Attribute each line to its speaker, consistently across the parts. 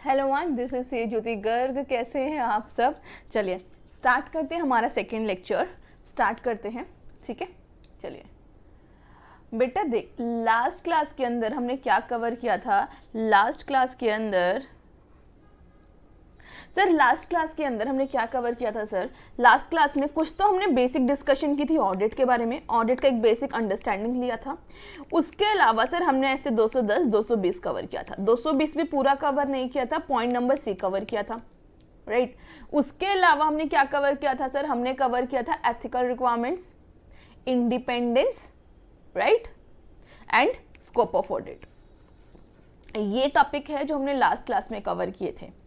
Speaker 1: Hello one, this is से ज्योति गर्ग। कैसे हैं आप सब? चलिए स्टार्ट करते हैं, हमारा सेकेंड लेक्चर स्टार्ट करते हैं। ठीक है, चलिए बेटा देख, लास्ट क्लास के अंदर हमने क्या कवर किया था? लास्ट क्लास के अंदर हमने क्या कवर किया था सर? लास्ट क्लास में कुछ तो हमने बेसिक डिस्कशन की थी ऑडिट के बारे में, ऑडिट का एक बेसिक अंडरस्टैंडिंग लिया था। उसके अलावा सर हमने ऐसे 210 220 कवर किया था। 220 भी पूरा कवर नहीं किया था, पॉइंट नंबर सी कवर किया था, राइट। उसके अलावा हमने क्या कवर किया था सर? हमने कवर किया था ethical requirements, independence, right, and scope of audit. ये टॉपिक है जो हमने लास्ट क्लास में कवर किए थे।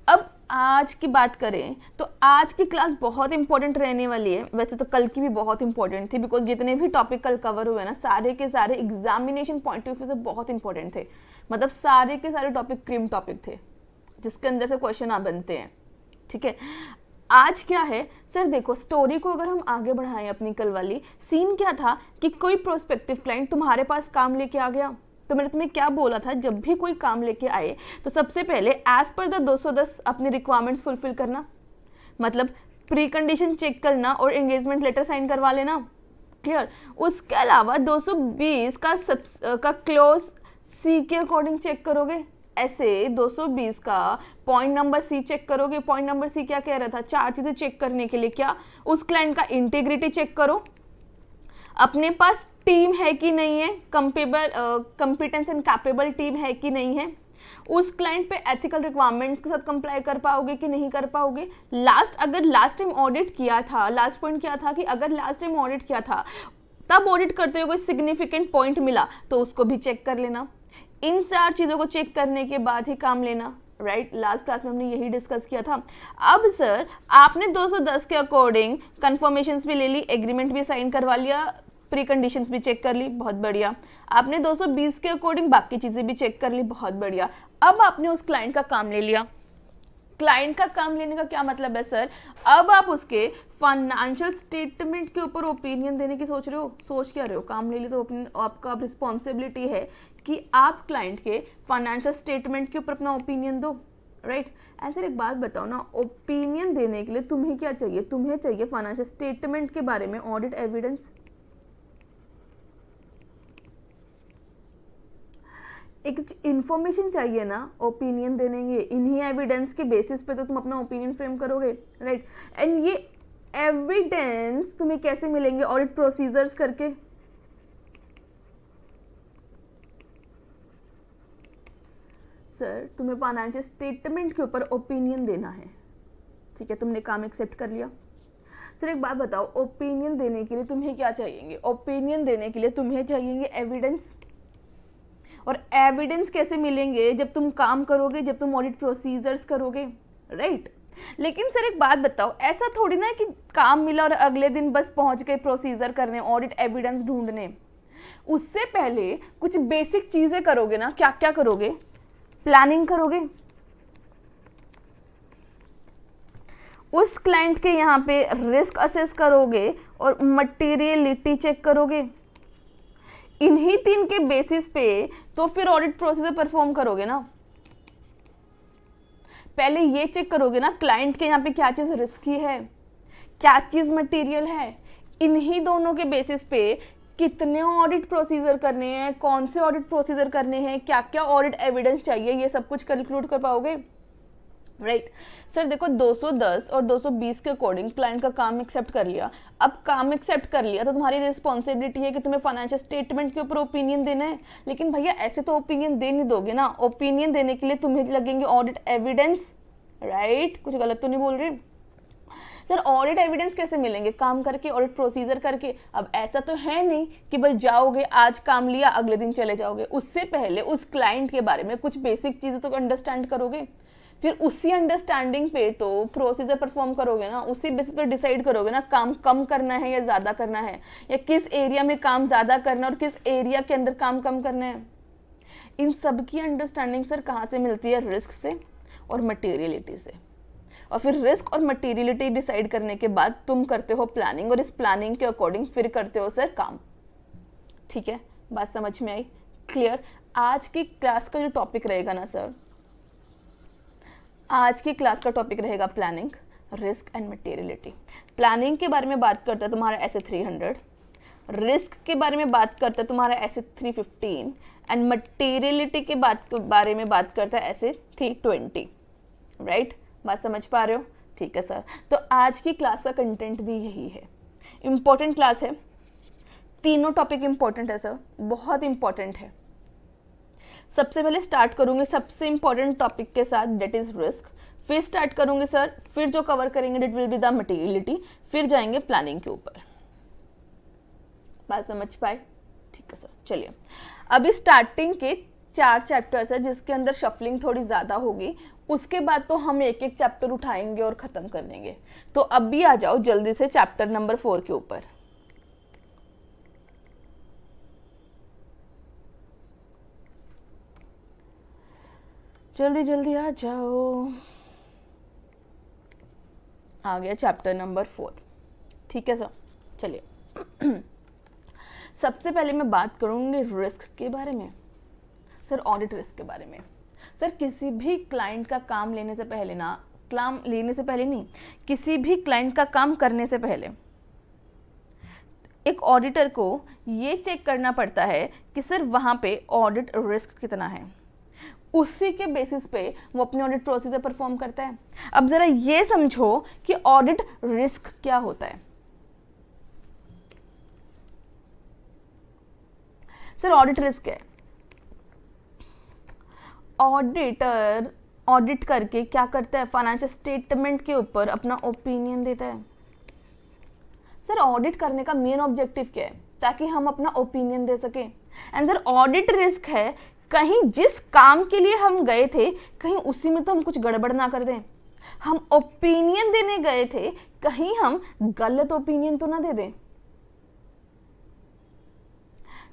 Speaker 1: अब आज की बात करें तो आज की क्लास बहुत इंपॉर्टेंट रहने वाली है। वैसे तो कल की भी बहुत इंपॉर्टेंट थी, बिकॉज जितने भी टॉपिक कल कवर हुए ना, सारे के सारे एग्जामिनेशन पॉइंट ऑफ व्यू से बहुत इंपॉर्टेंट थे। मतलब सारे के सारे टॉपिक क्रीम टॉपिक थे जिसके अंदर से क्वेश्चन आ बनते हैं। ठीक है, आज क्या है सर? देखो, स्टोरी को अगर हम आगे बढ़ाएं अपनी कल वाली, सीन क्या था कि कोई प्रोस्पेक्टिव क्लाइंट तुम्हारे पास काम लेके आ गया। तो मैंने तुम्हें क्या बोला था, जब भी कोई काम लेके आए तो सबसे पहले एज पर द 210 अपनी रिक्वायरमेंट्स फुलफिल करना, मतलब प्री कंडीशन चेक करना और एंगेजमेंट लेटर साइन करवा लेना। क्लियर? उसके अलावा 220 का क्लोज सी के अकॉर्डिंग चेक करोगे। ऐसे 220 का पॉइंट नंबर सी चेक करोगे। पॉइंट नंबर सी क्या कह रहा था? 4 चीजें चेक करने के लिए। क्या? उस क्लाइंट का इंटीग्रिटी चेक करो, अपने पास टीम है कि नहीं है, कंपिटेंस एंड कैपेबल टीम है कि नहीं है, उस क्लाइंट पे एथिकल रिक्वायरमेंट्स के साथ कंप्लाई कर पाओगे कि नहीं कर पाओगे। अगर लास्ट टाइम ऑडिट किया था, लास्ट पॉइंट क्या था कि अगर लास्ट टाइम ऑडिट किया था तब ऑडिट करते हुए कोई सिग्निफिकेंट पॉइंट मिला तो उसको भी चेक कर लेना। इन 4 चीजों को चेक करने के बाद ही काम लेना, राइट। लास्ट क्लास में हमने यही डिस्कस किया था। अब सर आपने 210 के अकॉर्डिंग कंफर्मेशंस भी ले ली, एग्रीमेंट भी साइन करवा लिया, प्री कंडीशंस भी चेक कर ली, बहुत बढ़िया। आपने 220 के अकॉर्डिंग बाकी चीजें भी चेक कर ली, बहुत बढ़िया। अब आपने उस क्लाइंट का काम ले लिया। क्लाइंट का काम लेने का क्या मतलब है सर? अब आप उसके फाइनेंशियल स्टेटमेंट के ऊपर ओपिनियन देने की सोच रहे हो। सोच क्या रहे हो? काम ले ली तो आपका अब रिस्पॉन्सिबिलिटी है कि आप क्लाइंट के फाइनेंशियल स्टेटमेंट के ऊपर अपना ओपिनियन दो, राइट। ऐसे एक बात बताओ ना, ओपिनियन देने के लिए तुम्हें क्या चाहिए? तुम्हें चाहिए फाइनेंशियल स्टेटमेंट के बारे में ऑडिट एविडेंस, एक इंफॉर्मेशन चाहिए ना ओपिनियन देने के। इन्हीं एविडेंस के बेसिस पे तो तुम अपना ओपिनियन फ्रेम करोगे, राइट। एंड ये एविडेंस तुम्हें कैसे मिलेंगे? ऑडिट प्रोसीजर्स करके। सर तुम्हें फाइनेंशियल स्टेटमेंट के ऊपर ओपिनियन देना है, ठीक है, तुमने काम एक्सेप्ट कर लिया। सर एक बात बताओ, ओपिनियन देने के लिए तुम्हें क्या चाहिए? ओपिनियन देने के लिए तुम्हें चाहिए एविडेंस। और एविडेंस कैसे मिलेंगे? जब तुम काम करोगे, जब तुम ऑडिट प्रोसीजर्स करोगे, राइट। लेकिन सर एक बात बताओ, ऐसा थोड़ी ना कि काम मिला और अगले दिन बस पहुंच गए प्रोसीजर करने, ऑडिट एविडेंस ढूंढने। उससे पहले कुछ बेसिक चीजें करोगे ना। क्या क्या करोगे? प्लानिंग करोगे, उस क्लाइंट के यहाँ पे रिस्क असेस करोगे और मटेरियलिटी चेक करोगे। इन्हीं 3 के बेसिस पे तो फिर ऑडिट प्रोसीजर परफॉर्म करोगे ना। पहले ये चेक करोगे ना क्लाइंट के यहाँ पे क्या चीज रिस्की है, क्या चीज मटेरियल है। इन्हीं दोनों के बेसिस पे कितने ऑडिट प्रोसीजर करने हैं, कौन से ऑडिट प्रोसीजर करने हैं, क्या क्या ऑडिट एविडेंस चाहिए, ये सब कुछ कैलकुलेट कर पाओगे, राइट। सर देखो, 210 और 220 के अकॉर्डिंग क्लाइंट का काम एक्सेप्ट कर लिया। अब काम एक्सेप्ट कर लिया तो तुम्हारी रिस्पॉन्सिबिलिटी है कि तुम्हें फाइनेंशियल स्टेटमेंट के ऊपर ओपिनियन देना है। लेकिन भैया ऐसे तो ओपिनियन दे नहीं दोगे ना। ओपिनियन देने के लिए तुम्हें लगेंगे ऑडिट एविडेंस, राइट। कुछ गलत तो नहीं बोल रही? सर ऑडिट एविडेंस कैसे मिलेंगे? काम करके, ऑडिट प्रोसीजर करके। अब ऐसा तो है नहीं कि भाई जाओगे, आज काम लिया, अगले दिन चले जाओगे। उससे पहले उस क्लाइंट के बारे में कुछ बेसिक चीजें तो अंडरस्टैंड करोगे, फिर उसी अंडरस्टैंडिंग पे तो प्रोसीजर परफॉर्म करोगे ना। उसी बेसिस पे डिसाइड करोगे ना काम कम करना है या ज्यादा करना है, या किस एरिया में काम ज्यादा करना है और किस एरिया के अंदर काम कम करना है। इन सब की अंडरस्टैंडिंग सर कहाँ से मिलती है? रिस्क से और मटेरियलिटी से। और फिर रिस्क और मटेरियलिटी डिसाइड करने के बाद तुम करते हो प्लानिंग, और इस प्लानिंग के अकॉर्डिंग फिर करते हो सर काम। ठीक है, बात समझ में आई? क्लियर? आज की क्लास का जो टॉपिक रहेगा ना सर, आज की क्लास का टॉपिक रहेगा planning, risk and materiality. Planning के बारे में बात करता है तुम्हारा ऐसे 300, रिस्क के बारे में बात करता है तुम्हारा ऐसे 315 एंड मटेरियलिटी के बारे में बात करता है ऐसे 320। राइट, बात समझ पा रहे हो? ठीक है सर। तो आज की क्लास का कंटेंट भी यही है, इम्पोर्टेंट क्लास है, तीनों टॉपिक इम्पोर्टेंट है सर, बहुत इम्पोर्टेंट है। सबसे पहले स्टार्ट करूंगे सबसे इम्पोर्टेंट टॉपिक के साथ, डेट इज रिस्क, फिर स्टार्ट करूंगे सर, फिर जो कवर करेंगे that will be the materiality, फिर जाएंगे प्लानिंग के ऊपर। बात समझ पाए? ठीक है सर। चलिए, अभी स्टार्टिंग के 4 चैप्टर्स है जिसके अंदर शफलिंग थोड़ी ज़्यादा होगी, उसके बाद तो हम एक एक चैप्टर उठाएंगे और ख़त्म कर लेंगे। तो अभी आ जाओ जल्दी से चैप्टर नंबर 4 के ऊपर। जल्दी जल्दी आ जाओ। आ गया चैप्टर नंबर 4। ठीक है सर। चलिए सबसे पहले मैं बात करूंगी रिस्क के बारे में सर, ऑडिट रिस्क के बारे में। सर किसी भी क्लाइंट का काम लेने से पहले ना, काम लेने से पहले नहीं, किसी भी क्लाइंट का काम करने से पहले एक ऑडिटर को ये चेक करना पड़ता है कि सर वहाँ पे ऑडिट रिस्क कितना है, उसी के बेसिस पे वो अपनी ऑडिट प्रोसीजर परफॉर्म करता है। अब जरा ये समझो कि ऑडिट रिस्क क्या होता है। सर ऑडिट रिस्क है, ऑडिटर ऑडिट करके क्या करता है, फाइनेंशियल स्टेटमेंट के ऊपर अपना ओपिनियन देता है। सर ऑडिट करने का मेन ऑब्जेक्टिव क्या है, ताकि हम अपना ओपिनियन दे सके। एंड सर ऑडिट रिस्क है कहीं जिस काम के लिए हम गए थे कहीं उसी में तो हम कुछ गड़बड़ ना कर दें। हम ओपिनियन देने गए थे, कहीं हम गलत ओपिनियन तो ना दे दें।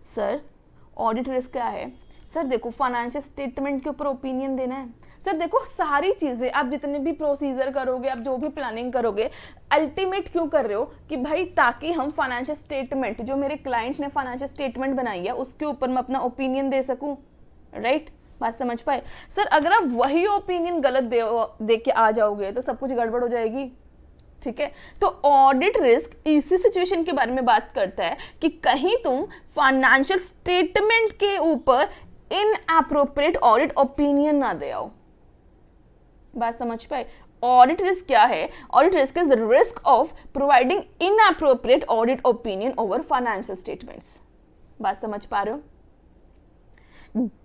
Speaker 1: सर ऑडिट रिस्क क्या है? सर देखो, फाइनेंशियल स्टेटमेंट के ऊपर ओपिनियन देना है। सर देखो, सारी चीज़ें आप जितने भी प्रोसीजर करोगे, आप जो भी प्लानिंग करोगे, अल्टीमेट क्यों कर रहे हो कि भाई ताकि हम फाइनेंशियल स्टेटमेंट, जो मेरे क्लाइंट ने फाइनेंशियल स्टेटमेंट बनाई है उसके ऊपर मैं अपना ओपिनियन दे सकूं। राइट, बात समझ पाए? सर अगर आप वही ओपिनियन गलत दे के आ जाओगे तो सब कुछ गड़बड़ हो जाएगी। ठीक है, तो ऑडिट रिस्क इसी सिचुएशन के बारे में बात करता है कि कहीं तुम फाइनेंशियल स्टेटमेंट के ऊपर इनएप्रोप्रिएट ऑडिट ओपिनियन ना दे आओ। बात समझ पाए? ऑडिट रिस्क क्या है? Audit risk is risk of providing inappropriate audit opinion over financial statements. बात समझ पा रहे हो?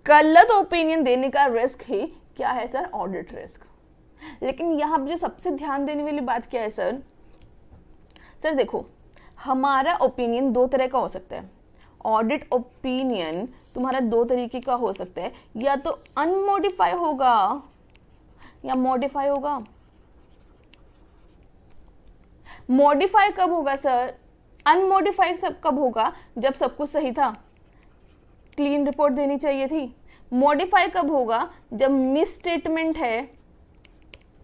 Speaker 1: गलत ओपिनियन देने का रिस्क ही क्या है सर? Audit risk. लेकिन यहां पर जो सबसे ध्यान देने वाली बात क्या है सर? सर देखो, हमारा ओपिनियन 2 तरह का हो सकता है। ऑडिट ओपिनियन तुम्हारा 2 तरीके का हो सकता है, या तो अनमॉडिफाई होगा या मॉडिफाई होगा। मॉडिफाई कब होगा सर? अनमॉडिफाई कब होगा? जब सब कुछ सही था, क्लीन रिपोर्ट देनी चाहिए थी। मॉडिफाई कब होगा? जब मिस स्टेटमेंट है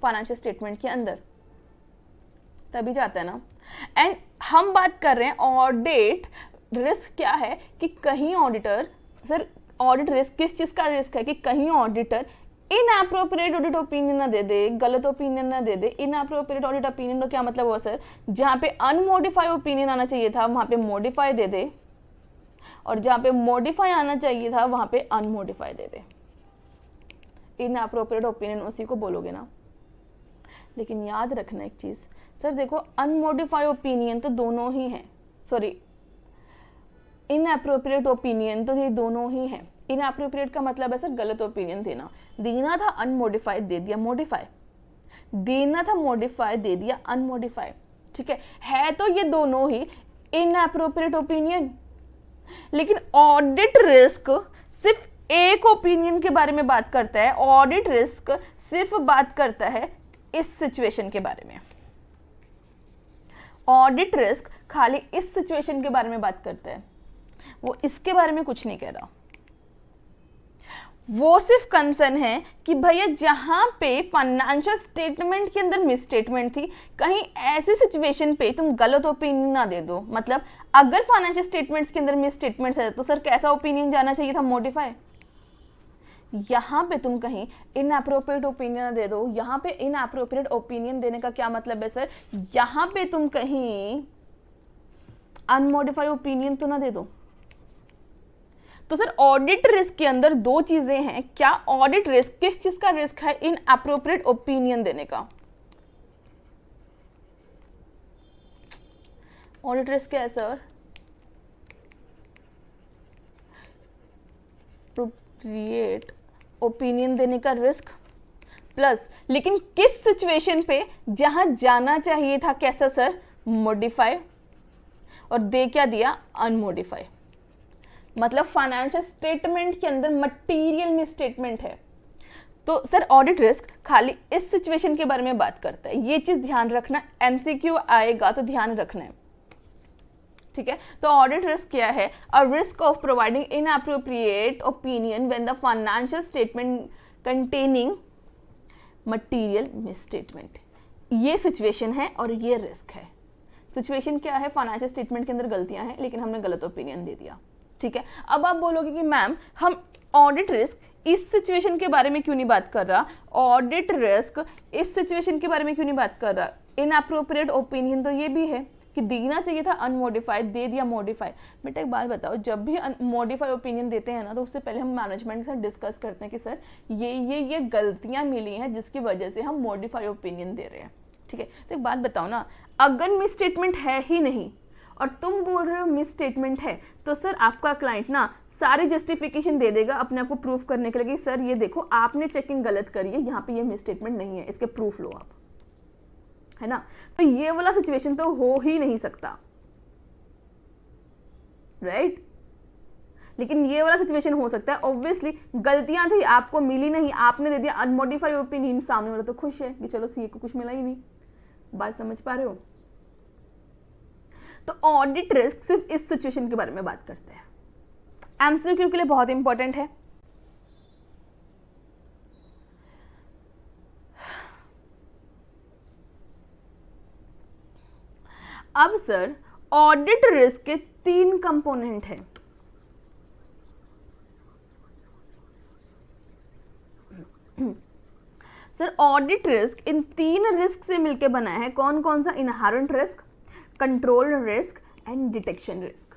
Speaker 1: फाइनेंशियल स्टेटमेंट के अंदर, तभी जाता है ना। एंड हम बात कर रहे हैं ऑडिट रिस्क क्या है कि कहीं ऑडिटर, सर ऑडिट रिस्क किस चीज का रिस्क है कि कहीं ऑडिटर इनएप्रोप्रिएट ऑडिट ओपिनियन ना दे दे, गलत ओपिनियन ना दे दे। इनएप्रोप्रिएट ऑडिट ओपिनियन का क्या मतलब हुआ सर? जहां पे अनमॉडिफाई ओपिनियन आना चाहिए था वहां पे मॉडिफाई दे दे, और जहां पे मॉडिफाई आना चाहिए था वहां पे अनमॉडिफाई दे दे। इनएप्रोप्रिएट ओपिनियन उसी को बोलोगे ना। लेकिन याद रखना एक चीज सर, देखो अनमॉडिफाई ओपिनियन तो दोनों ही हैं, सॉरी इनएप्रोप्रिएट ओपिनियन तो ये दोनों ही हैं। इनएप्रोप्रिएट का मतलब है सर गलत ओपिनियन देना। देना था अनमॉडिफाइड, दे दिया मॉडिफाई। देना था मॉडिफाई, दे दिया अनमॉडिफाई। ठीक है तो ये दोनों ही इनएप्रोप्रिएट ओपिनियन। लेकिन ऑडिट रिस्क सिर्फ एक ओपिनियन के बारे में बात करता है। ऑडिट रिस्क सिर्फ बात करता है इस सिचुएशन के बारे में। ऑडिट रिस्क खाली इस सिचुएशन के बारे में बात करता है, वो इसके बारे में कुछ नहीं कह रहा। वो सिर्फ कंसर्न है कि भैया जहां पे फाइनेंशियल स्टेटमेंट के अंदर मिस स्टेटमेंट थी, कहीं ऐसी सिचुएशन पे तुम गलत ओपिनियन ना दे दो। मतलब अगर फाइनेंशियल स्टेटमेंट्स के अंदर मिस स्टेटमेंट्स है तो सर कैसा ओपिनियन जाना चाहिए था? मॉडिफाई। यहाँ पे तुम कहीं इनअप्रोप्रिएट ओपिनियन दे दो। यहाँ पे इनअप्रोप्रिएट ओपिनियन देने का क्या मतलब है सर, यहाँ पे तुम कहीं अनमॉडिफाइड ओपिनियन तो ना दे दो। तो सर ऑडिट रिस्क के अंदर दो चीजें हैं, क्या ऑडिट रिस्क, किस चीज का रिस्क है, इनअप्रोप्रिएट ओपिनियन देने का। ऑडिट रिस्क क्या है सर, अप्रोप्रिएट ओपिनियन देने का रिस्क प्लस, लेकिन किस सिचुएशन पे, जहां जाना चाहिए था कैसा सर, मॉडिफाई, और दे क्या दिया, अनमॉडिफाई। मतलब फाइनेंशियल स्टेटमेंट के अंदर मटेरियल में स्टेटमेंट है। तो सर ऑडिट रिस्क खाली इस सिचुएशन के बारे में बात करता है, ये चीज ध्यान रखना, एमसीक्यू आएगा तो ध्यान रखना है, ठीक है। तो ऑडिट रिस्क क्या है, a risk of providing inappropriate opinion when the financial statement containing material misstatement. ये सिचुएशन है और ये रिस्क है। सिचुएशन क्या है, फाइनेंशियल स्टेटमेंट के अंदर गलतियां हैं लेकिन हमने गलत ओपिनियन दे दिया, ठीक है। अब आप बोलोगे कि मैम हम ऑडिट रिस्क इस सिचुएशन के बारे में क्यों नहीं बात कर रहा, ऑडिट रिस्क इस सिचुएशन के बारे में क्यों नहीं बात कर रहा, इनअप्रोप्रिएट ओपिनियन तो ये भी है कि देना चाहिए था अनमॉडिफाइड, दे दिया मॉडिफाई। बेटा एक बात बताओ, जब भी मॉडिफाई ओपिनियन देते हैं ना तो उससे पहले हम मैनेजमेंट के साथ डिस्कस करते हैं कि सर ये गलतियां मिली हैं जिसकी वजह से हम मॉडिफाई ओपिनियन दे रहे हैं, ठीक है। तो एक बात बताओ ना, अगर मिस स्टेटमेंट है ही नहीं और तुम बोल रहे हो मिस स्टेटमेंट है, तो सर आपका क्लाइंट ना सारी जस्टिफिकेशन दे देगा अपने आप को प्रूफ करने के लिए, सर ये देखो आपने चेकिंग गलत करी है, यहाँ पे ये मिस स्टेटमेंट नहीं है, इसके प्रूफ लो आप, है ना। तो ये वाला सिचुएशन तो हो ही नहीं सकता, राइट। लेकिन ये वाला सिचुएशन हो सकता है, ऑब्वियसली गलतियां थी, आपको मिली नहीं, आपने दे दिया अनमॉडिफाइड ओपिनियन, सामने वाला तो खुश है कि चलो सीए को कुछ मिला ही नहीं। बात समझ पा रहे हो। तो ऑडिट रिस्क सिर्फ इस सिचुएशन के बारे में बात करते हैं, एमसीक्यू के लिए बहुत इंपॉर्टेंट है। अब सर ऑडिट रिस्क के 3 कंपोनेंट हैं। Sir audit risk in 3 risk से मिलकर बना है, कौन कौन सा, inherent risk, control risk and detection risk.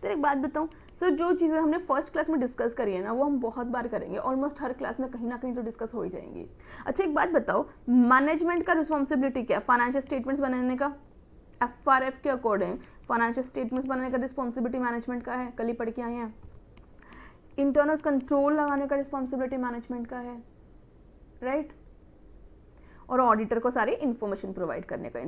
Speaker 1: Sir एक बात बताऊं सर, जो चीज़ें हमने फर्स्ट क्लास में डिस्कस करी है ना वो हम बहुत बार करेंगे, ऑलमोस्ट हर क्लास में कहीं ना कहीं तो डिस्कस हो ही जाएंगी। अच्छा एक बात बताओ, मैनेजमेंट का रिस्पॉन्सिबिलिटी क्या है, फाइनेंशियल स्टेटमेंट्स बनाने का, एफआरएफ के अकॉर्डिंग फाइनेंशियल स्टेटमेंट्स बनाने का रिस्पॉन्सिबिलिटी मैनेजमेंट का है, कल ही पढ़ के आए हैं। इंटरनल कंट्रोल लगाने का रिस्पॉन्सिबिलिटी मैनेजमेंट का है, राइट। और ऑडिटर को सारी इन्फॉर्मेशन प्रोवाइड करने का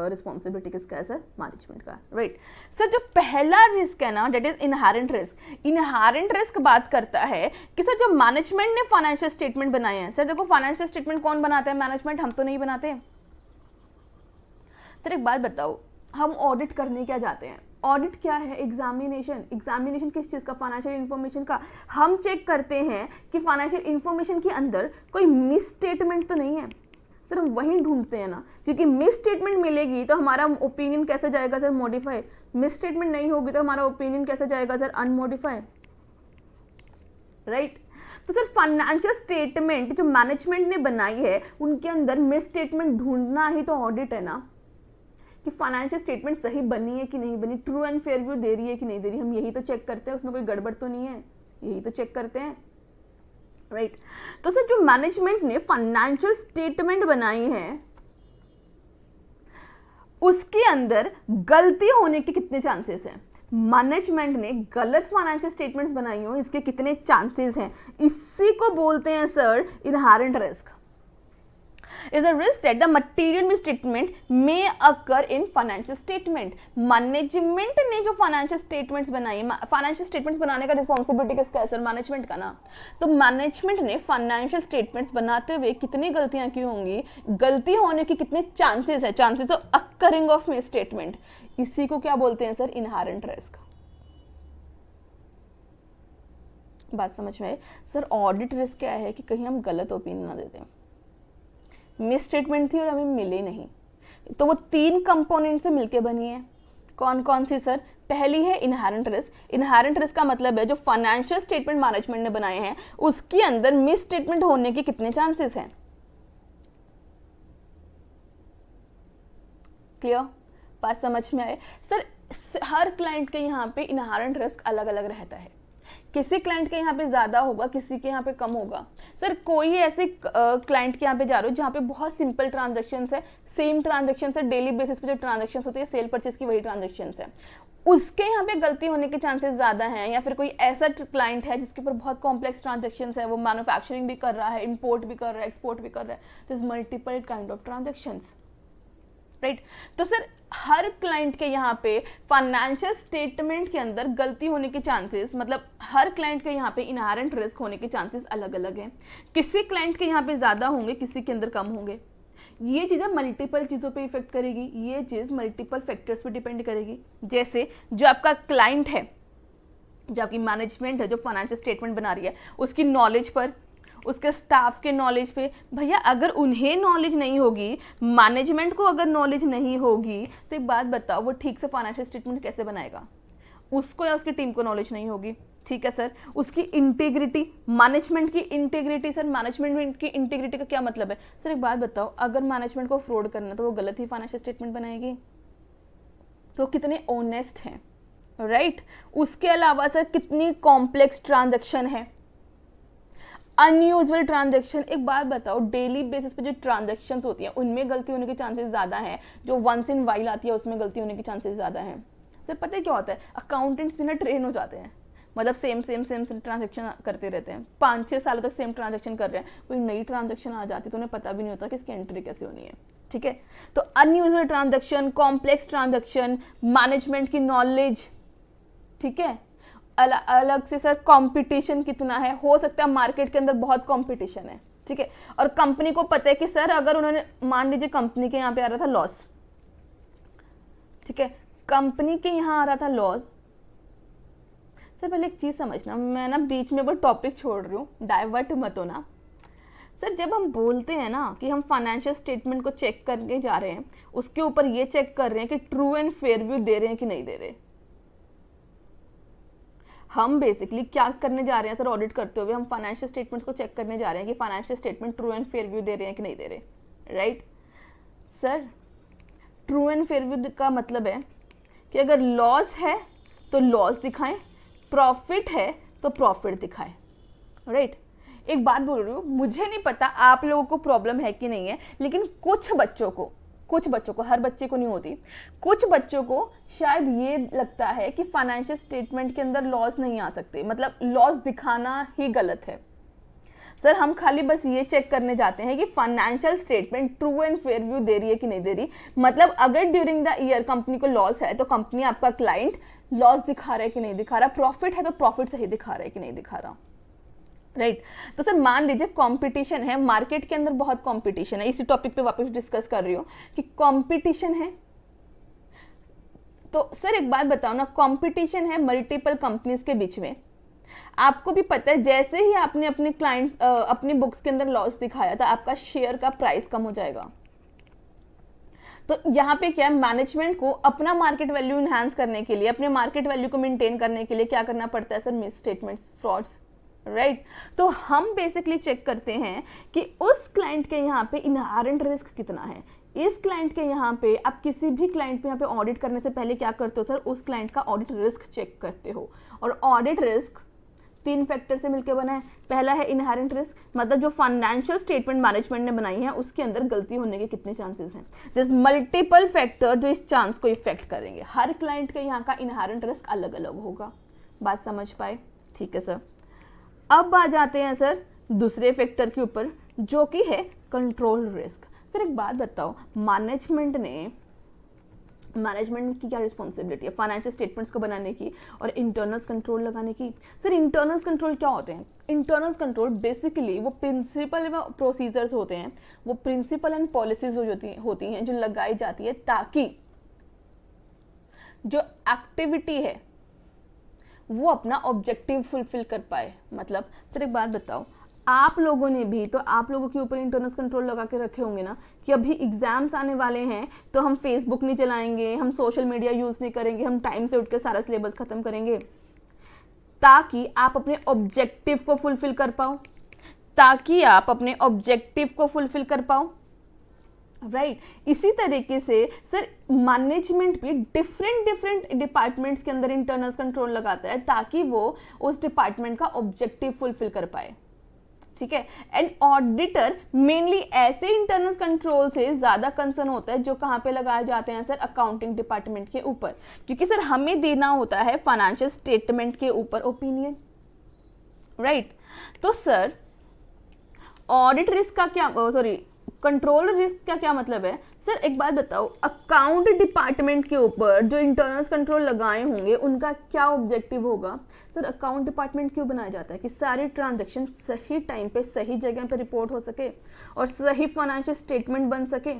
Speaker 1: रिस्पॉन्सिबिलिटी किसका है सर, मैनेजमेंट का, राइट। सर जो पहला रिस्क है ना that is inherent risk. Inherent risk बात करता है कि सर जो मैनेजमेंट ने फाइनेंशियल स्टेटमेंट बनाए हैं, सर देखो फाइनेंशियल स्टेटमेंट कौन बनाता है, मैनेजमेंट, हम तो नहीं बनाते। सर एक बात बताओ, हम ऑडिट करने क्या जाते हैं, ऑडिट क्या है, एग्जामिनेशन। एग्जामिनेशन किस चीज़ का, फाइनेंशियल इन्फॉर्मेशन का। हम चेक करते हैं कि फाइनेंशियल इन्फॉर्मेशन के अंदर कोई मिस स्टेटमेंट तो नहीं है, सर हम वही ढूंढते हैं ना, क्योंकि मिस स्टेटमेंट मिलेगी तो हमारा ओपिनियन कैसे जाएगा सर, मॉडिफाई। मिस स्टेटमेंट नहीं होगी तो हमारा ओपिनियन कैसे जाएगा सर, अनमॉडिफाई, राइट। तो सर फाइनेंशियल स्टेटमेंट जो मैनेजमेंट ने बनाई है उनके अंदर मिस स्टेटमेंट ढूंढना ही तो ऑडिट है ना, कि फाइनेंशियल स्टेटमेंट सही बनी है कि नहीं बनी, ट्रू एंड फेयर व्यू दे रही है कि नहीं दे रही, हम यही तो चेक करते हैं, उसमें कोई गड़बड़ तो नहीं है, यही तो चेक करते हैं, राइट। तो सर जो मैनेजमेंट ने फाइनेंशियल स्टेटमेंट बनाई है उसके अंदर गलती होने के कितने चांसेस हैं, मैनेजमेंट ने गलत फाइनेंशियल स्टेटमेंट्स बनाई हो इसके कितने चांसेस हैं, इसी को बोलते हैं sir inherent risk. is a risk that the material misstatement may occur in financial statement। Management ने जो फाइनेंशियल स्टेटमेंट्स बनाई, फाइनेंशियल स्टेटमेंट्स बनाने का रिस्पॉन्सिबिलिटी किसका है सर, मैनेजमेंट का ना। तो मैनेजमेंट ने फाइनेंशियल स्टेटमेंट्स बनाते हुए कितनी गलतियां की होंगी, गलती होने के कितने चांसेस है, chances of occurring of miss statement, इसी को क्या बोलते हैं सर, इनहेरेंट रिस्क। बात समझ में आई। सर ऑडिट रिस्क क्या है कि कहीं हम गलत ओपिनियन ना दे दें, मिस स्टेटमेंट थी और हमें मिले नहीं, तो वो 3 कंपोनेंट से मिलके बनी है, कौन कौन सी सर? पहली है इनहेरेंट रिस्क। इनहेरेंट रिस्क का मतलब है जो फाइनेंशियल स्टेटमेंट मैनेजमेंट ने बनाए हैं उसके अंदर मिस स्टेटमेंट होने के कितने चांसेस हैं। क्लियर? बात समझ में आए? सर हर क्लाइंट के यहाँ पे इनहेरेंट रिस्क अलग अलग रहता है, किसी क्लाइंट के यहाँ पे ज़्यादा होगा, किसी के यहाँ पे कम होगा। सर कोई ऐसे क्लाइंट के यहाँ पे जा रहे हो जहाँ पे बहुत सिंपल ट्रांजेक्शन्स है, सेम ट्रांजेक्शन्स है, डेली बेसिस पे जो ट्रांजेक्शन्स होती है सेल परचेज की वही ट्रांजेक्शन्स है, उसके यहाँ पे गलती होने के चांसेस ज़्यादा हैं। या फिर कोई ऐसा क्लाइंट है जिसके ऊपर बहुत कॉम्प्लेक्स ट्रांजेक्शन्स है, वो मैन्युफैक्चरिंग भी कर रहा है, इम्पोर्ट भी कर रहा है, एक्सपोर्ट भी कर रहा है, this multiple kind of transactions, right. तो सर हर क्लाइंट के यहाँ पे फाइनेंशियल स्टेटमेंट के अंदर गलती होने के चांसेस, मतलब हर क्लाइंट के यहाँ पे इनहेरेंट रिस्क होने के चांसेस अलग अलग हैं। किसी क्लाइंट के यहाँ पे ज़्यादा होंगे, किसी के अंदर कम होंगे। ये चीज़ें मल्टीपल चीज़ों पे इफेक्ट करेगी, ये चीज़ मल्टीपल फैक्टर्स पे डिपेंड करेगी। जैसे जो आपका क्लाइंट है, जो आपकी मैनेजमेंट है, जो फाइनेंशियल स्टेटमेंट बना रही है, उसकी नॉलेज पर, उसके स्टाफ के नॉलेज पे। भैया अगर उन्हें नॉलेज नहीं होगी, मैनेजमेंट को अगर नॉलेज नहीं होगी, तो एक बात बताओ वो ठीक से फाइनेंशियल स्टेटमेंट कैसे बनाएगा? उसको या उसकी टीम को नॉलेज नहीं होगी, ठीक है सर। उसकी इंटीग्रिटी, मैनेजमेंट की इंटीग्रिटी, सर मैनेजमेंट की इंटीग्रिटी का क्या मतलब है? सर एक बात बताओ, अगर मैनेजमेंट को फ्रॉड करना तो वो गलत ही फाइनेंशियल स्टेटमेंट बनाएगी? तो कितने ऑनेस्ट हैं, राइट। उसके अलावा सर कितनी कॉम्प्लेक्स ट्रांजेक्शन है, अनयूजुअल ट्रांजेक्शन। एक बात बताओ, डेली बेसिस पे जो ट्रांजेक्शन्स होती हैं उनमें गलती होने के चांसेस ज़्यादा हैं, जो वंस इन वाइल आती है उसमें गलती होने के चांसेस ज़्यादा हैं। सर पता है क्या होता है, अकाउंटेंट्स भी ना ट्रेन हो जाते हैं, मतलब सेम ट्रांजेक्शन करते रहते हैं, 5-6 सालों तक सेम ट्रांजेक्शन कर रहे हैं, कोई नई ट्रांजेक्शन आ जाती है तो उन्हें पता भी नहीं होता कि इसकी एंट्री कैसे होनी है, ठीक है। तो unusual transaction, complex transaction, management की नॉलेज, ठीक है। अलग से सर कंपटीशन कितना है, हो सकता है मार्केट के अंदर बहुत कंपटीशन है, ठीक है। और कंपनी को पता है कि सर अगर उन्होंने, मान लीजिए कंपनी के यहाँ पे आ रहा था लॉस, ठीक है, कंपनी के यहाँ आ रहा था लॉस। सर पहले एक चीज समझना, मैं ना बीच में वो टॉपिक छोड़ रही हूँ, डाइवर्ट मत होना। सर जब हम बोलते हैं ना कि हम फाइनेंशियल स्टेटमेंट को चेक करके जा रहे हैं, उसके ऊपर ये चेक कर रहे हैं कि ट्रू एंड फेयर व्यू दे रहे हैं कि नहीं दे रहे। हम बेसिकली क्या करने जा रहे हैं सर, ऑडिट करते हुए हम फाइनेंशियल स्टेटमेंट्स को चेक करने जा रहे हैं कि financial statement true and fair view दे रहे हैं कि नहीं दे रहे, right. Sir true and fair view का मतलब है कि अगर लॉस है तो लॉस दिखाएं, प्रॉफिट है तो प्रॉफिट दिखाएं, राइट। एक बात बोल रही हूँ, मुझे नहीं पता आप लोगों को प्रॉब्लम है कि नहीं है, लेकिन कुछ बच्चों को, हर बच्चे को नहीं होती, कुछ बच्चों को शायद ये लगता है कि फाइनेंशियल स्टेटमेंट के अंदर लॉस नहीं आ सकते, मतलब लॉस दिखाना ही गलत है। सर हम खाली बस ये चेक करने जाते हैं कि financial statement true and fair view दे रही है कि नहीं दे रही। मतलब अगर ड्यूरिंग द ईयर कंपनी को लॉस है तो कंपनी, आपका क्लाइंट लॉस दिखा रहा है कि नहीं दिखा रहा, प्रॉफिट है तो प्रॉफिट सही दिखा रहा है कि नहीं दिखा रहा, राइट। तो सर मान लीजिए कंपटीशन है, मार्केट के अंदर बहुत कंपटीशन है, इसी टॉपिक पे वापस डिस्कस कर रही हूँ कि कंपटीशन है। तो सर एक बात बताओ ना, कंपटीशन है मल्टीपल कंपनीज के बीच में, आपको भी पता है जैसे ही आपने अपने क्लाइंट्स अपनी बुक्स के अंदर लॉस दिखाया था, आपका शेयर का प्राइस कम हो जाएगा। तो यहाँ पे क्या है, मैनेजमेंट को अपना मार्केट वैल्यू इनहांस करने के लिए, अपने मार्केट वैल्यू को मेंटेन करने के लिए क्या करना पड़ता है sir, miss statements, frauds, right. तो हम बेसिकली चेक करते हैं कि उस क्लाइंट के यहाँ पे इनहेरेंट रिस्क कितना है। इस क्लाइंट के यहाँ पे आप किसी भी क्लाइंट पे यहाँ पे ऑडिट करने से पहले क्या करते हो सर, उस क्लाइंट का ऑडिट रिस्क चेक करते हो। और ऑडिट रिस्क 3 फैक्टर से मिलकर बना है। पहला है इनहेरेंट रिस्क, मतलब जो फाइनेंशियल स्टेटमेंट मैनेजमेंट ने बनाई है उसके अंदर गलती होने के कितने चांसेस हैं। दिस मल्टीपल फैक्टर जो इस चांस को इफेक्ट करेंगे। हर क्लाइंट के यहाँ का इनहेरेंट रिस्क अलग अलग होगा, बात समझ पाए, ठीक है सर। अब आ जाते हैं सर दूसरे फैक्टर के ऊपर, जो कि है कंट्रोल रिस्क। सर एक बात बताओ, मैनेजमेंट की क्या रिस्पॉन्सिबिलिटी है, फाइनेंशियल स्टेटमेंट्स को बनाने की और इंटरनल्स कंट्रोल लगाने की। सर इंटरनल्स कंट्रोल क्या होते हैं? इंटरनल्स कंट्रोल बेसिकली वो प्रिंसिपल प्रोसीजर्स होते हैं, वो प्रिंसिपल एंड पॉलिसीज होती हैं जो लगाई जाती है ताकि जो एक्टिविटी है वो अपना ऑब्जेक्टिव फुलफिल कर पाए। मतलब सर एक बात बताओ, आप लोगों ने भी तो आप लोगों के ऊपर इंटरनल कंट्रोल लगा के रखे होंगे ना कि अभी एग्जाम्स आने वाले हैं तो हम फेसबुक नहीं चलाएंगे, हम सोशल मीडिया यूज नहीं करेंगे, हम टाइम से उठ के सारा सिलेबस खत्म करेंगे, ताकि आप अपने ऑब्जेक्टिव को फुलफिल कर पाओ, ताकि आप अपने ऑब्जेक्टिव को फुलफिल कर पाओ, राइट। इसी तरीके से सर मैनेजमेंट भी डिफरेंट डिपार्टमेंट्स के अंदर इंटरनल कंट्रोल लगाता है ताकि वो उस डिपार्टमेंट का ऑब्जेक्टिव फुलफिल कर पाए, ठीक है। एंड ऑडिटर मेनली ऐसे इंटरनल कंट्रोल से ज्यादा कंसर्न होता है जो कहां पे लगाए जाते हैं सर, अकाउंटिंग डिपार्टमेंट के ऊपर, क्योंकि सर हमें देना होता है फाइनेंशियल स्टेटमेंट के ऊपर ओपिनियन, राइट। तो सर ऑडिट रिस्क का क्या, सॉरी कंट्रोल रिस्क का क्या मतलब है सर, एक बात बताओ, अकाउंट डिपार्टमेंट के ऊपर जो इंटरनल कंट्रोल लगाए होंगे उनका क्या ऑब्जेक्टिव होगा सर। अकाउंट डिपार्टमेंट क्यों बनाया जाता है कि सारी ट्रांजैक्शन सही टाइम पे सही जगह पे रिपोर्ट हो सके और सही फाइनेंशियल स्टेटमेंट बन सके,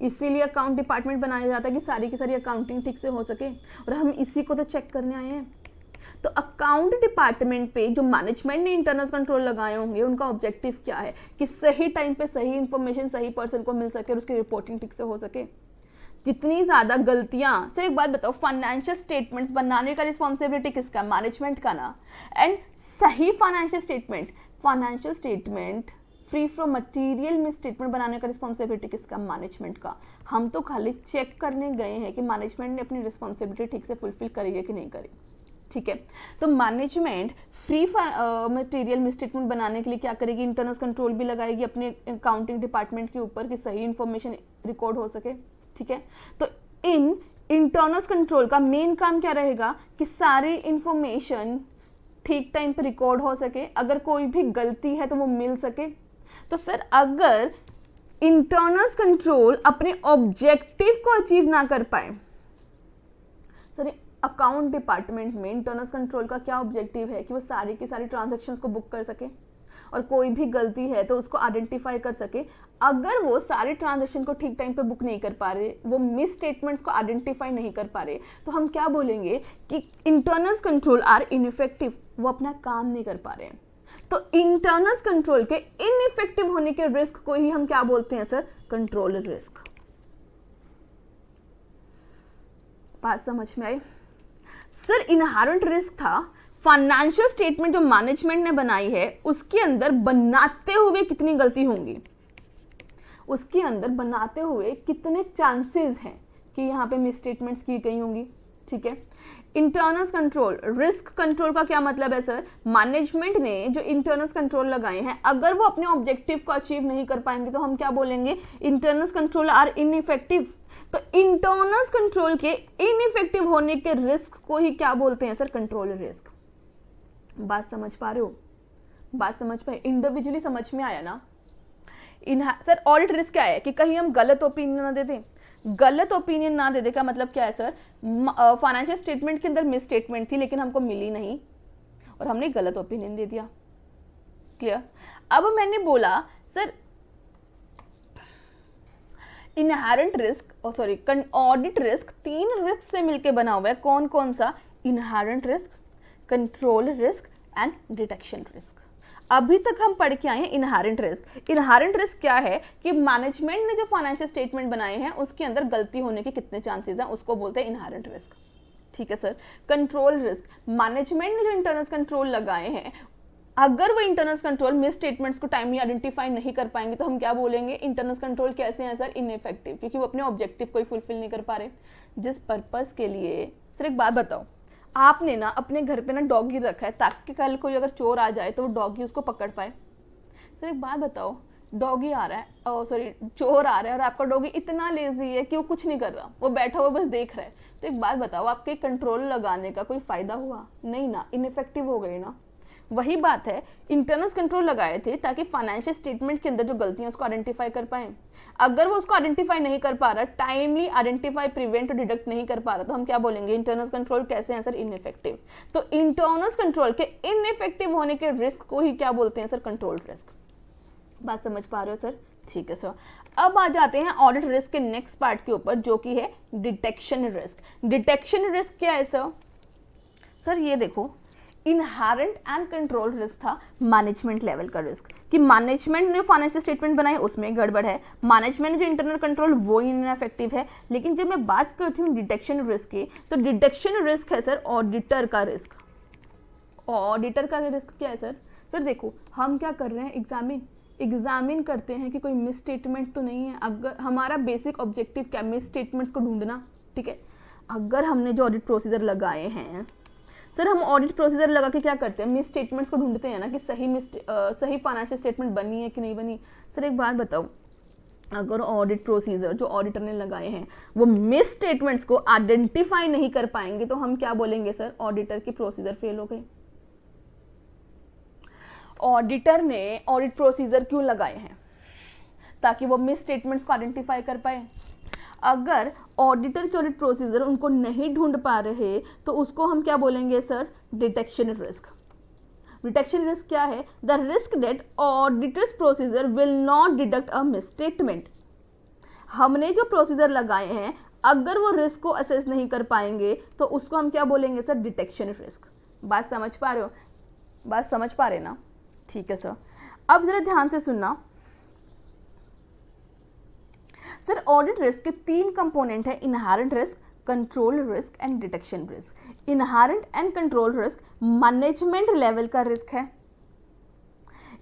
Speaker 1: इसीलिए अकाउंट डिपार्टमेंट बनाया जाता है कि सारी की सारी अकाउंटिंग ठीक से हो सके, और हम इसी को तो चेक करने आए हैं। तो अकाउंट डिपार्टमेंट पे जो मैनेजमेंट ने इंटरनल कंट्रोल लगाए होंगे उनका ऑब्जेक्टिव क्या है कि सही टाइम पे सही इंफॉर्मेशन सही पर्सन को मिल सके और उसकी रिपोर्टिंग ठीक से हो सके। जितनी ज्यादा गलतियां, सिर्फ एक बात बताओ, फाइनेंशियल स्टेटमेंट्स बनाने का रिस्पॉन्सिबिलिटी किसका, मैनेजमेंट का ना। एंड सही financial statement free from material miss statement बनाने का रिस्पॉन्सिबिलिटी किसका, मैनेजमेंट का। हम तो खाली चेक करने गए हैं कि मैनेजमेंट ने अपनी रिस्पॉन्सिबिलिटी ठीक से फुलफिल करी है कि नहीं करी, ठीक है। तो मैनेजमेंट फ्री मटेरियल मिसस्टेटमेंट बनाने के लिए क्या करेगी, इंटरनल कंट्रोल भी लगाएगी अपने अकाउंटिंग डिपार्टमेंट के ऊपर कि सही इंफॉर्मेशन रिकॉर्ड हो सके, ठीक है। तो इन इंटरनल कंट्रोल का मेन काम क्या रहेगा कि सारी इंफॉर्मेशन ठीक टाइम पे रिकॉर्ड हो सके, अगर कोई भी गलती है तो वो मिल सके। तो सर अगर इंटरनल कंट्रोल अपने ऑब्जेक्टिव को अचीव ना कर पाए, सर अकाउंट डिपार्टमेंट में इंटरनल कंट्रोल का क्या ऑब्जेक्टिव है कि वो सारी की सारी ट्रांजैक्शंस को बुक कर सके और कोई भी गलती है तो उसको आइडेंटिफाई कर सके। अगर वो सारे ट्रांजैक्शन को ठीक टाइम पे बुक नहीं कर पा रहे, वो मिस स्टेटमेंट्स को आइडेंटिफाई नहीं कर पा रहे, तो हम क्या बोलेंगे कि इंटरनल कंट्रोल आर इनइफेक्टिव, वो अपना काम नहीं कर पा रहे हैं। तो इंटरनल कंट्रोल के इनइफेक्टिव होने के रिस्क को ही हम क्या बोलते हैं सर, कंट्रोल रिस्क। बात समझ में आई सर। इनहेरेंट रिस्क था फाइनेंशियल स्टेटमेंट जो मैनेजमेंट ने बनाई है उसके अंदर बनाते हुए कितनी गलती होंगी, उसके अंदर बनाते हुए कितने चांसेस हैं कि यहाँ पे मिस स्टेटमेंट्स की गई होंगी, ठीक है। इंटरनल कंट्रोल, रिस्क कंट्रोल का क्या मतलब है सर, मैनेजमेंट ने जो इंटरनल कंट्रोल लगाए हैं अगर वो अपने ऑब्जेक्टिव को अचीव नहीं कर पाएंगे तो हम क्या बोलेंगे, इंटरनल कंट्रोल आर इनइफेक्टिव। तो इंटरनल कंट्रोल के इनइफेक्टिव होने के रिस्क को ही क्या बोलते हैं सर, कंट्रोल रिस्क। बात समझ पा रहे हो, बात समझ पाए, इंडिविजुअली समझ में आया ना। सर ऑडिट रिस्क क्या है कि कहीं हम गलत ओपिनियन ना दे दें, गलत ओपिनियन ना दे दे का मतलब क्या है सर, फाइनेंशियल स्टेटमेंट के अंदर मिस स्टेटमेंट थी लेकिन हमको मिली नहीं और हमने गलत ओपिनियन दे दिया, क्लियर। अब मैंने बोला sir inherent risk, sorry audit risk 3 risk से मिलकर बना हुआ है, कौन कौन सा, inherent risk, control risk and detection risk. अभी तक हम पढ़ के आए हैं इनहेरेंट रिस्क। इनहेरेंट रिस्क क्या है कि मैनेजमेंट ने जो फाइनेंशियल स्टेटमेंट बनाए हैं उसके अंदर गलती होने के कितने चांसेस हैं, उसको बोलते हैं इनहेरेंट रिस्क, ठीक है सर। कंट्रोल रिस्क, मैनेजमेंट ने जो इंटरनल कंट्रोल लगाए हैं अगर वो इंटरनल कंट्रोल मिस स्टेटमेंट्स को टाइमली आइडेंटिफाई नहीं कर पाएंगे तो हम क्या बोलेंगे, इंटरनल कंट्रोल कैसे हैं सर, इनइफेक्टिव, क्योंकि वो अपने ऑब्जेक्टिव को ही फुलफिल नहीं कर पा रहे। जिस पर्पस के लिए, सर एक बात बताओ, आपने ना अपने घर पे ना डॉगी रखा है ताकि कल कोई अगर चोर आ जाए तो वो डॉगी उसको पकड़ पाए। सर एक बात बताओ, डॉगी आ रहा है, सॉरी चोर आ रहा है और आपका डॉगी इतना लेजी है कि वो कुछ नहीं कर रहा, वो बैठा हुआ बस देख रहा है, तो एक बात बताओ आपके कंट्रोल लगाने का कोई फायदा हुआ नहीं ना, इनइफेक्टिव हो गए ना। वही बात है, इंटरनल कंट्रोल लगाए थे ताकि फाइनेंशियल स्टेटमेंट के अंदर जो गलतियां उसको आइडेंटिफाई कर पाए। अगर वो उसको आइडेंटिफाई नहीं कर पा रहा, टाइमली आइडेंटिफाई, प्रिवेंट और डिडक्ट नहीं कर पा रहा, तो हम क्या बोलेंगे, इंटरनल कंट्रोल कैसे हैं सर, इनइफेक्टिव। तो इंटरनल कंट्रोल के इनइफेक्टिव होने के रिस्क को ही क्या बोलते हैं सर, कंट्रोल रिस्क। बात समझ पा रहे हो सर, ठीक है सर। अब आ जाते हैं ऑडिट रिस्क के नेक्स्ट पार्ट के ऊपर जो कि है डिटेक्शन रिस्क। डिटेक्शन रिस्क क्या है सर, सर ये देखो, इनहेरेंट एंड कंट्रोल रिस्क था मैनेजमेंट लेवल का रिस्क, कि मैनेजमेंट ने फाइनेंशियल स्टेटमेंट बनाए उसमें गड़बड़ है, मैनेजमेंट जो इंटरनल कंट्रोल वो इनएफेक्टिव है। लेकिन जब मैं बात करती हूँ डिटेक्शन रिस्क की, तो डिटेक्शन रिस्क है सर ऑडिटर का रिस्क। ऑडिटर का रिस्क क्या है सर? सर देखो, हम क्या कर रहे हैं, एग्जामिन करते हैं कि कोई मिस स्टेटमेंट तो नहीं है। अगर हमारा बेसिक ऑब्जेक्टिव क्या, मिस स्टेटमेंट्स को ढूंढना, ठीक है। अगर हमने जो ऑडिट प्रोसीजर लगाए हैं सर, हम ऑडिट प्रोसीजर लगा के क्या करते हैं, मिस स्टेटमेंट्स को ढूंढते हैं ना, कि सही फाइनेंशियल स्टेटमेंट बनी है कि नहीं बनी। सर एक बात बताओ, अगर ऑडिट प्रोसीजर जो ऑडिटर ने लगाए हैं वो मिस स्टेटमेंट्स को आइडेंटिफाई नहीं कर पाएंगे, तो हम क्या बोलेंगे सर, ऑडिटर की प्रोसीजर फेल हो गई। ऑडिटर ने ऑडिट प्रोसीजर क्यों लगाए हैं? ताकि वो मिस स्टेटमेंट्स को आइडेंटिफाई कर पाए। अगर ऑडिटर के ऑडिट प्रोसीजर उनको नहीं ढूंढ पा रहे, तो उसको हम क्या बोलेंगे sir, detection risk. Detection risk क्या है? The risk that auditors procedure will not deduct a miss statement. हमने जो प्रोसीजर लगाए हैं, अगर वो रिस्क को असेस नहीं कर पाएंगे, तो उसको हम क्या बोलेंगे सर, डिटेक्शन रिस्क। बात समझ पा रहे हो? बात समझ पा रहे ना? ठीक है सर। अब जरा ध्यान से सुनना सर, ऑडिट रिस्क के 3 कंपोनेंट है, inherent risk, control risk and detection risk. Inherent and control risk management level का रिस्क है।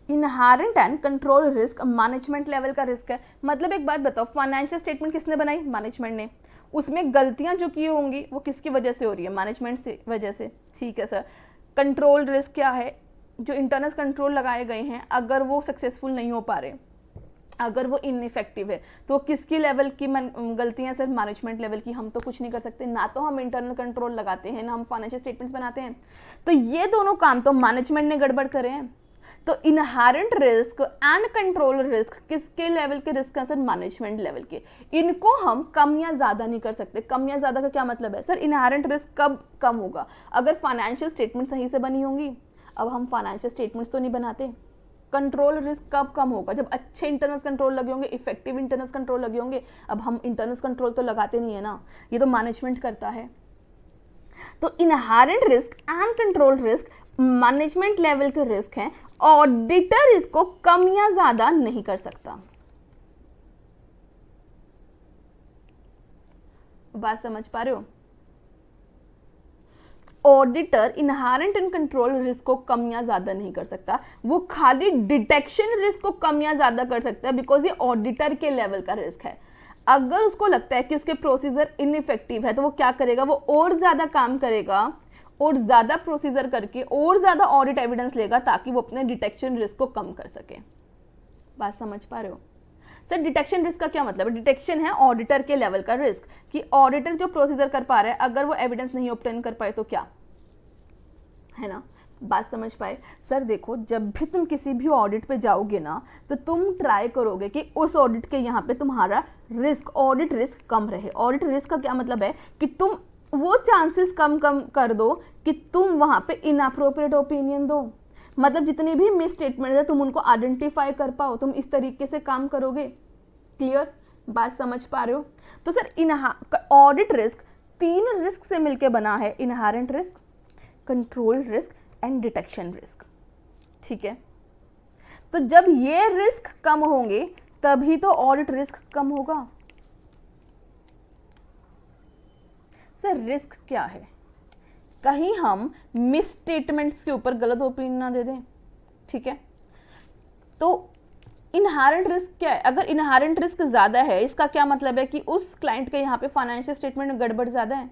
Speaker 1: Inherent and control risk management level का रिस्क है। मतलब एक बात बताओ, फाइनेंशियल स्टेटमेंट किसने बनाई? मैनेजमेंट ने। उसमें गलतियां जो की होंगी वो किसकी वजह से हो रही है? मैनेजमेंट से वजह से। ठीक है सर। कंट्रोल रिस्क क्या है? जो इंटरनल कंट्रोल लगाए गए हैं, अगर वो सक्सेसफुल नहीं हो पा रहे, अगर वो इनइफेक्टिव है, तो किसकी लेवल की गलतियां सर? मैनेजमेंट लेवल की। हम तो कुछ नहीं कर सकते, ना तो हम इंटरनल कंट्रोल लगाते हैं, ना हम फाइनेंशियल स्टेटमेंट्स बनाते हैं। तो ये दोनों काम तो मैनेजमेंट ने गड़बड़ करे हैं। तो inherent risk and control risk किसके लेवल के रिस्क है सर? मैनेजमेंट लेवल के। इनको हम कम या ज्यादा नहीं कर सकते। कम या ज्यादा का क्या मतलब है सर? इनहेरेंट रिस्क कब कम होगा? अगर फाइनेंशियल स्टेटमेंट सही से बनी होंगी। अब हम फाइनेंशियल स्टेटमेंट्स तो नहीं बनाते। कंट्रोल रिस्क कब कम होगा? जब अच्छे इंटरनल कंट्रोल लगे होंगे, इफेक्टिव इंटरनल कंट्रोल लगे होंगे। अब हम इंटरनल कंट्रोल तो लगाते नहीं है ना, ये तो मैनेजमेंट करता है। तो inherent risk and control risk management level के रिस्क हैं। ऑडिटर इसको कम या ज्यादा नहीं कर सकता। बात समझ पा रहे हो? Auditor inherent and control risk को कम या ज्यादा नहीं कर सकता, वो खाली डिटेक्शन रिस्क को कम या ज्यादा कर सकता है, बिकॉज ये ऑडिटर के लेवल का रिस्क है। अगर उसको लगता है कि उसके प्रोसीजर इनइफेक्टिव है, तो वो क्या करेगा? वो और ज्यादा काम करेगा और ज्यादा प्रोसीजर करके और ज्यादा ऑडिट एविडेंस लेगा, ताकि वो अपने डिटेक्शन रिस्क को कम कर सके। बात समझ पा रहे हो सर? डिटेक्शन रिस्क का क्या मतलब है? डिटेक्शन है ऑडिटर के लेवल का रिस्क, कि ऑडिटर जो प्रोसीजर कर पा रहा है, अगर वो एविडेंस नहीं ऑब्टेन कर पाए तो क्या है ना। बात समझ पाए? सर देखो, जब भी तुम किसी भी ऑडिट पे जाओगे ना, तो तुम ट्राई करोगे कि उस ऑडिट के यहाँ पे तुम्हारा रिस्क, ऑडिट रिस्क कम रहे। ऑडिट रिस्क का क्या मतलब है? कि तुम वो चांसेस कम कर दो कि तुम वहां पे इनअप्रोप्रिएट ओपिनियन दो। मतलब जितनी भी मिस स्टेटमेंट है, तुम उनको आइडेंटिफाई कर पाओ। तुम इस तरीके से काम करोगे। क्लियर? बात समझ पा रहे हो? तो सर ऑडिट रिस्क 3 रिस्क से मिलकर बना है, inherent risk, control risk and detection risk. ठीक है। तो जब ये रिस्क कम होंगे, तभी तो ऑडिट रिस्क कम होगा। सर रिस्क क्या है? कहीं हम मिस स्टेटमेंट्स के ऊपर गलत ओपिनियन ना दे दें। ठीक है। तो इनहेरेंट रिस्क क्या है? अगर इनहेरेंट रिस्क ज्यादा है, इसका क्या मतलब है? कि उस क्लाइंट के यहाँ पे फाइनेंशियल स्टेटमेंट में गड़बड़ ज्यादा है।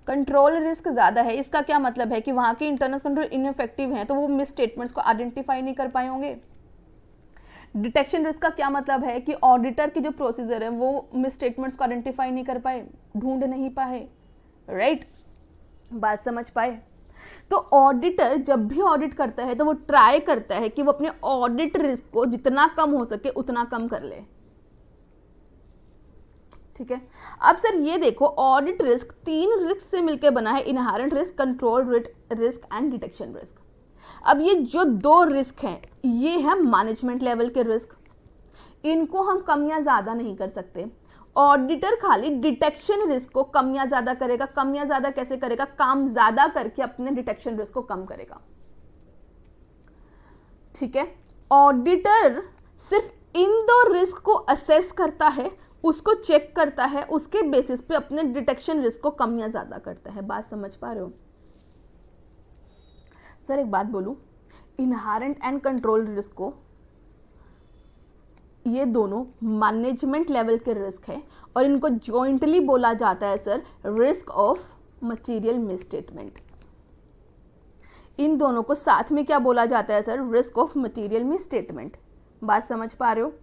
Speaker 1: कंट्रोल रिस्क ज्यादा है, इसका क्या मतलब है? कि वहां के इंटरनल कंट्रोल इनइफेक्टिव हैं, तो वो मिस स्टेटमेंट्स को आइडेंटिफाई नहीं कर पाए होंगे। डिटेक्शन रिस्क का क्या मतलब है? कि ऑडिटर की जो प्रोसीजर है, वो मिस स्टेटमेंट्स को आइडेंटिफाई नहीं कर पाए, ढूंढ नहीं पाए। राइट? बात समझ पाए? तो ऑडिटर जब भी ऑडिट करता है, तो वो ट्राई करता है कि वो अपने ऑडिट रिस्क को जितना कम हो सके उतना कम कर ले। ठीक है। अब सर ये देखो, ऑडिट रिस्क 3 रिस्क से मिलकर बना है, inherent risk, control risk and detection risk. अब ये जो 2 रिस्क हैं, ये है मैनेजमेंट लेवल के रिस्क। इनको हम कम या ज्यादा नहीं कर सकते। ऑडिटर खाली डिटेक्शन रिस्क को कम या ज्यादा करेगा। कम या ज्यादा कैसे करेगा? काम ज्यादा करके अपने डिटेक्शन रिस्क को कम करेगा। ठीक है, ऑडिटर सिर्फ इन दो रिस्क को असेस करता है, उसको चेक करता है, उसके बेसिस पे अपने डिटेक्शन रिस्क को कम या ज्यादा करता है। बात समझ पा रहे हो? सर एक बात बोलूं, इनहेरेंट एंड कंट्रोल रिस्क को, ये दोनों मैनेजमेंट लेवल के रिस्क है और इनको जॉइंटली बोला जाता है sir risk of material misstatement. इन दोनों को साथ में क्या बोला जाता है sir? Risk of material misstatement. बात समझ पा रहे हो?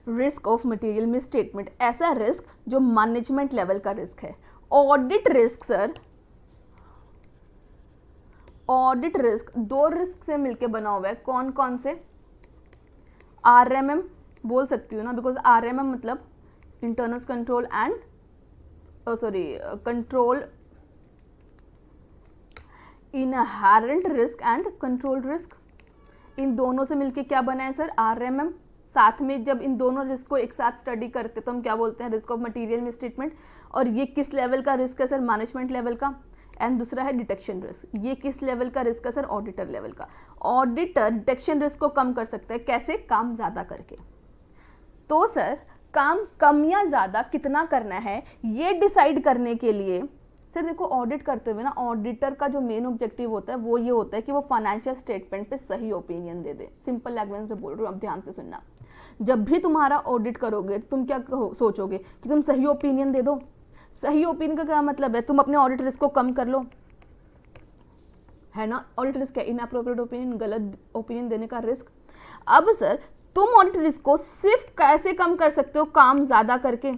Speaker 1: रिस्क ऑफ मटेरियल मिसस्टेटमेंट ऐसा रिस्क जो मैनेजमेंट लेवल का रिस्क है। Audit risk sir, audit risk दो रिस्क से मिलकर बना हुआ है। कौन कौन से? RMM बोल सकती हूँ ना, बिकॉज RMM मतलब internal control and control, inherent risk and control risk. इन दोनों से मिलके क्या बना है सर? RMM। साथ में जब इन दोनों रिस्क को एक साथ स्टडी करते तो हम क्या बोलते हैं? Risk of material misstatement. और ये किस लेवल का रिस्क है सर? मैनेजमेंट लेवल का। एंड दूसरा है डिटेक्शन रिस्क। ये किस लेवल का रिस्क है सर? ऑडिटर लेवल का। ऑडिटर डिटेक्शन रिस्क को कम कर सकता है। कैसे? काम ज्यादा करके। तो सर काम कम या ज्यादा कितना करना है ये डिसाइड करने के लिए सर देखो, ऑडिट करते हुए ना ऑडिटर का जो मेन ऑब्जेक्टिव होता है वो ये होता है कि वो फाइनेंशियल स्टेटमेंट पे सही ओपिनियन दे दे। सिंपल लैंग्वेज में बोल रही हूँ, अब ध्यान से सुनना। जब भी तुम्हारा ऑडिट करोगे तो तुम क्या सोचोगे कि तुम सही ओपिनियन दे दो। सही ओपिनियन का क्या मतलब है? तुम अपने ऑडिट रिस्क को कम कर लो, है ना? ऑडिट रिस्क है इनअप्रोप्रिएट ओपिनियन, गलत ओपिनियन देने का रिस्क। अब सर तुम ऑडिट रिस्क को सिर्फ कैसे कम कर सकते हो? काम ज्यादा करके।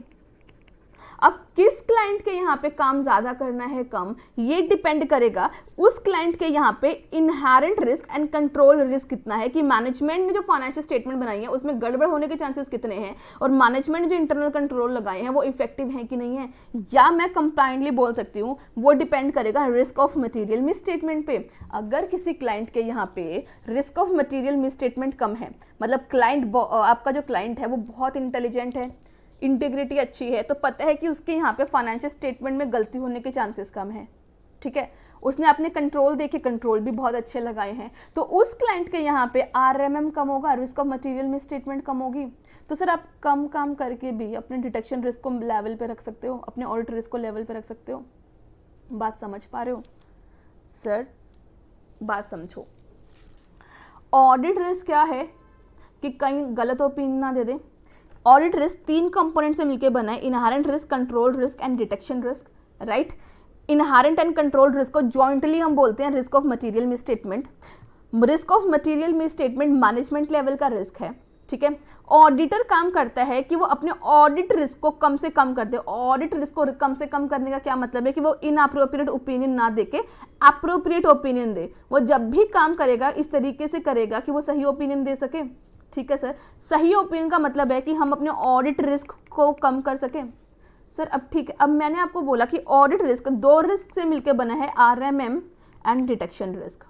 Speaker 1: अब किस क्लाइंट के यहाँ पे काम ज्यादा करना है कम, ये डिपेंड करेगा उस क्लाइंट के यहाँ पे inherent risk and control risk कितना है, कि मैनेजमेंट ने जो फाइनेंशियल स्टेटमेंट बनाई है उसमें गड़बड़ होने के चांसेस कितने हैं, और मैनेजमेंट ने जो इंटरनल कंट्रोल लगाए हैं वो इफेक्टिव हैं कि नहीं है। या मैं कंप्लाइंटली बोल सकती हूँ वो डिपेंड करेगा रिस्क ऑफ मटीरियल मिसस्टेटमेंट पे। अगर किसी क्लाइंट के यहाँ पे रिस्क ऑफ मटीरियल मिसस्टेटमेंट कम है, मतलब क्लाइंट, आपका जो क्लाइंट है वो बहुत इंटेलिजेंट है, इंटीग्रिटी अच्छी है, तो पता है कि उसके यहाँ पे फाइनेंशियल स्टेटमेंट में गलती होने के चांसेस कम है। ठीक है, उसने अपने कंट्रोल देखे, कंट्रोल भी बहुत अच्छे लगाए हैं, तो उस क्लाइंट के यहाँ पे RMM कम होगा, रिस्क ऑफ मटेरियल मिसस्टेटमेंट कम होगी। तो सर आप कम काम करके भी अपने डिटेक्शन रिस्क को लेवल पे रख सकते हो, अपने ऑडिट रिस्क को लेवल पे रख सकते हो। बात समझ पा रहे हो? सर बात समझो, ऑडिट रिस्क क्या है कि कहीं गलत ओपिनियन ना दे दे। ऑडिट रिस्क 3 कंपोनेंट से मिलकर बना है, inherent risk, control risk and detection risk, right. Inherent and control risk को जॉइंटली हम बोलते हैं risk of material misstatement. Risk of material misstatement management level का रिस्क है, ठीक है। ऑडिटर काम करता है कि वो अपने ऑडिट रिस्क को कम से कम कर दे। ऑडिट रिस्क को कम से कम करने का क्या मतलब है कि वो इनअप्रोप्रिएट ओपिनियन ना दे के अप्रोप्रिएट ओपिनियन दे। वो जब भी काम करेगा इस तरीके से करेगा कि वो सही ओपिनियन दे सके। ठीक है सर, सही ओपिनियन का मतलब है कि हम अपने ऑडिट रिस्क को कम कर सकें। सर अब ठीक है, अब मैंने आपको बोला कि ऑडिट रिस्क 2 रिस्क से मिलकर बना है, RMM एंड डिटेक्शन रिस्क।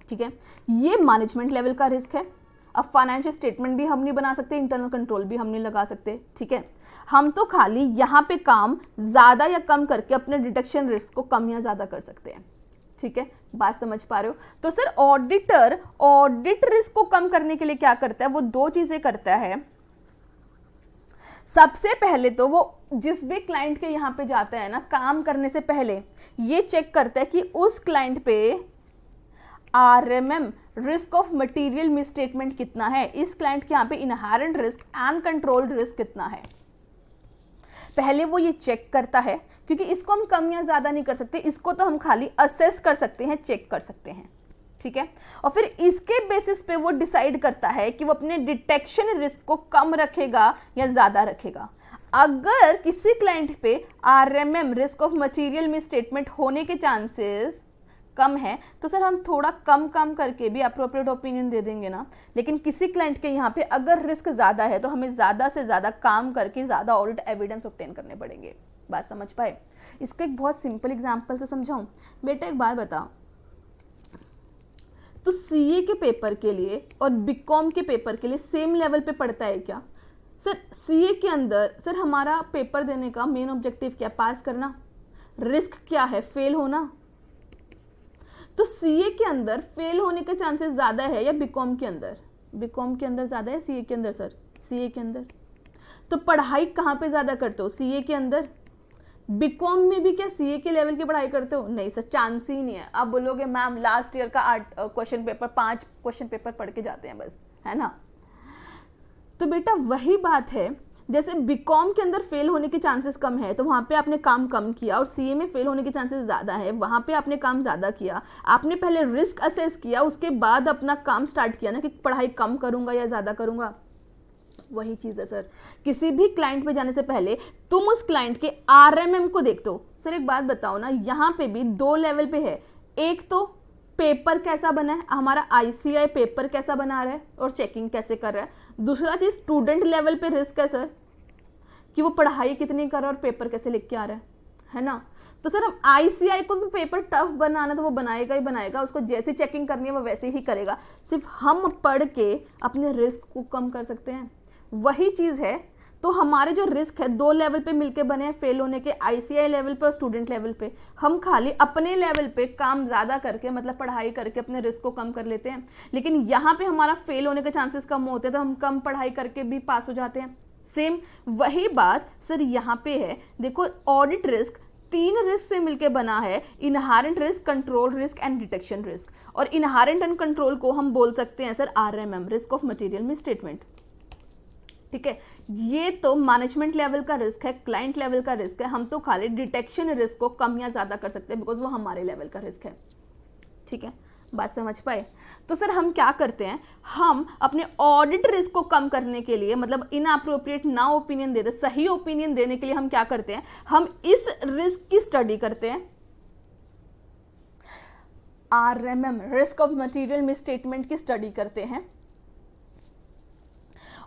Speaker 1: ठीक है, ये मैनेजमेंट लेवल का रिस्क है। अब फाइनेंशियल स्टेटमेंट भी हम नहीं बना सकते, इंटरनल कंट्रोल भी हम नहीं लगा सकते। ठीक है, हम तो खाली यहाँ पे काम ज्यादा या कम करके अपने डिटेक्शन रिस्क को कम या ज्यादा कर सकते हैं। ठीक है, बात समझ पा रहे हो? तो सर ऑडिटर ऑडिट रिस्क को कम करने के लिए क्या करता है? वो 2 चीजें करता है। सबसे पहले तो वो जिस भी क्लाइंट के यहाँ पे जाता है ना, काम करने से पहले ये चेक करता है कि उस क्लाइंट पे RMM risk of material misstatement कितना है, इस क्लाइंट के यहाँ पे inherent risk and control risk कितना है। पहले वो ये चेक करता है, क्योंकि इसको हम कम या ज्यादा नहीं कर सकते, इसको तो हम खाली असेस कर सकते हैं, चेक कर सकते हैं। ठीक है, और फिर इसके बेसिस पे वो डिसाइड करता है कि वो अपने डिटेक्शन रिस्क को कम रखेगा या ज्यादा रखेगा। अगर किसी क्लाइंट पे RMM risk of material misstatement होने के चांसेस कम है तो सर हम थोड़ा कम काम करके भी अप्रोप्रिएट ओपिनियन दे देंगे ना। लेकिन किसी क्लाइंट के यहाँ पे अगर रिस्क ज़्यादा है तो हमें ज़्यादा से ज़्यादा काम करके ज़्यादा ऑडिट एविडेंस ऑब्टेन करने पड़ेंगे। बात समझ पाए? इसका एक बहुत सिंपल एग्जांपल से समझाऊं। बेटा एक बात बताओ, तो CA के पेपर के लिए और BCom के पेपर के लिए सेम लेवल पे पढ़ता है क्या? सर सीए के अंदर सर हमारा पेपर देने का मेन ऑब्जेक्टिव क्या, पास करना, रिस्क क्या है, फेल होना। तो सीए के अंदर फेल होने के चांसेस ज़्यादा है या बीकॉम के अंदर? बीकॉम के अंदर ज़्यादा है सीए के अंदर? सर सीए के अंदर। तो पढ़ाई कहाँ पे ज़्यादा करते हो, सीए के अंदर? बीकॉम में भी क्या सीए के लेवल की पढ़ाई करते हो? नहीं सर, चांस ही नहीं है। आप बोलोगे मैम लास्ट ईयर का 8 क्वेश्चन पेपर, 5 क्वेश्चन पेपर पढ़ के जाते हैं बस, है ना। तो बेटा वही बात है, जैसे बीकॉम के अंदर फेल होने के चांसेस कम है तो वहाँ पे आपने काम कम किया, और सीए में फेल होने के चांसेस ज़्यादा है, वहाँ पे आपने काम ज़्यादा किया। आपने पहले रिस्क असेस किया, उसके बाद अपना काम स्टार्ट किया ना कि पढ़ाई कम करूँगा या ज़्यादा करूँगा। वही चीज़ है सर, किसी भी क्लाइंट पे जाने से पहले तुम उस क्लाइंट के आरएमएम को देखते हो। सर एक बात बताओ ना, यहाँ पे भी 2 लेवल पे है। एक तो पेपर कैसा बना है, हमारा आईसीआई पेपर कैसा बना रहा है और चेकिंग कैसे कर रहा है। दूसरा चीज़ स्टूडेंट लेवल पे रिस्क है सर, कि वो पढ़ाई कितनी कर रहा है और पेपर कैसे लिख के आ रहा है ना। तो सर हम आईसीआई को तो पेपर टफ बनाना तो वो बनाएगा ही बनाएगा, उसको जैसी चेकिंग करनी है वो वैसे ही करेगा। सिर्फ हम पढ़ के अपने रिस्क को कम कर सकते हैं, वही चीज़ है। तो हमारे जो रिस्क है 2 लेवल पे मिलके बने हैं फेल होने के, आईसीआई लेवल पे और स्टूडेंट लेवल पे। हम खाली अपने लेवल पे काम ज़्यादा करके, मतलब पढ़ाई करके अपने रिस्क को कम कर लेते हैं, लेकिन यहाँ पे हमारा फेल होने के चांसेस कम होते हैं, तो हम कम पढ़ाई करके भी पास हो जाते हैं। सेम वही बात सर यहाँ पे है। देखो ऑडिट रिस्क 3 रिस्क से मिलके बना है, inherent risk, control risk and detection risk. और इनहेरेंट एंड कंट्रोल को हम बोल सकते हैं sir RMM, risk of material misstatement. ठीक है, ये तो मैनेजमेंट लेवल का रिस्क है, क्लाइंट लेवल का रिस्क है। हम तो खाली डिटेक्शन रिस्क को कम या ज़्यादा कर सकते हैं बिकॉज वो हमारे लेवल का रिस्क है। ठीक है, बात समझ पाए? तो सर हम क्या करते हैं, हम अपने ऑडिट रिस्क को कम करने के लिए, मतलब इनअप्रोप्रिएट ना ओपिनियन दे दे, सही ओपिनियन देने के लिए हम क्या करते हैं, हम इस रिस्क की स्टडी करते हैं, RMM, risk of material misstatement की स्टडी करते हैं।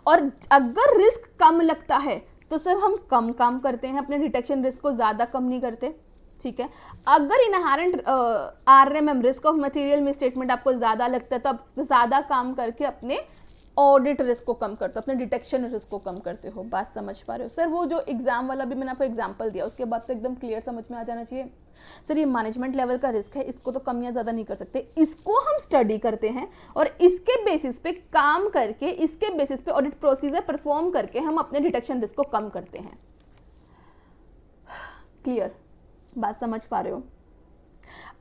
Speaker 1: और अगर रिस्क कम लगता है तो सर हम कम काम करते हैं, अपने डिटेक्शन रिस्क को ज़्यादा कम नहीं करते। ठीक है, अगर inherent RMM, risk of material misstatement आपको ज़्यादा लगता है तो आप ज़्यादा काम करके अपने ऑडिट रिस्क को कम करते हो, अपने डिटेक्शन रिस्क को कम करते हो। बात समझ पा रहे हो सर? वो जो एग्जाम वाला भी मैंने आपको एग्जाम्पल दिया उसके बाद तो एकदम क्लियर समझ में आ जाना चाहिए। सर ये मैनेजमेंट लेवल का रिस्क है, इसको तो कम या ज़्यादा नहीं कर सकते, इसको हम स्टडी करते हैं और इसके बेसिस पे काम करके, इसके बेसिस पे ऑडिट प्रोसीजर परफॉर्म करके हम अपने डिटेक्शन रिस्क को कम करते हैं। क्लियर? बात समझ पा रहे हो?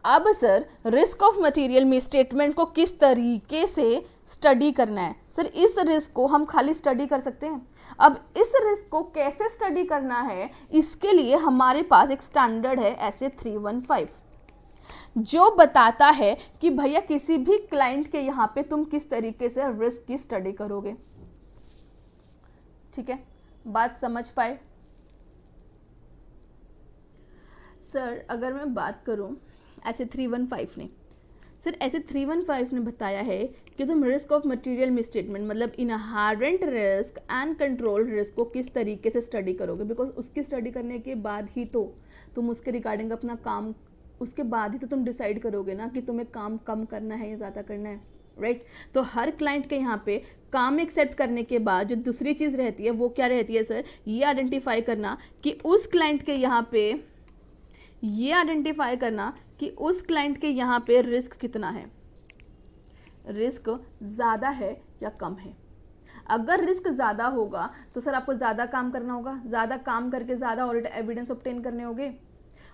Speaker 1: अब sir risk of material misstatement को किस तरीके से स्टडी करना है? सर इस रिस्क को हम खाली स्टडी कर सकते हैं। अब इस रिस्क को कैसे स्टडी करना है, इसके लिए हमारे पास एक स्टैंडर्ड है ऐसे 315 जो बताता है कि भैया किसी भी क्लाइंट के यहाँ पे तुम किस तरीके से रिस्क की स्टडी करोगे। ठीक है, बात समझ पाए? सर अगर मैं बात करूं ऐसे 315 ने, सर ऐसे 315 ने बताया है कि तुम रिस्क ऑफ मटेरियल मिसस्टेटमेंट, मतलब inherent risk and control risk को किस तरीके से स्टडी करोगे, बिकॉज उसकी स्टडी करने के बाद ही तो तुम उसके रिगार्डिंग अपना काम, उसके बाद ही तो तुम डिसाइड करोगे ना कि तुम्हें काम कम करना है या ज़्यादा करना है, राइट? तो हर क्लाइंट के यहाँ पे काम एक्सेप्ट करने के बाद जो दूसरी चीज़ रहती है वो क्या रहती है सर, ये आइडेंटिफाई करना कि उस क्लाइंट के यहाँ पे, ये आइडेंटिफाई करना कि उस क्लाइंट के यहाँ पे रिस्क कितना है, रिस्क ज़्यादा है या कम है। अगर रिस्क ज़्यादा होगा तो सर आपको ज़्यादा काम करना होगा, ज़्यादा काम करके ज़्यादा ऑडिट एविडेंस ऑब्टेन करने होंगे।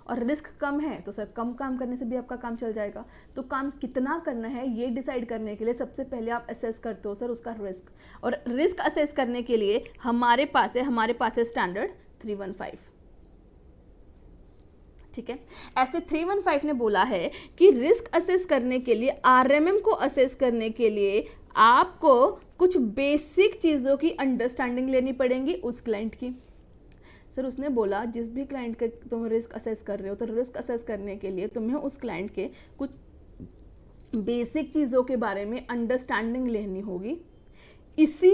Speaker 1: और रिस्क कम है तो सर कम काम करने से भी आपका काम चल जाएगा। तो काम कितना करना है ये डिसाइड करने के लिए सबसे पहले आप असेस करते हो सर उसका रिस्क, और रिस्क असेस करने के लिए हमारे पास है स्टैंडर्ड 315। ठीक है, ऐसे 315 ने बोला है कि रिस्क असेस करने के लिए, आरएमएम को असेस करने के लिए आपको कुछ बेसिक चीज़ों की अंडरस्टैंडिंग लेनी पड़ेगी उस क्लाइंट की। सर उसने बोला जिस भी क्लाइंट के तुम रिस्क असेस कर रहे हो तो रिस्क असेस करने के लिए तुम्हें उस क्लाइंट के कुछ बेसिक चीज़ों के बारे में अंडरस्टैंडिंग लेनी होगी। इसी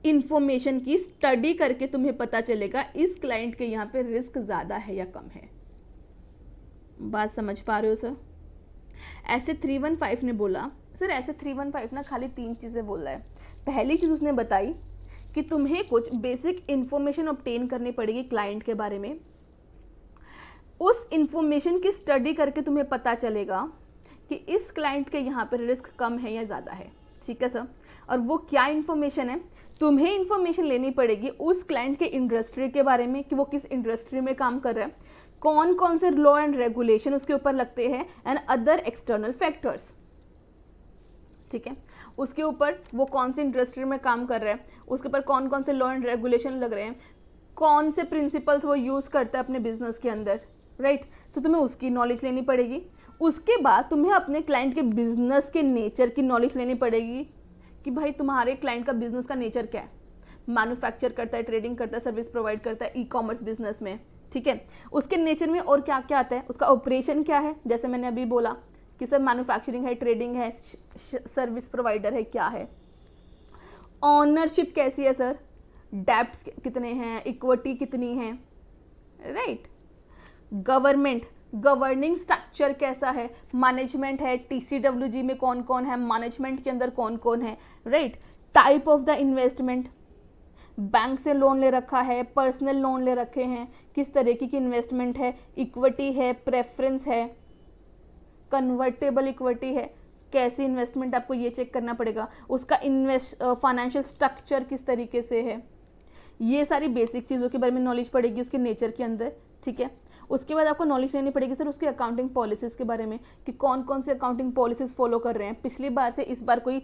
Speaker 1: इंफॉर्मेशन की स्टडी करके तुम्हें पता चलेगा इस क्लाइंट के यहाँ पे रिस्क ज़्यादा है या कम है। बात समझ पा रहे हो सर? ऐसे 315 ने बोला, सर ऐसे 315 ना खाली 3 चीज़ें बोल रहा है। पहली चीज़ उसने बताई कि तुम्हें कुछ बेसिक इंफॉर्मेशन ऑब्टेन करनी पड़ेगी क्लाइंट के बारे में। उस इंफॉर्मेशन की स्टडी करके तुम्हें पता चलेगा कि इस क्लाइंट के यहाँ पर रिस्क कम है या ज़्यादा है। ठीक है सर। और वो क्या इंफॉर्मेशन है, तुम्हें इंफॉर्मेशन लेनी पड़ेगी उस क्लाइंट के इंडस्ट्री के बारे में कि वो किस इंडस्ट्री में काम कर रहा है, कौन कौन से लॉ एंड रेगुलेशन उसके ऊपर लगते हैं एंड अदर एक्सटर्नल फैक्टर्स। ठीक है, उसके ऊपर वो कौन सी इंडस्ट्री में काम कर रहा है, उसके ऊपर कौन कौन से लॉ एंड रेगुलेशन लग रहे हैं, कौन से प्रिंसिपल्स वो यूज़ करता है अपने बिजनेस के अंदर, राइट। तो तुम्हें उसकी नॉलेज लेनी पड़ेगी। उसके बाद तुम्हें अपने क्लाइंट के बिजनेस के नेचर की नॉलेज लेनी पड़ेगी कि भाई तुम्हारे क्लाइंट का बिजनेस का नेचर क्या है, मैन्युफैक्चर करता है, ट्रेडिंग करता है, सर्विस प्रोवाइड करता है, ई कॉमर्स बिजनेस में। ठीक है, उसके नेचर में और क्या क्या आता है, उसका ऑपरेशन क्या है, जैसे मैंने अभी बोला कि सर मैन्युफैक्चरिंग है, ट्रेडिंग है, सर्विस प्रोवाइडर है, क्या है, ऑनरशिप कैसी है सर, डेब्ट्स कितने हैं, इक्विटी कितनी है, राइट। गवर्निंग स्ट्रक्चर कैसा है, मैनेजमेंट है, TCWG में कौन कौन है, मैनेजमेंट के अंदर कौन कौन है, right. Type of the investment, bank से लोन ले रखा है, पर्सनल लोन ले रखे हैं, किस तरीके की इन्वेस्टमेंट है, इक्विटी है, प्रेफरेंस है, कन्वर्टेबल इक्विटी है, कैसी इन्वेस्टमेंट, आपको ये चेक करना पड़ेगा। उसका फाइनेंशियल स्ट्रक्चर किस तरीके से है, ये सारी बेसिक चीज़ों के बारे में नॉलेज पड़ेगी उसके नेचर के अंदर। ठीक है, उसके बाद आपको नॉलेज लेनी पड़ेगी सर उसकी अकाउंटिंग पॉलिसीज़ के बारे में कि कौन कौन से अकाउंटिंग पॉलिसीज़ फॉलो कर रहे हैं, पिछली बार से इस बार कोई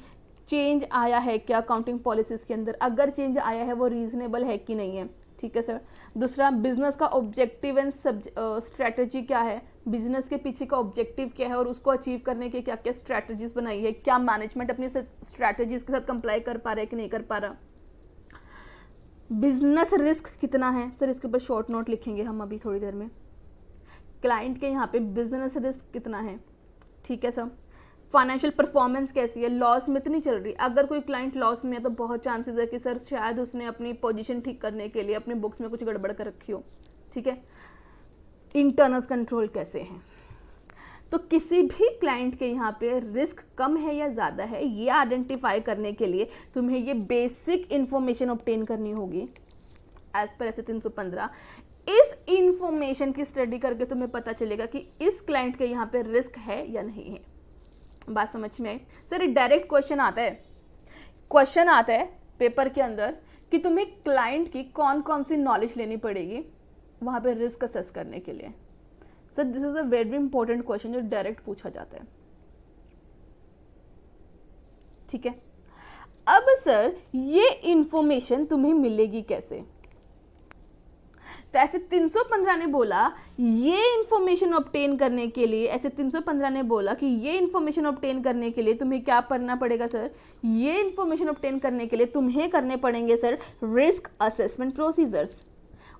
Speaker 1: चेंज आया है क्या अकाउंटिंग पॉलिसीज़ के अंदर, अगर चेंज आया है वो रीजनेबल है कि नहीं है। ठीक है सर। दूसरा, बिजनेस का ऑब्जेक्टिव एंड स्ट्रैटेजी क्या है, बिजनेस के पीछे का ऑब्जेक्टिव क्या है और उसको अचीव करने के क्या क्या स्ट्रैटेजीज बनाई है, क्या मैनेजमेंट अपनी स्ट्रैटेजीज के साथ कंप्लाई कर पा रहा है कि नहीं कर पा रहा। बिजनेस रिस्क कितना है सर, इसके ऊपर शॉर्ट नोट लिखेंगे हम अभी थोड़ी देर में। क्लाइंट के यहाँ पे बिजनेस रिस्क कितना है। ठीक है सर। फाइनेंशियल परफॉर्मेंस कैसी है, लॉस में तो नहीं चल रही, अगर कोई क्लाइंट लॉस में है तो बहुत चांसेस है कि सर शायद उसने अपनी पोजीशन ठीक करने के लिए अपने बुक्स में कुछ गड़बड़ कर रखी हो। ठीक है। इंटरनल कंट्रोल कैसे हैं, तो किसी भी क्लाइंट के यहाँ पे रिस्क कम है या ज़्यादा है ये आइडेंटिफाई करने के लिए तुम्हें ये बेसिक इंफॉर्मेशन ऑब्टेन करनी होगी एज पर ऐसे 315। इस इंफॉर्मेशन की स्टडी करके तुम्हें पता चलेगा कि इस क्लाइंट के यहाँ पे रिस्क है या नहीं है। बात समझ में आई सर। डायरेक्ट क्वेश्चन आता है पेपर के अंदर कि तुम्हें क्लाइंट की कौन कौन सी नॉलेज लेनी पड़ेगी वहाँ पे रिस्क असेस करने के लिए। Sir this is a very important question जो डायरेक्ट पूछा जाता है। ठीक है। अब सर ये इंफॉर्मेशन तुम्हें मिलेगी कैसे, तो ऐसे 315 ने बोला ये इंफॉर्मेशन ऑब्टेन करने के लिए, ऐसे 315 ने बोला कि ये इंफॉर्मेशन ऑब्टेन करने के लिए तुम्हें क्या करना पड़ेगा सर, ये इंफॉर्मेशन ऑब्टेन करने के लिए तुम्हें करने पड़ेंगे सर रिस्क असेसमेंट प्रोसीजर्स।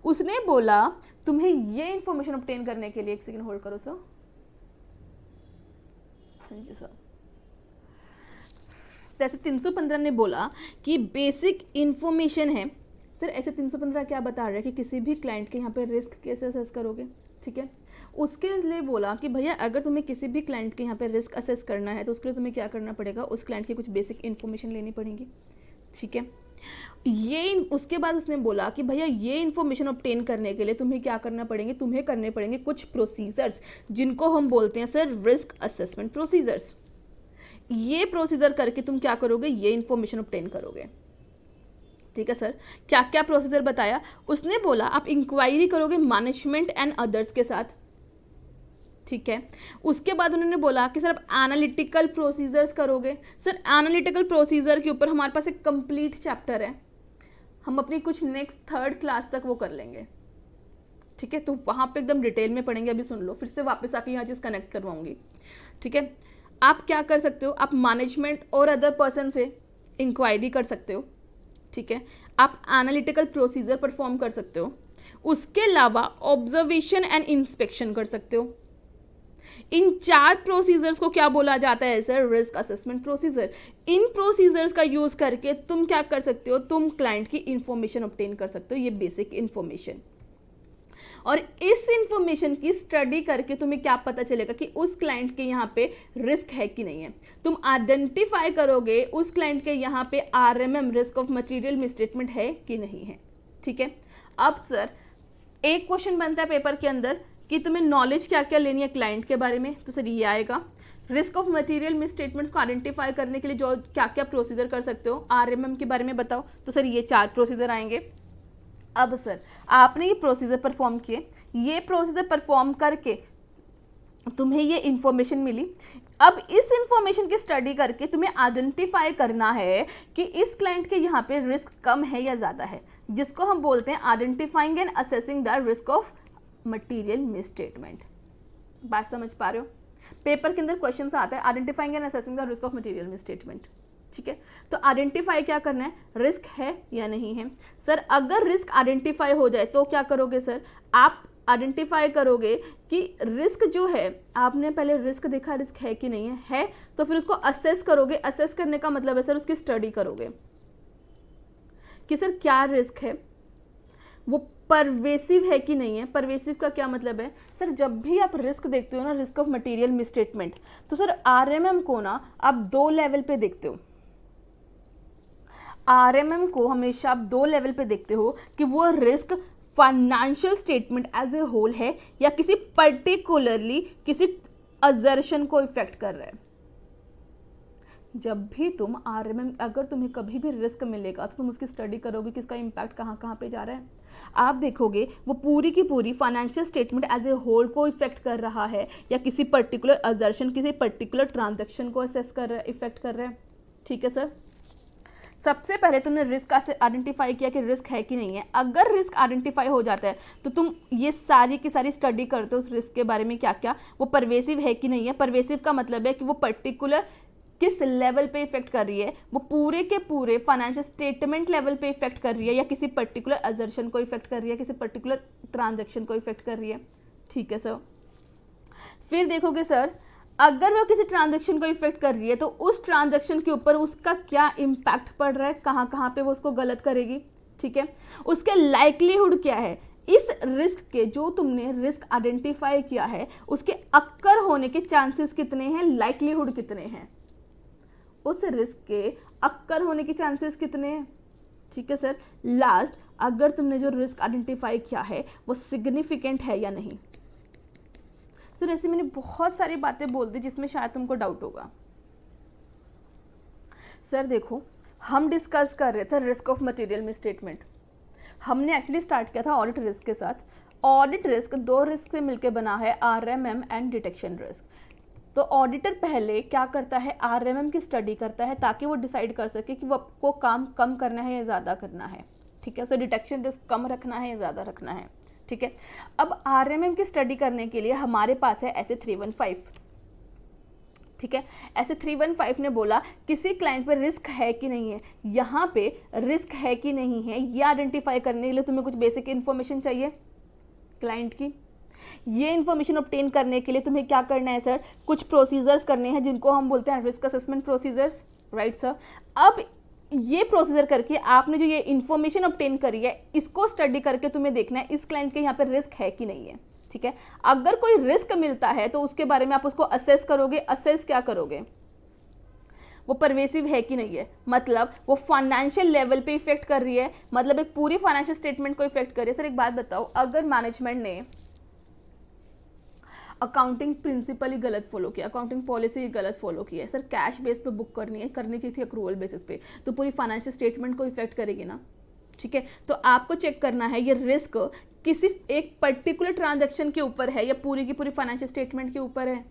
Speaker 1: उसने बोला तुम्हें ये इंफॉर्मेशन ऑब्टेन करने के लिए, एक सेकंड होल्ड करो सर। हाँ जी सर। तो ऐसे 315 ने बोला कि बेसिक इंफॉर्मेशन है सर। ऐसे 315 क्या बता रहा है कि किसी भी क्लाइंट के यहाँ पे रिस्क कैसे असेस करोगे। ठीक है। उसके लिए बोला कि भैया अगर तुम्हें किसी भी क्लाइंट के यहाँ पे रिस्क असेस करना है तो उसके लिए तुम्हें क्या करना पड़ेगा, उस क्लाइंट की कुछ बेसिक इन्फॉर्मेशन लेनी पड़ेगी। ठीक है। ये उसके बाद उसने बोला कि भैया ये इन्फॉर्मेशन ऑब्टेन करने के लिए तुम्हें क्या करना पड़ेंगे, तुम्हें करने पड़ेंगे कुछ प्रोसीजर्स जिनको हम बोलते हैं सर रिस्क असेसमेंट प्रोसीजर्स। ये प्रोसीजर करके तुम क्या करोगे, ये इन्फॉर्मेशन ऑब्टेन करोगे। ठीक है सर। क्या क्या प्रोसीजर बताया उसने, बोला आप इंक्वायरी करोगे मैनेजमेंट एंड अदर्स के साथ। ठीक है। उसके बाद उन्होंने बोला कि सर आप एनालिटिकल प्रोसीजर्स करोगे। सर एनालिटिकल प्रोसीजर के ऊपर हमारे पास एक कंप्लीट चैप्टर है, हम अपनी कुछ नेक्स्ट 3rd क्लास तक वो कर लेंगे। ठीक है। तो वहाँ पे एकदम डिटेल में पढ़ेंगे। अभी सुन लो, फिर से वापस आके यहाँ चीज़ कनेक्ट करवाऊंगी। ठीक है। आप क्या कर सकते हो, आप मैनेजमेंट और अदर पर्सन से इंक्वायरी कर सकते हो। ठीक है। आप एनालिटिकल प्रोसीजर परफॉर्म कर सकते हो। उसके अलावा ऑब्जर्वेशन एंड इंस्पेक्शन कर सकते हो। इन 4 प्रोसीजर्स को क्या बोला जाता है सर, रिस्क असेसमेंट प्रोसीजर। इन प्रोसीजर्स का यूज करके तुम क्या कर सकते हो, तुम क्लाइंट की इंफॉर्मेशन ऑब्टेन कर सकते हो, ये बेसिक इंफॉर्मेशन। और इस इंफॉर्मेशन की स्टडी करके तुम्हें क्या पता चलेगा कि उस क्लाइंट के यहाँ पे रिस्क है कि नहीं है। तुम आइडेंटिफाई करोगे उस क्लाइंट के यहाँ पे RMM risk of material misstatement है कि नहीं है। ठीक है, अब सर एक क्वेश्चन बनता है पेपर के अंदर कि तुम्हें नॉलेज क्या क्या लेनी है क्लाइंट के बारे में, तो सर ये आएगा रिस्क ऑफ मटेरियल मिसस्टेटमेंट्स को आइडेंटिफाई करने के लिए जो क्या क्या प्रोसीजर कर सकते हो, RMM के बारे में बताओ, तो सर ये 4 प्रोसीजर आएंगे। अब सर आपने ये प्रोसीजर परफॉर्म किए, ये प्रोसीजर परफॉर्म करके तुम्हें ये इंफॉर्मेशन मिली। अब इस इंफॉर्मेशन की स्टडी करके तुम्हें आइडेंटिफाई करना है कि इस क्लाइंट के यहाँ पे रिस्क कम है या ज़्यादा है, जिसको हम बोलते हैं identifying and assessing the risk of material misstatement. बात समझ पा रहे हो? पेपर के अंदर क्वेश्चन आता है identifying and assessing the risk of material misstatement. ठीक है, तो आइडेंटिफाई क्या करना है, रिस्क है या नहीं है। सर अगर रिस्क आइडेंटिफाई हो जाए तो क्या करोगे सर, आप आइडेंटिफाई करोगे कि रिस्क जो है, आपने पहले रिस्क देखा रिस्क है कि नहीं है, तो फिर उसको असेस करोगे। असेस करने का मतलब है सर उसकी स्टडी करोगे कि सर क्या रिस्क है, वो परवेसिव है कि नहीं है। परवेसिव का क्या मतलब है सर, जब भी आप रिस्क देखते हो ना, रिस्क ऑफ मटेरियल मिसस्टेटमेंट, तो सर RMM को ना आप 2 लेवल पे देखते हो। RMM को हमेशा आप 2 लेवल पे देखते हो कि वो risk financial statement as a whole है या किसी पर्टिकुलरली किसी अजर्शन को इफेक्ट कर रहा है। जब भी तुम RMM, अगर तुम्हें कभी भी रिस्क मिलेगा तो तुम उसकी स्टडी करोगे कि इसका इम्पैक्ट कहाँ कहाँ पे जा रहा है। आप देखोगे वो पूरी की पूरी financial statement as a whole को इफेक्ट कर रहा है या किसी पर्टिकुलर अजर्शन, किसी पर्टिकुलर ट्रांजैक्शन को असेस कर रहा है, इफेक्ट कर रहा है। ठीक है सर, सबसे पहले तुमने रिस्क आइडेंटिफाई किया कि रिस्क है कि नहीं है। अगर रिस्क आइडेंटिफाई हो जाता है तो तुम ये सारी की सारी स्टडी करते हो उस रिस्क के बारे में, क्या क्या वो परवेसिव है कि नहीं है। परवेसिव का मतलब है कि वो पर्टिकुलर किस लेवल पे इफेक्ट कर रही है, वो पूरे के पूरे फाइनेंशियल स्टेटमेंट लेवल पे इफेक्ट कर रही है या किसी पर्टिकुलर अजर्शन को इफेक्ट कर रही है, किसी पर्टिकुलर ट्रांजैक्शन को इफेक्ट कर रही है। ठीक है सर, फिर देखोगे सर अगर वो किसी ट्रांजैक्शन को इफेक्ट कर रही है तो उस ट्रांजैक्शन के ऊपर उसका क्या इम्पैक्ट पड़ रहा है, कहाँ कहाँ पे वो उसको गलत करेगी। ठीक है, उसके लाइक्लीहुड क्या है, इस रिस्क के जो तुमने रिस्क आइडेंटिफाई किया है उसके अक्कर होने के चांसेस कितने हैं, लाइक्लीहुड कितने हैं, उस रिस्क के अक्कर होने के चांसेस कितने हैं। ठीक है सर, लास्ट अगर तुमने जो रिस्क आइडेंटिफाई किया है वो सिग्निफिकेंट है या नहीं। सर ऐसे मैंने बहुत सारी बातें बोल दी जिसमें शायद तुमको डाउट होगा। सर देखो, हम डिस्कस कर रहे थे रिस्क ऑफ मटेरियल मिसस्टेटमेंट। हमने एक्चुअली स्टार्ट किया था ऑडिट रिस्क के साथ। ऑडिट रिस्क 2 रिस्क से मिलकर बना है, RMM एंड डिटेक्शन रिस्क। तो ऑडिटर पहले क्या करता है, RMM की स्टडी करता है ताकि वो डिसाइड कर सके कि वो आपको काम कम करना है या ज़्यादा करना है। ठीक है, सो डिटेक्शन रिस्क कम रखना है या ज़्यादा रखना है। ठीक है, अब RMM की स्टडी करने के लिए हमारे पास है SA 315। ठीक है, SA 315 ने बोला किसी क्लाइंट पर रिस्क है कि नहीं है। यहाँ पे रिस्क है कि नहीं है ये आइडेंटिफाई करने के लिए तुम्हें कुछ बेसिक इन्फॉर्मेशन चाहिए क्लाइंट की। ये इन्फॉर्मेशन ऑब्टेन करने के लिए तुम्हें क्या करना है सर, कुछ प्रोसीजर्स करने हैं जिनको हम बोलते हैं risk assessment procedures. Right sir, अब ये प्रोसीजर करके आपने जो ये इन्फॉर्मेशन ऑब्टेन करी है इसको स्टडी करके तुम्हें देखना है इस क्लाइंट के यहाँ पे रिस्क है कि नहीं है। ठीक है, अगर कोई रिस्क मिलता है तो उसके बारे में आप उसको असेस करोगे। असेस क्या करोगे, वो परवेसिव है कि नहीं है, मतलब वो फाइनेंशियल लेवल पे इफेक्ट कर रही है, मतलब एक पूरी फाइनेंशियल स्टेटमेंट को इफेक्ट कर रही है। सर एक बात बताओ, अगर मैनेजमेंट ने अकाउंटिंग प्रिंसिपल ही गलत फॉलो किया, अकाउंटिंग पॉलिसी ही गलत फॉलो की है, सर कैश बेस पे बुक करनी चाहिए थी अक्रूवल बेसिस पे, तो पूरी फाइनेंशियल स्टेटमेंट को इफेक्ट करेगी ना। ठीक है, तो आपको चेक करना है ये रिस्क किसी एक पर्टिकुलर ट्रांजैक्शन के ऊपर है या पूरी की पूरी फाइनेंशियल स्टेटमेंट के ऊपर है।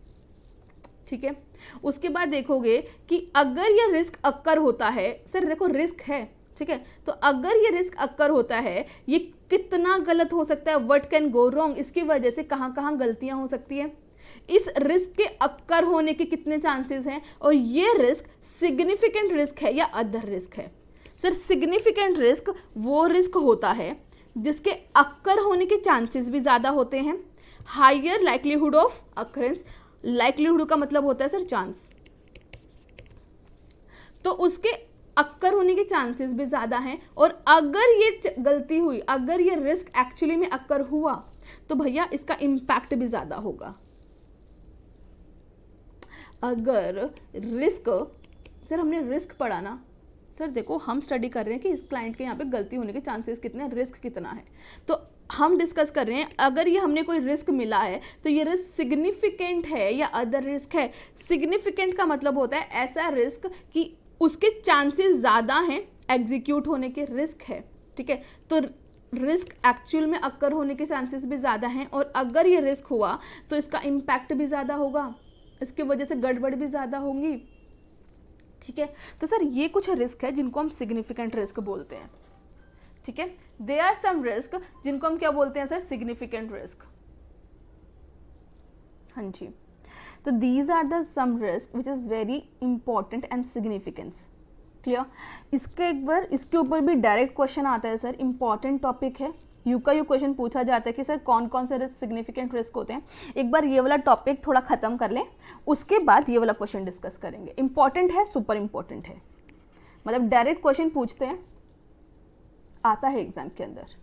Speaker 1: ठीक है, उसके बाद देखोगे कि अगर ये रिस्क अक्कर होता है, सर देखो रिस्क है, ठीक है, तो अगर ये रिस्क अक्कर होता है ये कितना गलत हो सकता है, व्हाट कैन गो रॉन्ग, इसकी वजह से कहाँ कहाँ गलतियां हो सकती हैं, इस रिस्क के अक्कर होने के कितने चांसेस हैं, और ये रिस्क सिग्निफिकेंट रिस्क है या अदर रिस्क है। सर सिग्निफिकेंट रिस्क वो रिस्क होता है जिसके अक्कर होने के चांसेस भी ज़्यादा होते हैं, higher likelihood of occurrence, likelihood का मतलब होता है सर चांस, तो उसके अक्कर होने के चांसेस भी ज़्यादा हैं, और अगर ये गलती हुई, अगर ये रिस्क एक्चुअली में अक्कर हुआ, तो भैया इसका इम्पैक्ट भी ज़्यादा होगा। अगर रिस्क, सर हमने रिस्क पढ़ा ना, सर देखो हम स्टडी कर रहे हैं कि इस क्लाइंट के यहाँ पे गलती होने के चांसेस कितने हैं, रिस्क कितना है, तो हम डिस्कस कर रहे हैं अगर ये हमने कोई रिस्क मिला है तो ये रिस्क सिग्निफिकेंट है या अदर रिस्क है। सिग्निफिकेंट का मतलब होता है ऐसा रिस्क कि उसके चांसेस ज़्यादा हैं एग्जीक्यूट होने के, रिस्क है, ठीक है। तो रिस्क एक्चुअल में अक्कर होने के चांसेस भी ज़्यादा हैं, और अगर ये रिस्क हुआ तो इसका इम्पैक्ट भी ज़्यादा होगा, इसकी वजह से गड़बड़ भी ज़्यादा होंगी, ठीक है। तो सर ये कुछ रिस्क है जिनको हम सिग्निफिकेंट रिस्क बोलते हैं, ठीक है। दे आर सम रिस्क जिनको हम क्या बोलते हैं सर, सिग्निफिकेंट रिस्क। हाँ जी, तो these are the some risk which is very important and significance. Clear. इसके एक बार इसके ऊपर भी डायरेक्ट क्वेश्चन आता है सर, इंपॉर्टेंट टॉपिक है, यू का यू क्वेश्चन पूछा जाता है कि सर कौन कौन से रिस्क सिग्निफिकेंट रिस्क होते हैं। एक बार ये वाला टॉपिक थोड़ा खत्म कर लें, उसके बाद ये वाला क्वेश्चन डिस्कस करेंगे। इंपॉर्टेंट है, सुपर इंपॉर्टेंट है, मतलब डायरेक्ट क्वेश्चन पूछते हैं, आता है एग्जाम के अंदर।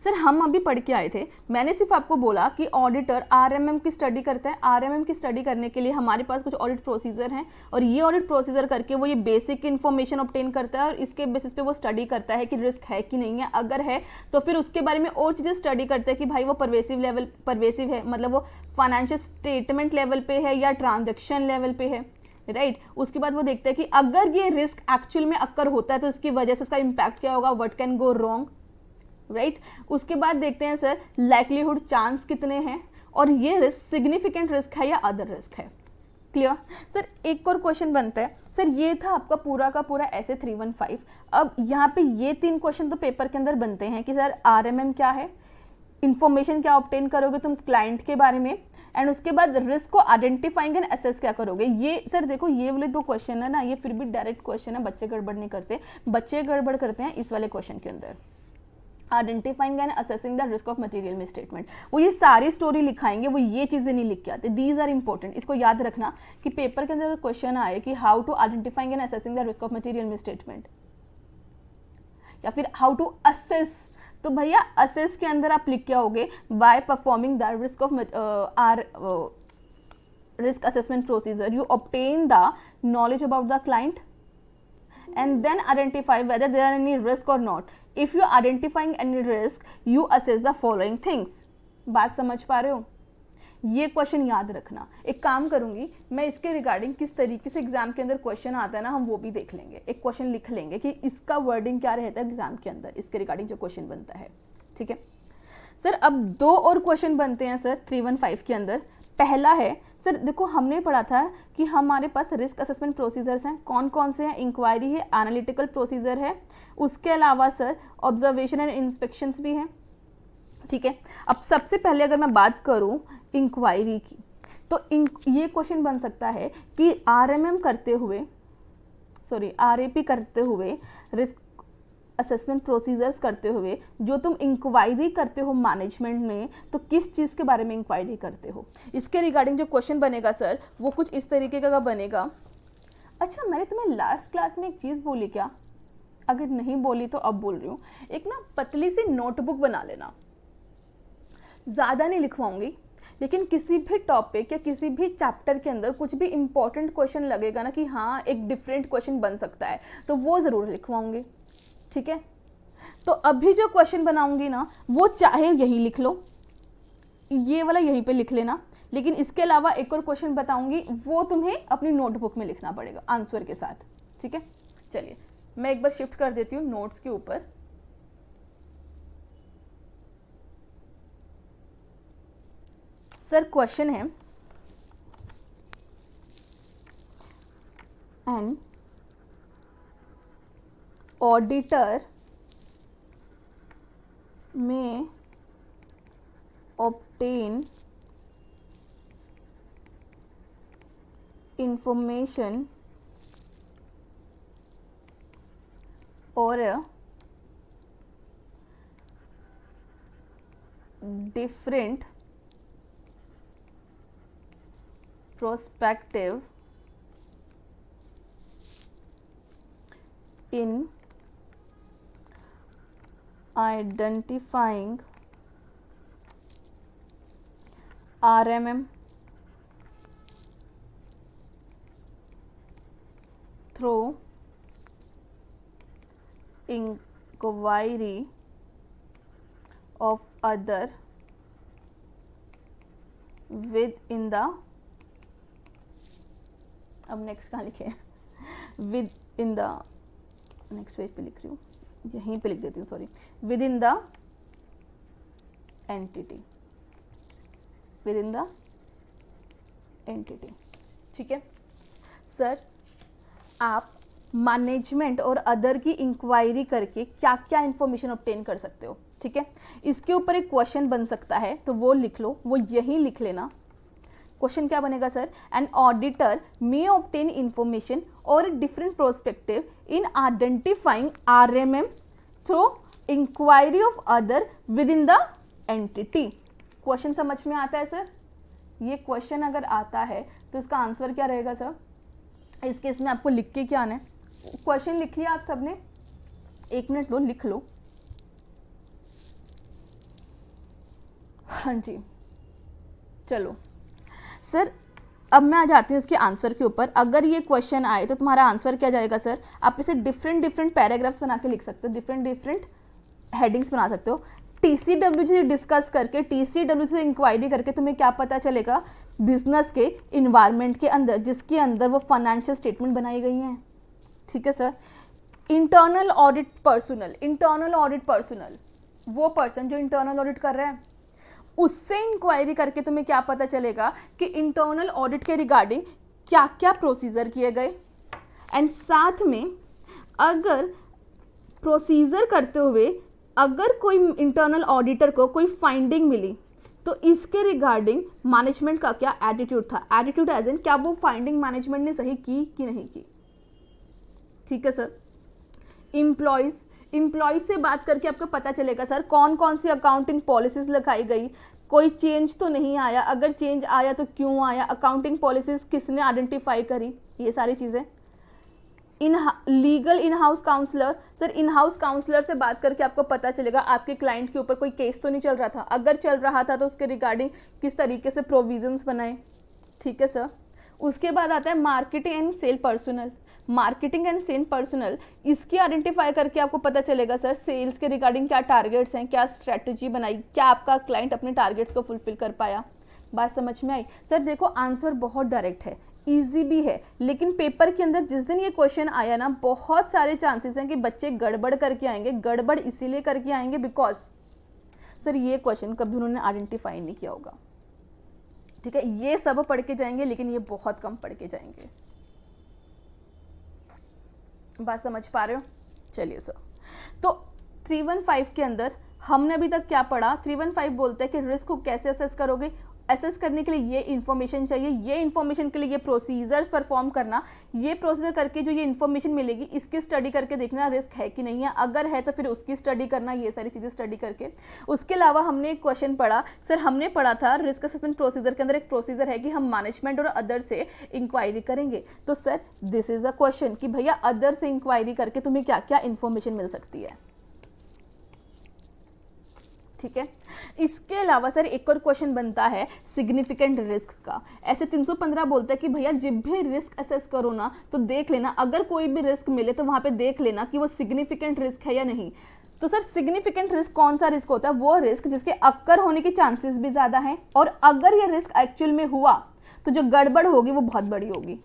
Speaker 1: सर हम अभी पढ़ के आए थे, मैंने सिर्फ आपको बोला कि ऑडिटर आरएमएम की स्टडी करता है। आरएमएम की स्टडी करने के लिए हमारे पास कुछ ऑडिट प्रोसीजर हैं, और ये ऑडिट प्रोसीजर करके वो ये बेसिक इन्फॉर्मेशन ऑब्टेन करता है, और इसके बेसिस पे वो स्टडी करता है कि रिस्क है कि नहीं है। अगर है तो फिर उसके बारे में और चीज़ें स्टडी करते हैं कि भाई वो परवेसिव है, मतलब वो फाइनेंशियल स्टेटमेंट लेवल पे है या ट्रांजेक्शन लेवल पे है, राइट। उसके बाद वो देखते हैं कि अगर ये रिस्क एक्चुअल में अक्कर होता है तो इसकी वजह से इसका इम्पैक्ट क्या होगा, what can go wrong, right. उसके बाद देखते हैं सर लाइक्लीहुड, चांस कितने हैं, और ये रिस्क सिग्निफिकेंट रिस्क है या अदर रिस्क है। क्लियर। सर एक और क्वेश्चन बनता है, सर ये था आपका पूरा का पूरा ऐसे 315। अब यहाँ पे ये 3 क्वेश्चन तो पेपर के अंदर बनते हैं कि सर आरएमएम क्या है, इंफॉर्मेशन क्या ऑब्टेन करोगे तुम क्लाइंट के बारे में, एंड उसके बाद रिस्क को आइडेंटिफाइंग एंड असेस क्या करोगे। ये सर देखो ये वाले 2 क्वेश्चन है ना, ये फिर भी डायरेक्ट क्वेश्चन है, बच्चे गड़बड़ नहीं करते, बच्चे गड़बड़ करते हैं इस वाले क्वेश्चन के अंदर। Identifying and assessing the risk of material misstatement, वो ये सारी स्टोरी लिखाएंगे, वो ये चीज़ें नहीं लिख के आते। दीज आर इंपॉर्टेंट, इसको याद रखना कि पेपर के अंदर क्वेश्चन आए कि how to identifying and assessing the risk of material misstatement, या फिर हाउ टू असेस, तो भैया असेस के अंदर आप लिख के आओगे by performing the risk of risk assessment procedure, you obtain the knowledge about the client and then identify whether there are any risk or not. If you are identifying any risk, you assess the following things. बात समझ पा रहे हो? ये question याद रखना। एक काम करूंगी मैं, इसके रिगार्डिंग किस तरीके से एग्जाम के अंदर क्वेश्चन आता है ना, हम वो भी देख लेंगे। एक क्वेश्चन लिख लेंगे कि इसका वर्डिंग क्या रहता है एग्जाम के अंदर, इसके रिगार्डिंग जो क्वेश्चन बनता है, ठीक है सर। अब 2 और क्वेश्चन बनते हैं सर 315 के अंदर। पहला है सर देखो हमने पढ़ा था कि हमारे पास रिस्क असेसमेंट प्रोसीजर्स हैं, कौन कौन से हैं, इंक्वायरी है, एनालिटिकल प्रोसीजर है, उसके अलावा सर ऑब्जर्वेशन एंड इंस्पेक्शंस भी हैं, ठीक है। अब सबसे पहले अगर मैं बात करूं इंक्वायरी की, तो ये क्वेश्चन बन सकता है कि आरएमएम करते हुए, सॉरी आरएपी करते हुए, रिस्क असेसमेंट प्रोसीजर्स करते हुए जो तुम इंक्वायरी करते हो मैनेजमेंट में, तो किस चीज़ के बारे में इंक्वायरी करते हो, इसके रिगार्डिंग जो क्वेश्चन बनेगा सर वो कुछ इस तरीके का बनेगा। अच्छा मैंने तुम्हें लास्ट क्लास में एक चीज़ बोली क्या, अगर नहीं बोली तो अब बोल रही हूँ, एक ना पतली सी नोटबुक बना लेना, ज़्यादा नहीं लिखवाऊंगी, लेकिन किसी भी टॉपिक या किसी भी चैप्टर के अंदर कुछ भी इंपॉर्टेंट क्वेश्चन लगेगा ना कि हाँ एक डिफरेंट क्वेश्चन बन सकता है, तो वो ज़रूर लिखवाऊंगी, ठीक है। तो अभी जो क्वेश्चन बनाऊंगी ना वो चाहे यहीं लिख लो, ये वाला यहीं पे लिख लेना, लेकिन इसके अलावा एक और क्वेश्चन बताऊंगी वो तुम्हें अपनी नोटबुक में लिखना पड़ेगा आंसर के साथ, ठीक है। चलिए मैं एक बार शिफ्ट कर देती हूँ नोट्स के ऊपर। सर क्वेश्चन है एन ऑडिटर में obtain information or a different prospective in identifying RMM through inquiry of other within the, अब नेक्स्ट कहाँ लिखे with in the, next page पे लिख रही हूँ, यहीं पे लिख देती हूँ, sorry, with in the entity, with in the entity. ठीक है सर, आप मैनेजमेंट और अदर की इंक्वायरी करके क्या क्या इंफॉर्मेशन ऑब्टेन कर सकते हो। ठीक है, इसके ऊपर एक क्वेश्चन बन सकता है, तो वो लिख लो, वो यहीं लिख लेना। क्वेश्चन क्या बनेगा sir, an auditor may obtain information और different prospective in identifying RMM through inquiry of other within the entity. Question समझ में आता है सर? ये क्वेश्चन अगर आता है तो इसका आंसर क्या रहेगा सर? इस केस में आपको लिख के क्या आना है, क्वेश्चन लिख लिया आप सबने, 1 मिनट लो, लिख लो। हाँ जी, चलो सर, अब मैं आ जाती हूँ इसके आंसर के ऊपर। अगर ये क्वेश्चन आए तो तुम्हारा आंसर क्या जाएगा सर? आप इसे डिफरेंट पैराग्राफ्स बना के लिख सकते हो, डिफरेंट हेडिंग्स बना सकते हो। TCW से डिस्कस करके, TCW से इंक्वायरी करके तुम्हें क्या पता चलेगा बिजनेस के इन्वायरमेंट के अंदर, जिसके अंदर वो फाइनेंशियल स्टेटमेंट बनाई गई हैं। ठीक है सर, इंटरनल ऑडिट पर्सनल, वो पर्सन जो इंटरनल ऑडिट कर रहा है, उससे इंक्वायरी करके तुम्हें क्या पता चलेगा कि इंटरनल ऑडिट के रिगार्डिंग क्या क्या प्रोसीजर किए गए। एंड साथ में अगर प्रोसीजर करते हुए अगर कोई इंटरनल ऑडिटर को कोई फाइंडिंग मिली तो इसके रिगार्डिंग मैनेजमेंट का क्या एटीट्यूड था। एटीट्यूड एज इन क्या वो फाइंडिंग मैनेजमेंट ने सही की कि नहीं की। ठीक है सर, इम्प्लॉयज से बात करके आपको पता चलेगा सर कौन कौन सी अकाउंटिंग पॉलिसीज लगाई गई, कोई चेंज तो नहीं आया, अगर चेंज आया तो क्यों आया, अकाउंटिंग पॉलिसीज किसने आइडेंटिफाई करी, ये सारी चीज़ें। Legal in house counsellor, sir in house counsellor से बात करके आपको पता चलेगा आपके क्लाइंट के ऊपर कोई केस तो नहीं चल रहा था, अगर चल रहा था तो उसके रिगार्डिंग किस तरीके से प्रोविजंस बनाए। ठीक है सर, उसके बाद आता है मार्केटिंग एंड सेल पर्सनल, इसकी आइडेंटिफाई करके आपको पता चलेगा सर सेल्स के रिगार्डिंग क्या टारगेट्स हैं, क्या स्ट्रेटजी बनाई, क्या आपका क्लाइंट अपने टारगेट्स को फुलफिल कर पाया। बात समझ में आई सर? देखो आंसर बहुत डायरेक्ट है, इजी भी है, लेकिन पेपर के अंदर जिस दिन ये क्वेश्चन आया ना, बहुत सारे चांसेस हैं कि बच्चे गड़बड़ करके आएंगे। गड़बड़ इसीलिए करके आएंगे बिकॉज सर ये क्वेश्चन कभी उन्होंने आइडेंटिफाई नहीं किया होगा। ठीक है, ये सब पढ़ के जाएंगे लेकिन ये बहुत कम पढ़ के जाएंगे। बात समझ पा रहे हो? चलिए सर, तो 315 के अंदर हमने अभी तक क्या पढ़ा? 315 बोलते हैं कि रिस्क को कैसे असेस करोगे। असेस करने के लिए ये इन्फॉर्मेशन चाहिए, ये इन्फॉर्मेशन के लिए ये प्रोसीजर्स परफॉर्म करना, ये प्रोसीजर करके जो ये इन्फॉर्मेशन मिलेगी इसकी स्टडी करके देखना रिस्क है कि नहीं है, अगर है तो फिर उसकी स्टडी करना, ये सारी चीज़ें स्टडी करके। उसके अलावा हमने एक क्वेश्चन पढ़ा सर, हमने पढ़ा था रिस्क असेसमेंट प्रोसीजर के अंदर एक प्रोसीजर है कि हम मैनेजमेंट और अदर से इंक्वायरी करेंगे। तो sir this is a question कि भैया अदर से इंक्वायरी करके तुम्हें क्या क्या इन्फॉर्मेशन मिल सकती है। ठीक है, इसके अलावा सर एक और क्वेश्चन बनता है सिग्निफिकेंट रिस्क का। ऐसे 315 बोलता है कि भैया जब भी रिस्क असेस करो ना तो देख लेना, अगर कोई भी रिस्क मिले तो वहां पे देख लेना कि वो सिग्निफिकेंट रिस्क है या नहीं। तो सर सिग्निफिकेंट रिस्क कौन सा रिस्क होता है? वो रिस्क जिसके अक्कर होने के चांसेस भी ज्यादा हैं, और अगर ये रिस्क एक्चुअल में हुआ तो जो गड़बड़ होगी वो बहुत बड़ी होगी।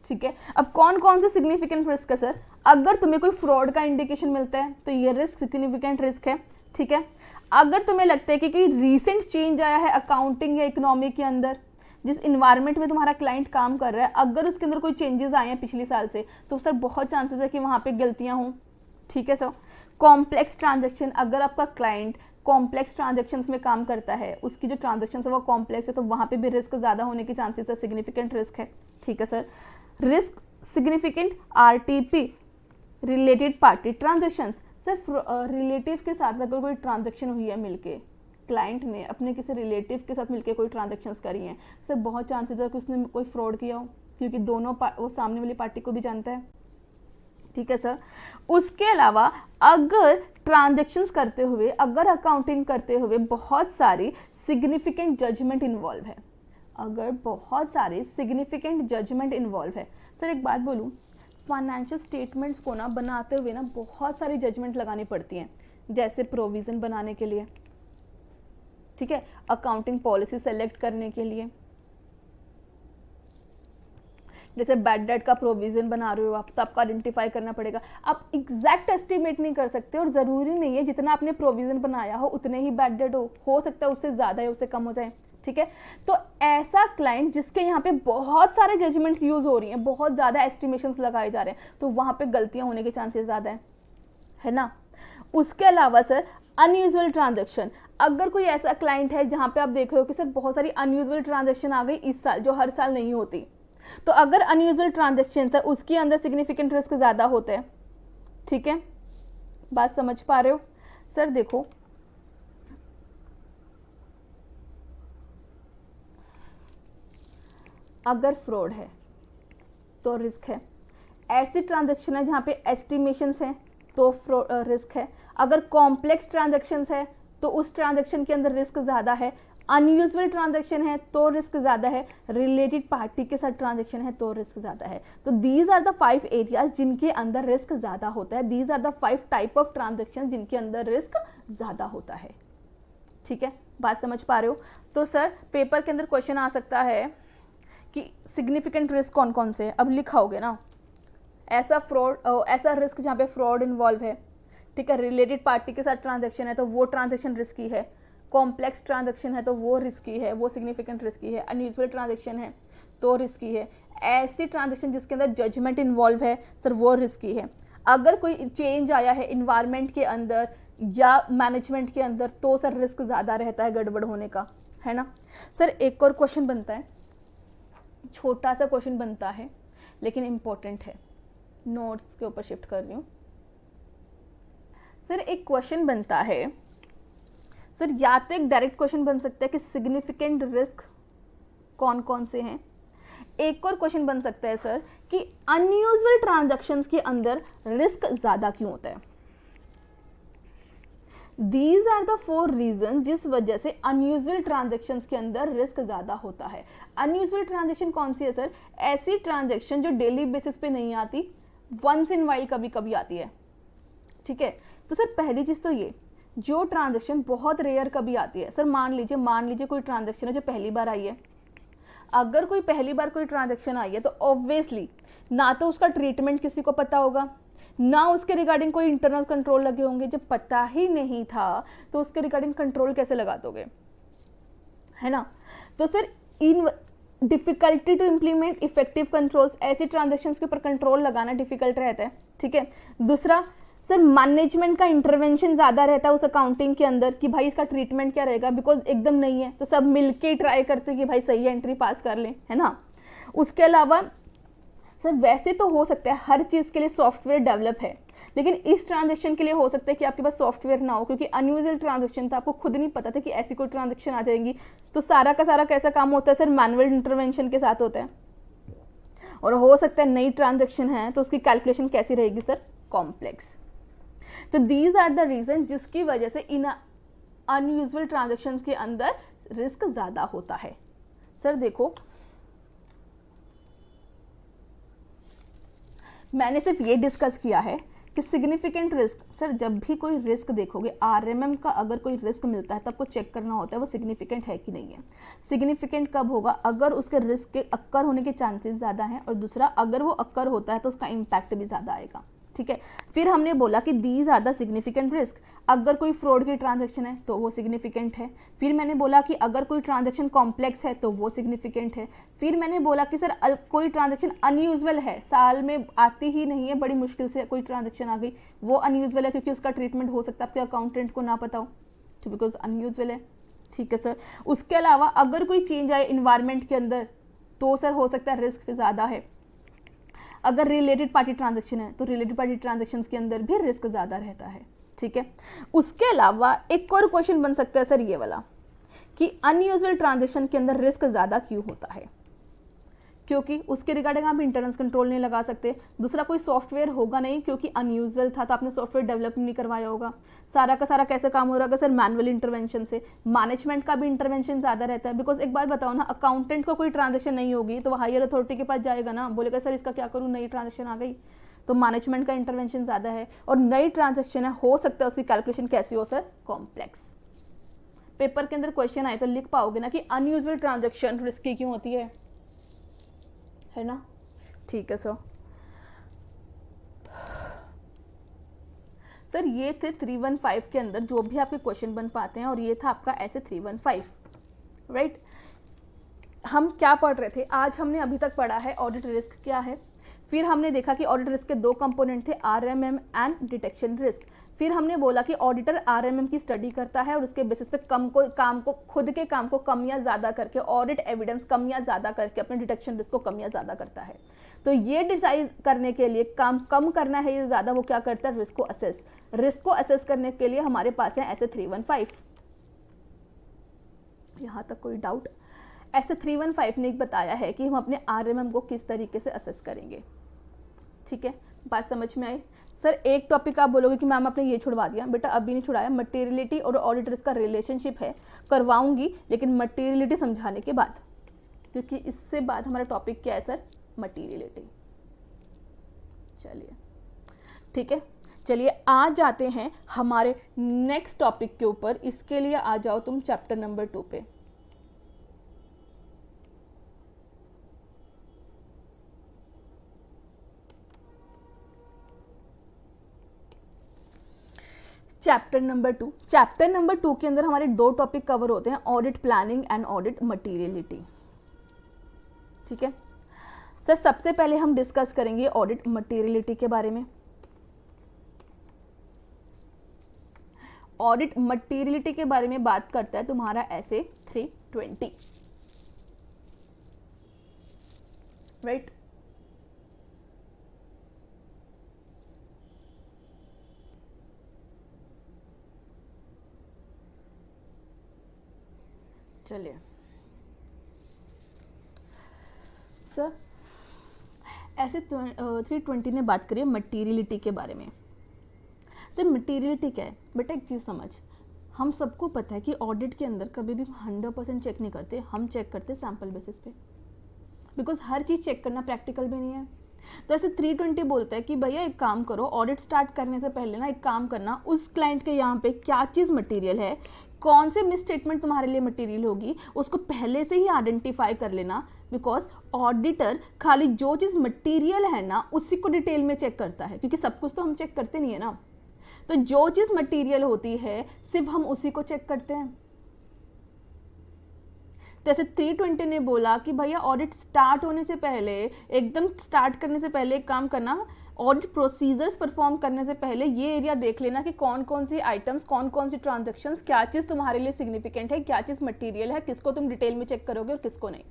Speaker 1: ठीक है, अब कौन कौन से सिग्निफिकेंट रिस्क है सर? अगर तुम्हें कोई फ्रॉड का इंडिकेशन मिलता है तो ये रिस्क सिग्निफिकेंट रिस्क है। ठीक है, अगर तुम्हें लगता है कि कोई रीसेंट चेंज आया है अकाउंटिंग या इकोनॉमी के अंदर, जिस इन्वायरमेंट में तुम्हारा क्लाइंट काम कर रहा है, अगर उसके अंदर कोई चेंजेस आए हैं पिछले साल से, तो सर बहुत चांसेस है कि वहां पे गलतियां हों। ठीक है सर, कॉम्प्लेक्स ट्रांजेक्शन, अगर आपका क्लाइंट कॉम्प्लेक्स ट्रांजेक्शन्स में काम करता है, उसकी जो ट्रांजेक्शन है वो कॉम्प्लेक्स है, तो वहां पे भी रिस्क ज्यादा होने के चांसेस है, सिग्निफिकेंट रिस्क है। ठीक है sir, risk significant RTP, related party transactions, सिर्फ रिलेटिव के साथ अगर कोई ट्रांजैक्शन हुई है मिलके, क्लाइंट ने अपने किसी रिलेटिव के साथ मिलके कोई ट्रांजैक्शंस करी हैं, सर बहुत चांसेस है कि उसने कोई फ्रॉड किया हो, क्योंकि दोनों वो सामने वाली पार्टी को भी जानता है। ठीक है सर। उसके अलावा अगर ट्रांजेक्शन्स करते हुए, अगर अकाउंटिंग करते हुए बहुत सारी सिग्निफिकेंट जजमेंट इन्वॉल्व है, अगर बहुत सारे सिग्निफिकेंट जजमेंट इन्वॉल्व है, सर एक बात बोलूँ, फाइनेंशियल स्टेटमेंट्स को ना बनाते हुए ना बहुत सारी जजमेंट लगानी पड़ती हैं, जैसे प्रोविज़न बनाने के लिए, ठीक है, अकाउंटिंग पॉलिसी सेलेक्ट करने के लिए, जैसे बैड डेट का प्रोविजन बना रहे हो आप, तो आपको आइडेंटिफाई करना पड़ेगा। आप एग्जैक्ट एस्टिमेट नहीं कर सकते और ज़रूरी नहीं है जितना आपने प्रोविजन बनाया हो उतने ही बैड डेट हो सकता है उससे ज़्यादा या उससे कम हो जाए, ठीक है। तो ऐसा क्लाइंट जिसके यहाँ पे बहुत सारे जजमेंट्स यूज हो रही हैं, बहुत ज़्यादा एस्टिमेशंस लगाए जा रहे हैं, तो वहाँ पे गलतियाँ होने के चांसेस ज़्यादा है ना। उसके अलावा सर अनयूजुअल ट्रांजेक्शन, अगर कोई ऐसा क्लाइंट है जहाँ पे आप देख रहे हो कि सर बहुत सारी अनयूजुअल ट्रांजेक्शन आ गई इस साल जो हर साल नहीं होती, तो अगर अनयूजुअल ट्रांजेक्शन है उसके अंदर सिग्निफिकेंट रिस्क ज़्यादा होते हैं, ठीक है, बात समझ पा रहे हो सर। देखो अगर फ्रॉड है तो रिस्क है, ऐसी ट्रांजेक्शन है जहाँ पे एस्टिमेशंस हैं तो रिस्क है, अगर कॉम्प्लेक्स ट्रांजेक्शन्स है तो उस ट्रांजेक्शन के अंदर रिस्क ज़्यादा है, अनयूजुअल ट्रांजेक्शन है तो रिस्क ज़्यादा है, रिलेटेड पार्टी के साथ ट्रांजेक्शन है तो रिस्क ज़्यादा है। तो दीज आर द 5 एरियाज जिनके अंदर रिस्क ज़्यादा होता है, these are the 5 type of transaction जिनके अंदर रिस्क ज़्यादा होता है, ठीक है, बात समझ पा रहे हो। तो सर पेपर के अंदर क्वेश्चन आ सकता है कि सिग्निफिकेंट रिस्क कौन कौन से है, अब लिखाओगे ना, ऐसा रिस्क जहाँ पे फ्रॉड इन्वॉल्व है, ठीक है, रिलेटेड पार्टी के साथ ट्रांजेक्शन है तो वो ट्रांजेक्शन रिस्की है, कॉम्प्लेक्स ट्रांजेक्शन है तो वो रिस्की है, वो सिग्निफिकेंट रिस्की है, अनयूजुअल ट्रांजेक्शन है तो रिस्की है, ऐसी ट्रांजेक्शन जिसके अंदर जजमेंट इन्वॉल्व है सर वो रिस्की है, अगर कोई चेंज आया है इन्वायरमेंट के अंदर या मैनेजमेंट के अंदर तो सर रिस्क ज़्यादा रहता है गड़बड़ होने का, है ना। सर एक और क्वेश्चन बनता है, छोटा सा क्वेश्चन बनता है लेकिन इम्पोर्टेंट है, नोट्स के ऊपर शिफ्ट कर रही हूँ सर। एक क्वेश्चन बनता है सर, या तो एक डायरेक्ट क्वेश्चन बन सकता है कि सिग्निफिकेंट रिस्क कौन कौन से हैं, एक और क्वेश्चन बन सकता है सर कि अनयूजुअल ट्रांजैक्शंस के अंदर रिस्क ज़्यादा क्यों होता है। दीज आर द 4 रीजन जिस वजह से अनयूजुअल ट्रांजैक्शंस के अंदर रिस्क ज़्यादा होता है। अनयूजुअल ट्रांजैक्शन कौन सी है सर, ऐसी ट्रांजैक्शन जो डेली बेसिस पे नहीं आती, वंस इन वाइल कभी कभी आती है, ठीक है। तो सर पहली चीज़ तो ये, जो ट्रांजैक्शन बहुत रेयर कभी आती है, सर मान लीजिए कोई ट्रांजैक्शन है जो पहली बार आई है, अगर कोई पहली बार कोई ट्रांजैक्शन आई है तो ऑब्वियसली ना तो उसका ट्रीटमेंट किसी को पता होगा, ना उसके रिगार्डिंग कोई इंटरनल कंट्रोल लगे होंगे। जब पता ही नहीं था तो उसके रिगार्डिंग कंट्रोल कैसे लगा दोगे, है ना। तो sir in difficulty to implement effective controls, ऐसी ट्रांजैक्शंस के ऊपर कंट्रोल लगाना डिफिकल्ट रहता है, ठीक है। दूसरा सर मैनेजमेंट का इंटरवेंशन ज़्यादा रहता है उस अकाउंटिंग के अंदर कि भाई इसका ट्रीटमेंट क्या रहेगा, बिकॉज एकदम नहीं है तो सब मिलके ट्राई करते कि भाई सही है एंट्री पास कर लें, है ना। उसके अलावा सर वैसे तो हो सकता है हर चीज़ के लिए सॉफ्टवेयर डेवलप है, लेकिन इस ट्रांजेक्शन के लिए हो सकता है कि आपके पास सॉफ्टवेयर ना हो, क्योंकि अनयूजुअल ट्रांजेक्शन था, आपको खुद नहीं पता था कि ऐसी कोई ट्रांजेक्शन आ जाएगी। तो सारा का सारा कैसा काम होता है सर, मैनुअल इंटरवेंशन के साथ होता है। और हो सकता है नई ट्रांजेक्शन है तो उसकी कैलकुलेशन कैसी रहेगी सर, कॉम्प्लेक्स। तो दीज आर द रीजन जिसकी वजह से इन अनयूजुअल ट्रांजेक्शन्स के अंदर रिस्क ज़्यादा होता है। सर देखो मैंने सिर्फ ये डिस्कस किया है कि सिग्निफिकेंट रिस्क, सर जब भी कोई रिस्क देखोगे आरएमएम का अगर कोई रिस्क मिलता है तो आपको चेक करना होता है वो सिग्निफिकेंट है कि नहीं है। सिग्निफिकेंट कब होगा, अगर उसके रिस्क के अक्कर होने के चांसेस ज़्यादा हैं, और दूसरा अगर वो अक्कर होता है तो उसका इम्पैक्ट भी ज़्यादा आएगा, ठीक है। फिर हमने बोला कि these are the significant risk, अगर कोई फ्रॉड की ट्रांजैक्शन है तो वो सिग्निफिकेंट है। फिर मैंने बोला कि अगर कोई ट्रांजैक्शन कॉम्प्लेक्स है तो वो सिग्निफिकेंट है। फिर मैंने बोला कि सर कोई ट्रांजैक्शन अनयूजुअल है, साल में आती ही नहीं है, बड़ी मुश्किल से कोई ट्रांजैक्शन आ गई, वो अनयूजुअल है क्योंकि उसका ट्रीटमेंट हो सकता है आपके अकाउंटेंट को ना पता हो, तो बिकॉज अनयूजुअल है, ठीक है सर। उसके अलावा अगर कोई चेंज आए इन्वायरमेंट के अंदर तो सर हो सकता है रिस्क ज़्यादा है। अगर रिलेटेड पार्टी ट्रांजैक्शन है तो रिलेटेड पार्टी ट्रांजैक्शंस के अंदर भी रिस्क ज़्यादा रहता है, ठीक है। उसके अलावा एक और क्वेश्चन बन सकता है सर ये वाला कि अनयूजुअल ट्रांजैक्शन के अंदर रिस्क ज़्यादा क्यों होता है, क्योंकि उसके रिगार्डिंग आप इंटरनेट कंट्रोल नहीं लगा सकते। दूसरा, कोई सॉफ्टवेयर होगा नहीं क्योंकि अनयूजुअल था, तो आपने सॉफ्टवेयर डेवलप नहीं करवाया होगा। सारा का सारा कैसे काम हो रहा है सर, मैनुअल इंटरवेंशन से। मैनेजमेंट का भी इंटरवेंशन ज़्यादा रहता है, बिकॉज एक बात बताओ ना, अकाउंटेंट को कोई ट्रांजेक्शन नहीं होगी तो वो हायर अथॉरिटी के पास जाएगा ना, बोलेगा सर इसका क्या करूँ, नई ट्रांजेक्शन आ गई। तो मैनेजमेंट का इंटरवेंशन ज़्यादा है, और नई ट्रांजेक्शन है, हो सकता है उसकी कैलकुलेशन कैसी हो सर, कॉम्प्लेक्स। पेपर के अंदर क्वेश्चन आए तो लिख पाओगे ना कि अनयूजुअल ट्रांजेक्शन रिस्की क्यों होती है ना। ठीक है सर ये थे 315 के अंदर जो भी आपके क्वेश्चन बन पाते हैं, और ये था आपका ऐसे 315, राइट। हम क्या पढ़ रहे थे आज, हमने अभी तक पढ़ा है ऑडिट रिस्क क्या है, फिर हमने देखा कि ऑडिट रिस्क के दो कंपोनेंट थे, आरएमएम एंड डिटेक्शन रिस्क। फिर हमने बोला कि ऑडिटर आरएमएम की स्टडी करता है और उसके बेसिस पे खुद के काम को कम या ज़्यादा करके, ऑडिट एविडेंस कम या ज़्यादा करके अपने डिटेक्शन रिस्क को कम या ज़्यादा करता है। तो ये डिसाइड करने के लिए काम कम करना है या ज़्यादा, वो क्या करता है, रिस्क को असेस। रिस्क को असेस करने के लिए हमारे पास है ऐसे 315। यहाँ तक कोई डाउट? ऐसे 315 ने एक बताया है कि हम अपने आरएमएम को किस तरीके से असेस करेंगे। ठीक है, बात समझ में आई? सर एक टॉपिक आप बोलोगे कि मैम आपने ये छुड़वा दिया, बेटा अभी नहीं छुड़ाया। मटेरियलिटी और ऑडिट रिस्क का रिलेशनशिप है, करवाऊंगी लेकिन मटेरियलिटी समझाने के बाद, क्योंकि इससे बाद हमारा टॉपिक क्या है सर, मटेरियलिटी। चलिए ठीक है, चलिए आ जाते हैं हमारे नेक्स्ट टॉपिक के ऊपर। इसके लिए आ जाओ तुम चैप्टर नंबर 2 पे। Chapter number 2। चैप्टर नंबर 2 के अंदर हमारे दो टॉपिक कवर होते हैं, audit planning and audit materiality. ठीक है सर, सबसे पहले हम डिस्कस करेंगे ऑडिट मटेरियलिटी के बारे में। ऑडिट मटेरियलिटी के बारे में बात करता है तुम्हारा ऐसे 320, राइट। चलिए सर, ऐसे 320 ने बात करी मटेरियलिटी के बारे में। सर मटेरियलिटी क्या है बेटा, एक चीज़ समझ, हम सबको पता है कि ऑडिट के अंदर कभी भी 100% चेक नहीं करते, हम चेक करते सैम्पल बेसिस पे, बिकॉज हर चीज़ चेक करना प्रैक्टिकल भी नहीं है। तो ऐसे 320 बोलता है कि भैया एक काम करो, ऑडिट स्टार्ट करने से पहले ना एक काम करना, उस क्लाइंट के यहाँ पे क्या चीज़ मटेरियल है, कौन से मिस स्टेटमेंट तुम्हारे लिए मटेरियल होगी, उसको पहले से ही आइडेंटिफाई कर लेना। बिकॉज ऑडिटर खाली जो चीज़ मटेरियल है ना उसी को डिटेल में चेक करता है, क्योंकि सब कुछ तो हम चेक करते नहीं है ना। तो जो चीज़ मटेरियल होती है सिर्फ हम उसी को चेक करते हैं। जैसे 320 ने बोला कि भैया ऑडिट स्टार्ट होने से पहले, एकदम स्टार्ट करने से पहले एक काम करना, ऑडिट प्रोसीजर्स परफॉर्म करने से पहले ये एरिया देख लेना कि कौन कौन सी आइटम्स, कौन कौन सी ट्रांजैक्शंस, क्या चीज़ तुम्हारे लिए सिग्निफिकेंट है, क्या चीज़ मटेरियल है, किसको तुम डिटेल में चेक करोगे और किसको नहीं।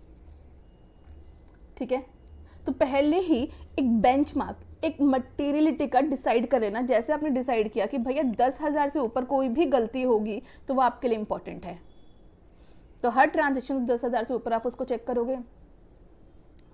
Speaker 1: ठीक है, तो पहले ही एक बेंचमार्क, एक मटेरियलिटी का डिसाइड कर लेना। जैसे आपने डिसाइड किया कि भैया 10,000 से ऊपर कोई भी गलती होगी तो वो आपके लिए इंपॉर्टेंट है, तो हर ट्रांजेक्शन 10,000 से ऊपर आप उसको चेक करोगे।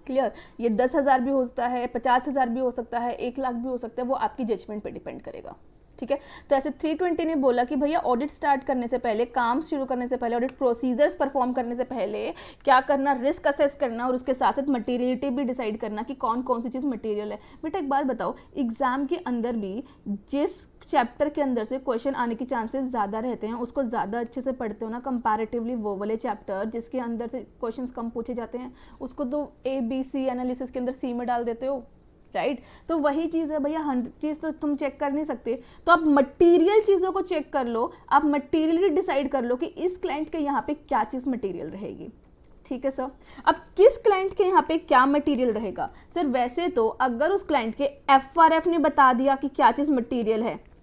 Speaker 1: क्लियर? ये 10,000 भी हो सकता है, 50,000 भी हो सकता है, 1,00,000 भी हो सकता है, वो आपकी जजमेंट पे डिपेंड करेगा। ठीक है, तो ऐसे 320 ने बोला कि भैया ऑडिट स्टार्ट करने से पहले, काम शुरू करने से पहले, ऑडिट प्रोसीजर्स परफॉर्म करने से पहले क्या करना, रिस्क असेस करना और उसके साथ साथ मटेरियलिटी भी डिसाइड करना कि कौन कौन सी चीज़ मटेरियल है। बेटा एक बात बताओ, एग्जाम के अंदर भी जिस चैप्टर के अंदर से क्वेश्चन आने के चांसेस ज़्यादा रहते हैं उसको ज़्यादा अच्छे से पढ़ते हो ना, कंपैरेटिवली वो वाले चैप्टर जिसके अंदर से क्वेश्चंस कम पूछे जाते हैं उसको तो ABC एनालिसिस के अंदर C में डाल देते हो, राइट। तो वही चीज़ है भैया, 100 चीज़ तो तुम चेक कर नहीं सकते, तो आप मटेरियल चीज़ों को चेक कर लो, आप मटेरियली डिसाइड कर लो कि इस क्लाइंट के यहाँ पे क्या चीज़ मटेरियल रहेगी। ठीक है सर, अब किस क्लाइंट के यहाँ पे क्या मटेरियल रहेगा सर, वैसे तो अगर उस क्लाइंट के FRF ने बता दिया कि क्या चीज़ मटेरियल है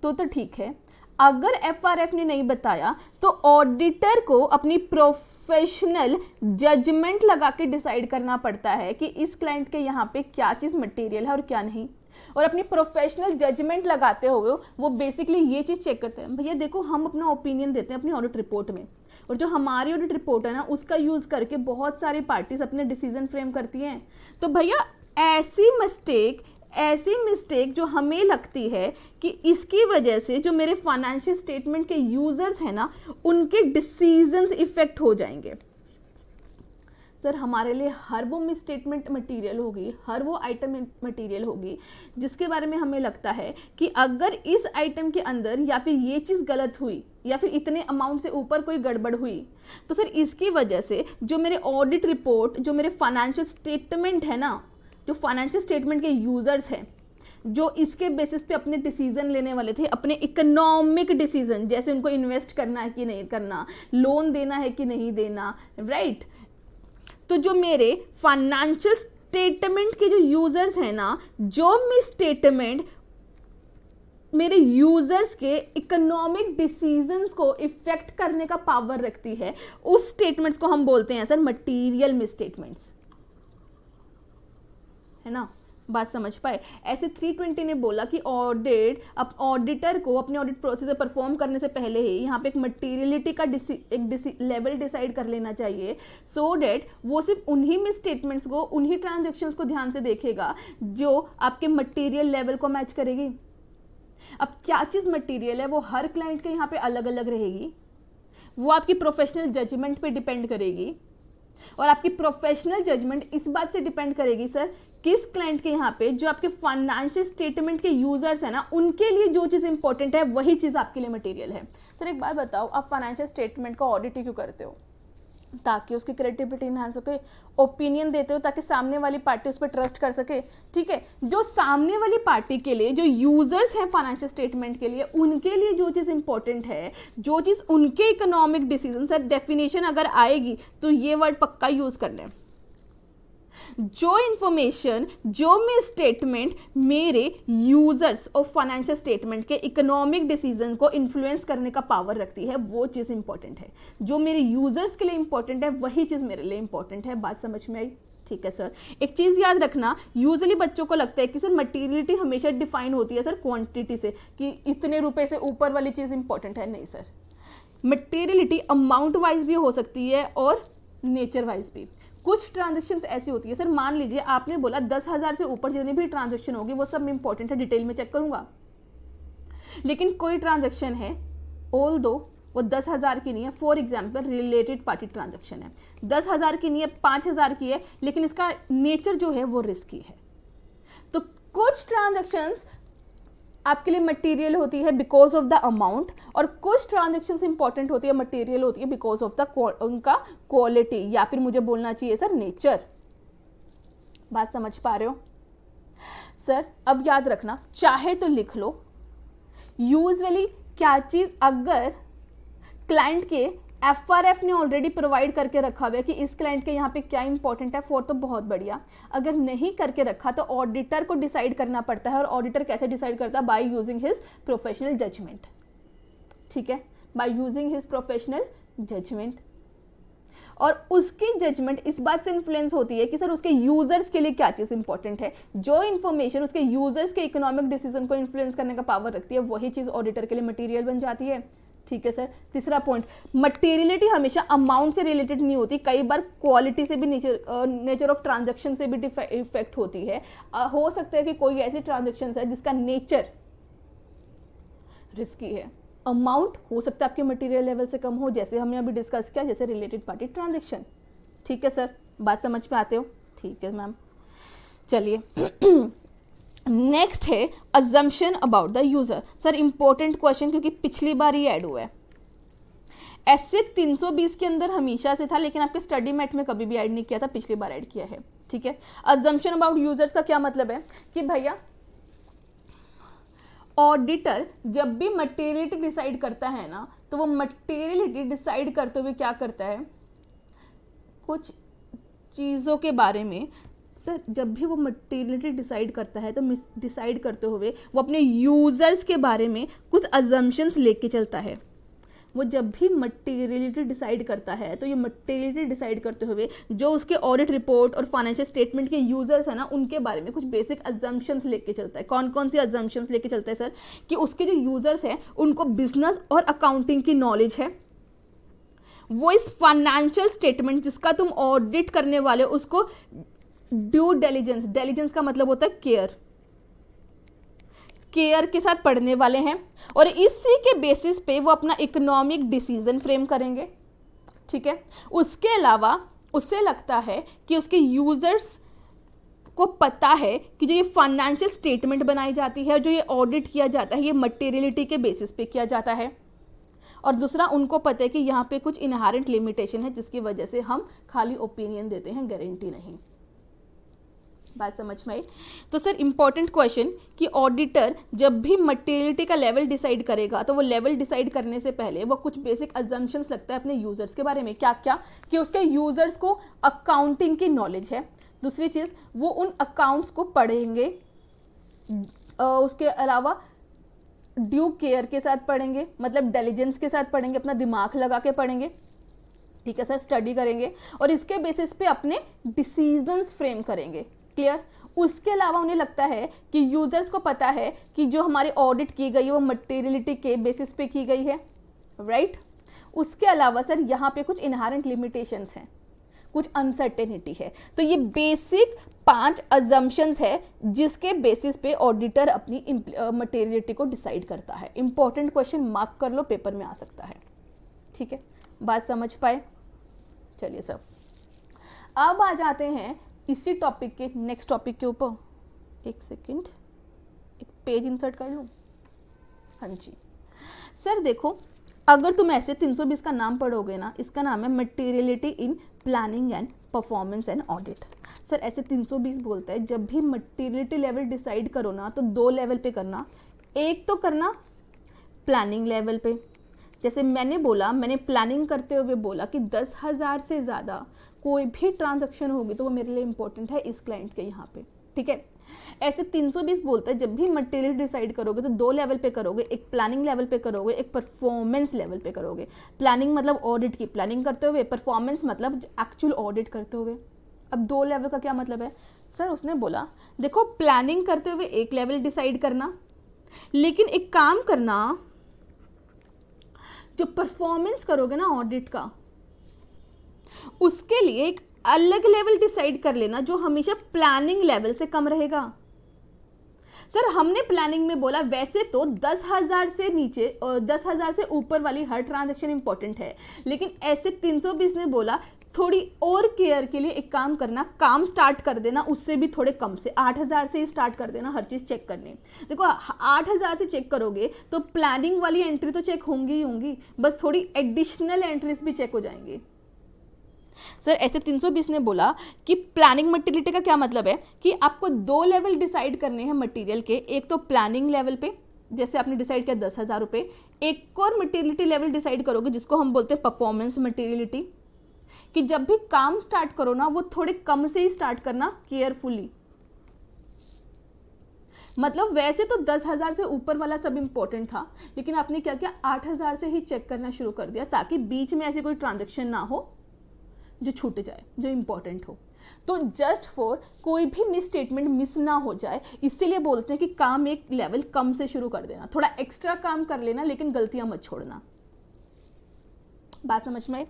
Speaker 1: तो ठीक है, अगर FRF ने नहीं बताया तो ऑडिटर को अपनी प्रोफेशनल जजमेंट लगा के डिसाइड करना पड़ता है कि इस क्लाइंट के यहाँ पे क्या चीज़ मटेरियल है और क्या नहीं। और अपनी प्रोफेशनल जजमेंट लगाते हुए वो बेसिकली ये चीज़ चेक करते हैं, भैया देखो हम अपना ओपिनियन देते हैं अपनी ऑडिट रिपोर्ट में, और जो हमारी ऑडिट रिपोर्ट है ना उसका यूज़ करके बहुत सारी पार्टीज अपने डिसीजन फ्रेम करती हैं। तो भैया ऐसी मिस्टेक जो हमें लगती है कि इसकी वजह से जो मेरे फाइनेंशियल स्टेटमेंट के यूजर्स हैं ना उनके डिसीजंस इफेक्ट हो जाएंगे। सर हमारे लिए हर वो मिसस्टेटमेंट मटेरियल होगी, हर वो आइटम मटेरियल होगी जिसके बारे में हमें लगता है कि अगर इस आइटम के अंदर या फिर ये चीज़ गलत हुई या फिर इतने अमाउंट से ऊपर कोई गड़बड़ हुई तो सर इसकी वजह से जो मेरे ऑडिट रिपोर्ट, जो मेरे फाइनेंशियल स्टेटमेंट है ना, जो फाइनेंशियल स्टेटमेंट के यूजर्स हैं जो इसके बेसिस पे अपने डिसीजन लेने वाले थे, अपने इकोनॉमिक डिसीजन, जैसे उनको इन्वेस्ट करना है कि नहीं करना, लोन देना है कि नहीं देना, राइट। तो जो मेरे फाइनेंशियल स्टेटमेंट के जो यूजर्स हैं ना, जो मिस स्टेटमेंट मेरे यूजर्स के इकोनॉमिक डिसीजंस को इफेक्ट करने का पावर रखती है, उस स्टेटमेंट्स को हम बोलते हैं सर मटीरियल मिस स्टेटमेंट्स, है ना। बात समझ पाए। ऐसे 320 ने बोला कि ऑडिटर को अपने ऑडिट प्रोसीजर परफॉर्म करने से पहले ही यहाँ पे एक मटीरियलिटी का एक लेवल डिसाइड कर लेना चाहिए, सो डैट वो सिर्फ उन्हीं में स्टेटमेंट्स को, उन्हीं ट्रांजेक्शन्स को ध्यान से देखेगा जो आपके मटीरियल लेवल को मैच करेगी। अब क्या चीज़ मटीरियल है वो हर क्लाइंट के यहाँ पे अलग अलग रहेगी, वो आपकी प्रोफेशनल जजमेंट पे डिपेंड करेगी, और आपकी प्रोफेशनल जजमेंट इस बात से डिपेंड करेगी सर किस क्लाइंट के यहाँ पे जो आपके फाइनेंशियल स्टेटमेंट के यूजर्स है ना उनके लिए जो चीज़ इंपॉर्टेंट है वही चीज़ आपके लिए मटेरियल है। सर एक बात बताओ, आप फाइनेंशियल स्टेटमेंट का ऑडिट क्यों करते हो? ताकि उसकी क्रेडिबिलिटी इनहांस हो, ओपिनियन देते हो ताकि सामने वाली पार्टी उस पर ट्रस्ट कर सके, ठीक है। जो सामने वाली पार्टी के लिए, जो यूजर्स हैं फाइनेंशियल स्टेटमेंट के लिए, उनके लिए जो चीज़ इंपॉर्टेंट है, जो चीज़ उनके इकोनॉमिक डिसीजन, सर डेफिनेशन अगर आएगी तो ये वर्ड पक्का यूज कर लें, जो इंफॉर्मेशन, जो मैं स्टेटमेंट मेरे यूजर्स और फाइनेंशियल स्टेटमेंट के इकोनॉमिक डिसीजन को इन्फ्लुएंस करने का पावर रखती है, वो चीज़ इंपॉर्टेंट है। जो मेरे यूजर्स के लिए इंपॉर्टेंट है वही चीज़ मेरे लिए इंपॉर्टेंट है। बात समझ में आई? ठीक है सर। एक चीज़ याद रखना, यूजुअली बच्चों को लगता है कि सर मटीरियलिटी हमेशा डिफाइन होती है सर क्वांटिटी से, कि इतने रुपए से ऊपर वाली चीज़ इंपॉर्टेंट है। नहीं सर, मटीरियलिटी अमाउंट वाइज भी हो सकती है और नेचर वाइज भी। कुछ ट्रांजेक्शन्स ऐसी होती है सर, मान लीजिए आपने बोला 10,000 से ऊपर जितनी भी ट्रांजेक्शन होगी वो सब इंपॉर्टेंट है, डिटेल में चेक करूंगा। लेकिन कोई ट्रांजेक्शन है ऑल दो वो 10,000 की नहीं है, for example related party transaction है, 10,000 की नहीं है, 5,000 की है, लेकिन इसका नेचर जो है वो रिस्की है। तो कुछ ट्रांजेक्शन्स आपके लिए मटेरियल होती है बिकॉज ऑफ द अमाउंट, और कुछ ट्रांजेक्शन्स इंपॉर्टेंट होती है, मटेरियल होती है बिकॉज ऑफ द उनका क्वालिटी, या फिर मुझे बोलना चाहिए सर नेचर। बात समझ पा रहे हो सर? अब याद रखना, चाहे तो लिख लो, यूजुअली क्या चीज़ अगर क्लाइंट के FRF ने ऑलरेडी प्रोवाइड करके रखा हुआ है कि इस क्लाइंट के यहाँ पे क्या इंपॉर्टेंट है, फॉर तो बहुत बढ़िया। अगर नहीं करके रखा तो ऑडिटर को डिसाइड करना पड़ता है, और ऑडिटर कैसे डिसाइड करता है? By using his professional judgement, ठीक है, by using his professional judgement. और उसकी जजमेंट इस बात से इन्फ्लुएंस होती है कि सर उसके यूजर्स के लिए क्या चीज़ इंपॉर्टेंट है। जो इन्फॉर्मेशन उसके यूजर्स के इकोनॉमिक डिसीजन को इन्फ्लुएंस करने का पावर रखती है वही चीज़ ऑडिटर के लिए मटीरियल बन जाती है, ठीक है सर। तीसरा पॉइंट, मटेरियलिटी हमेशा अमाउंट से रिलेटेड नहीं होती, कई बार क्वालिटी से भी, नेचर ऑफ ट्रांजैक्शन से भी इफेक्ट होती है। हो सकता है कि कोई ऐसी ट्रांजैक्शन है जिसका नेचर रिस्की है, अमाउंट हो सकता है आपके मटेरियल लेवल से कम हो, जैसे हमने अभी डिस्कस किया, जैसे रिलेटेड पार्टी ट्रांजैक्शन, ठीक है सर। बात समझ में आते हो? ठीक है मैम। चलिए नेक्स्ट है assumption about the user. Sir important question, क्योंकि पिछली बार ही ऐड हुआ है। ऐसे 320 के अंदर हमेशा से था, लेकिन आपके स्टडी मैट में कभी भी ऐड नहीं किया था, पिछली बार ऐड किया है, ठीक है। अजम्पशन अबाउट यूजर्स का क्या मतलब है कि भैया ऑडिटर जब भी मटेरियलिटी डिसाइड करता है ना, तो वो मटेरियलिटी डिसाइड करते हुए क्या करता है, कुछ चीज़ों के बारे में, सर जब भी वो मटेरियलिटी डिसाइड करता है तो डिसाइड करते हुए वो अपने यूजर्स के बारे में कुछ अजम्पशंस लेके चलता है। वो जब भी मटेरियलिटी डिसाइड करता है तो ये मटेरियलिटी डिसाइड करते हुए जो उसके ऑडिट रिपोर्ट और फाइनेंशियल स्टेटमेंट के यूजर्स है ना, उनके बारे में कुछ बेसिक अजम्पशंस लेके चलता है। कौन कौन सी अजम्पशंस लेके चलता है सर? कि उसके जो यूजर्स हैं उनको बिजनेस और अकाउंटिंग की नॉलेज है, वो इस फाइनेंशियल स्टेटमेंट जिसका तुम ऑडिट करने वाले हो उसको ड्यू डिलिजेंस, डिलिजेंस का मतलब होता है केयर, केयर के साथ पढ़ने वाले हैं, और इसी के बेसिस पे वो अपना इकोनॉमिक डिसीजन फ्रेम करेंगे। ठीक है, उसके अलावा उसे लगता है कि उसके यूजर्स को पता है कि जो ये फाइनेंशियल स्टेटमेंट बनाई जाती है, जो ये ऑडिट किया जाता है, ये मटेरियलिटी के बेसिस पे किया जाता है। और दूसरा, उनको पता है कि यहाँ पे कुछ इनहेरेंट लिमिटेशन है जिसकी वजह से हम खाली ओपिनियन देते हैं, गारंटी नहीं। बात समझ में आई? तो सर इंपॉर्टेंट क्वेश्चन कि ऑडिटर जब भी मटेरियलिटी का लेवल डिसाइड करेगा तो वो लेवल डिसाइड करने से पहले वो कुछ बेसिक अजम्पशंस लगता है अपने यूजर्स के बारे में। क्या क्या? कि उसके यूजर्स को अकाउंटिंग की नॉलेज है। दूसरी चीज़, वो उन अकाउंट्स को पढ़ेंगे, उसके अलावा ड्यू केयर के साथ पढ़ेंगे, मतलब डिलिजेंस के साथ पढ़ेंगे, अपना दिमाग लगा के पढ़ेंगे। ठीक है सर, स्टडी करेंगे और इसके बेसिस पे अपने डिसीजंस फ्रेम करेंगे। क्लियर? उसके अलावा उन्हें लगता है कि यूजर्स को पता है कि जो हमारी ऑडिट की गई है वो मटेरियलिटी के बेसिस पे की गई है, राइट? उसके अलावा सर यहाँ पे कुछ इनहेरेंट लिमिटेशंस हैं, कुछ अनसर्टेनिटी है। तो ये बेसिक 5 अजम्पशंस है जिसके बेसिस पे ऑडिटर अपनी मटेरियलिटी को डिसाइड करता है। इंपॉर्टेंट क्वेश्चन, मार्क कर लो, पेपर में आ सकता है। ठीक है, बात समझ पाए? चलिए सर, अब आ जाते हैं इसी टॉपिक के नेक्स्ट टॉपिक के ऊपर। एक सेकंड, एक पेज इंसर्ट कर लूँ। हाँ जी सर, देखो अगर तुम ऐसे 320 का नाम पढ़ोगे ना, इसका नाम है materiality in planning and performance and audit. Sir ऐसे 320 बोलता है जब भी मटेरियलिटी लेवल डिसाइड करो ना तो 2 लेवल पे करना। एक तो करना प्लानिंग लेवल पे, जैसे मैंने बोला, मैंने प्लानिंग करते हुए बोला कि 10,000 से ज़्यादा कोई भी ट्रांजैक्शन होगी तो वो मेरे लिए इंपॉर्टेंट है इस क्लाइंट के यहाँ पे। ठीक है, ऐसे 320 बोलता है जब भी मटेरियल डिसाइड करोगे तो 2 लेवल पे करोगे, एक प्लानिंग लेवल पे करोगे, एक परफॉर्मेंस लेवल पे करोगे। प्लानिंग मतलब ऑडिट की प्लानिंग करते हुए, परफॉर्मेंस मतलब एक्चुअल ऑडिट करते हुए। अब 2 लेवल का क्या मतलब है सर? उसने बोला देखो प्लानिंग करते हुए एक लेवल डिसाइड करना, लेकिन एक काम करना, जो परफॉर्मेंस करोगे ना ऑडिट का, उसके लिए एक अलग लेवल डिसाइड कर लेना जो हमेशा प्लानिंग लेवल से कम रहेगा। सर हमने प्लानिंग में बोला वैसे तो 10,000 से नीचे और 10,000 से ऊपर वाली हर ट्रांजैक्शन इंपॉर्टेंट है, लेकिन ऐसे 320 ने बोला थोड़ी और केयर के लिए एक काम करना, काम स्टार्ट कर देना उससे भी थोड़े कम से, 8,000 से ही स्टार्ट कर देना हर चीज़ चेक करने। देखो 8,000 से चेक करोगे तो प्लानिंग वाली एंट्री तो चेक होंगी ही होंगी, बस थोड़ी एडिशनल एंट्रीज भी चेक हो जाएंगी। सर ऐसे 320 ने बोला कि प्लानिंग मटेरियलिटी का क्या मतलब है कि आपको 2 लेवल डिसाइड करने हैं मटेरियल के। एक तो प्लानिंग लेवल पे, जैसे आपने डिसाइड किया 10,000 रुपये, एक और मटेरियलिटी लेवल डिसाइड करोगे जिसको हम बोलते हैं परफॉर्मेंस मटेरियलिटी, कि जब भी काम स्टार्ट करो ना वो थोड़े कम से ही स्टार्ट करना केयरफुली। मतलब वैसे तो 10,000 से ऊपर वाला सब इंपॉर्टेंट था, लेकिन आपने क्या किया, 8,000 से ही चेक करना शुरू कर दिया ताकि बीच में ऐसी कोई ट्रांजेक्शन ना हो जो छूट जाए, जो इंपॉर्टेंट हो। तो जस्ट फॉर कोई भी मिस स्टेटमेंट मिस ना हो जाए, इसीलिए बोलते हैं कि काम एक लेवल कम से शुरू कर देना, थोड़ा एक्स्ट्रा काम कर लेना लेकिन गलतियां मत छोड़ना। बात समझ में आई?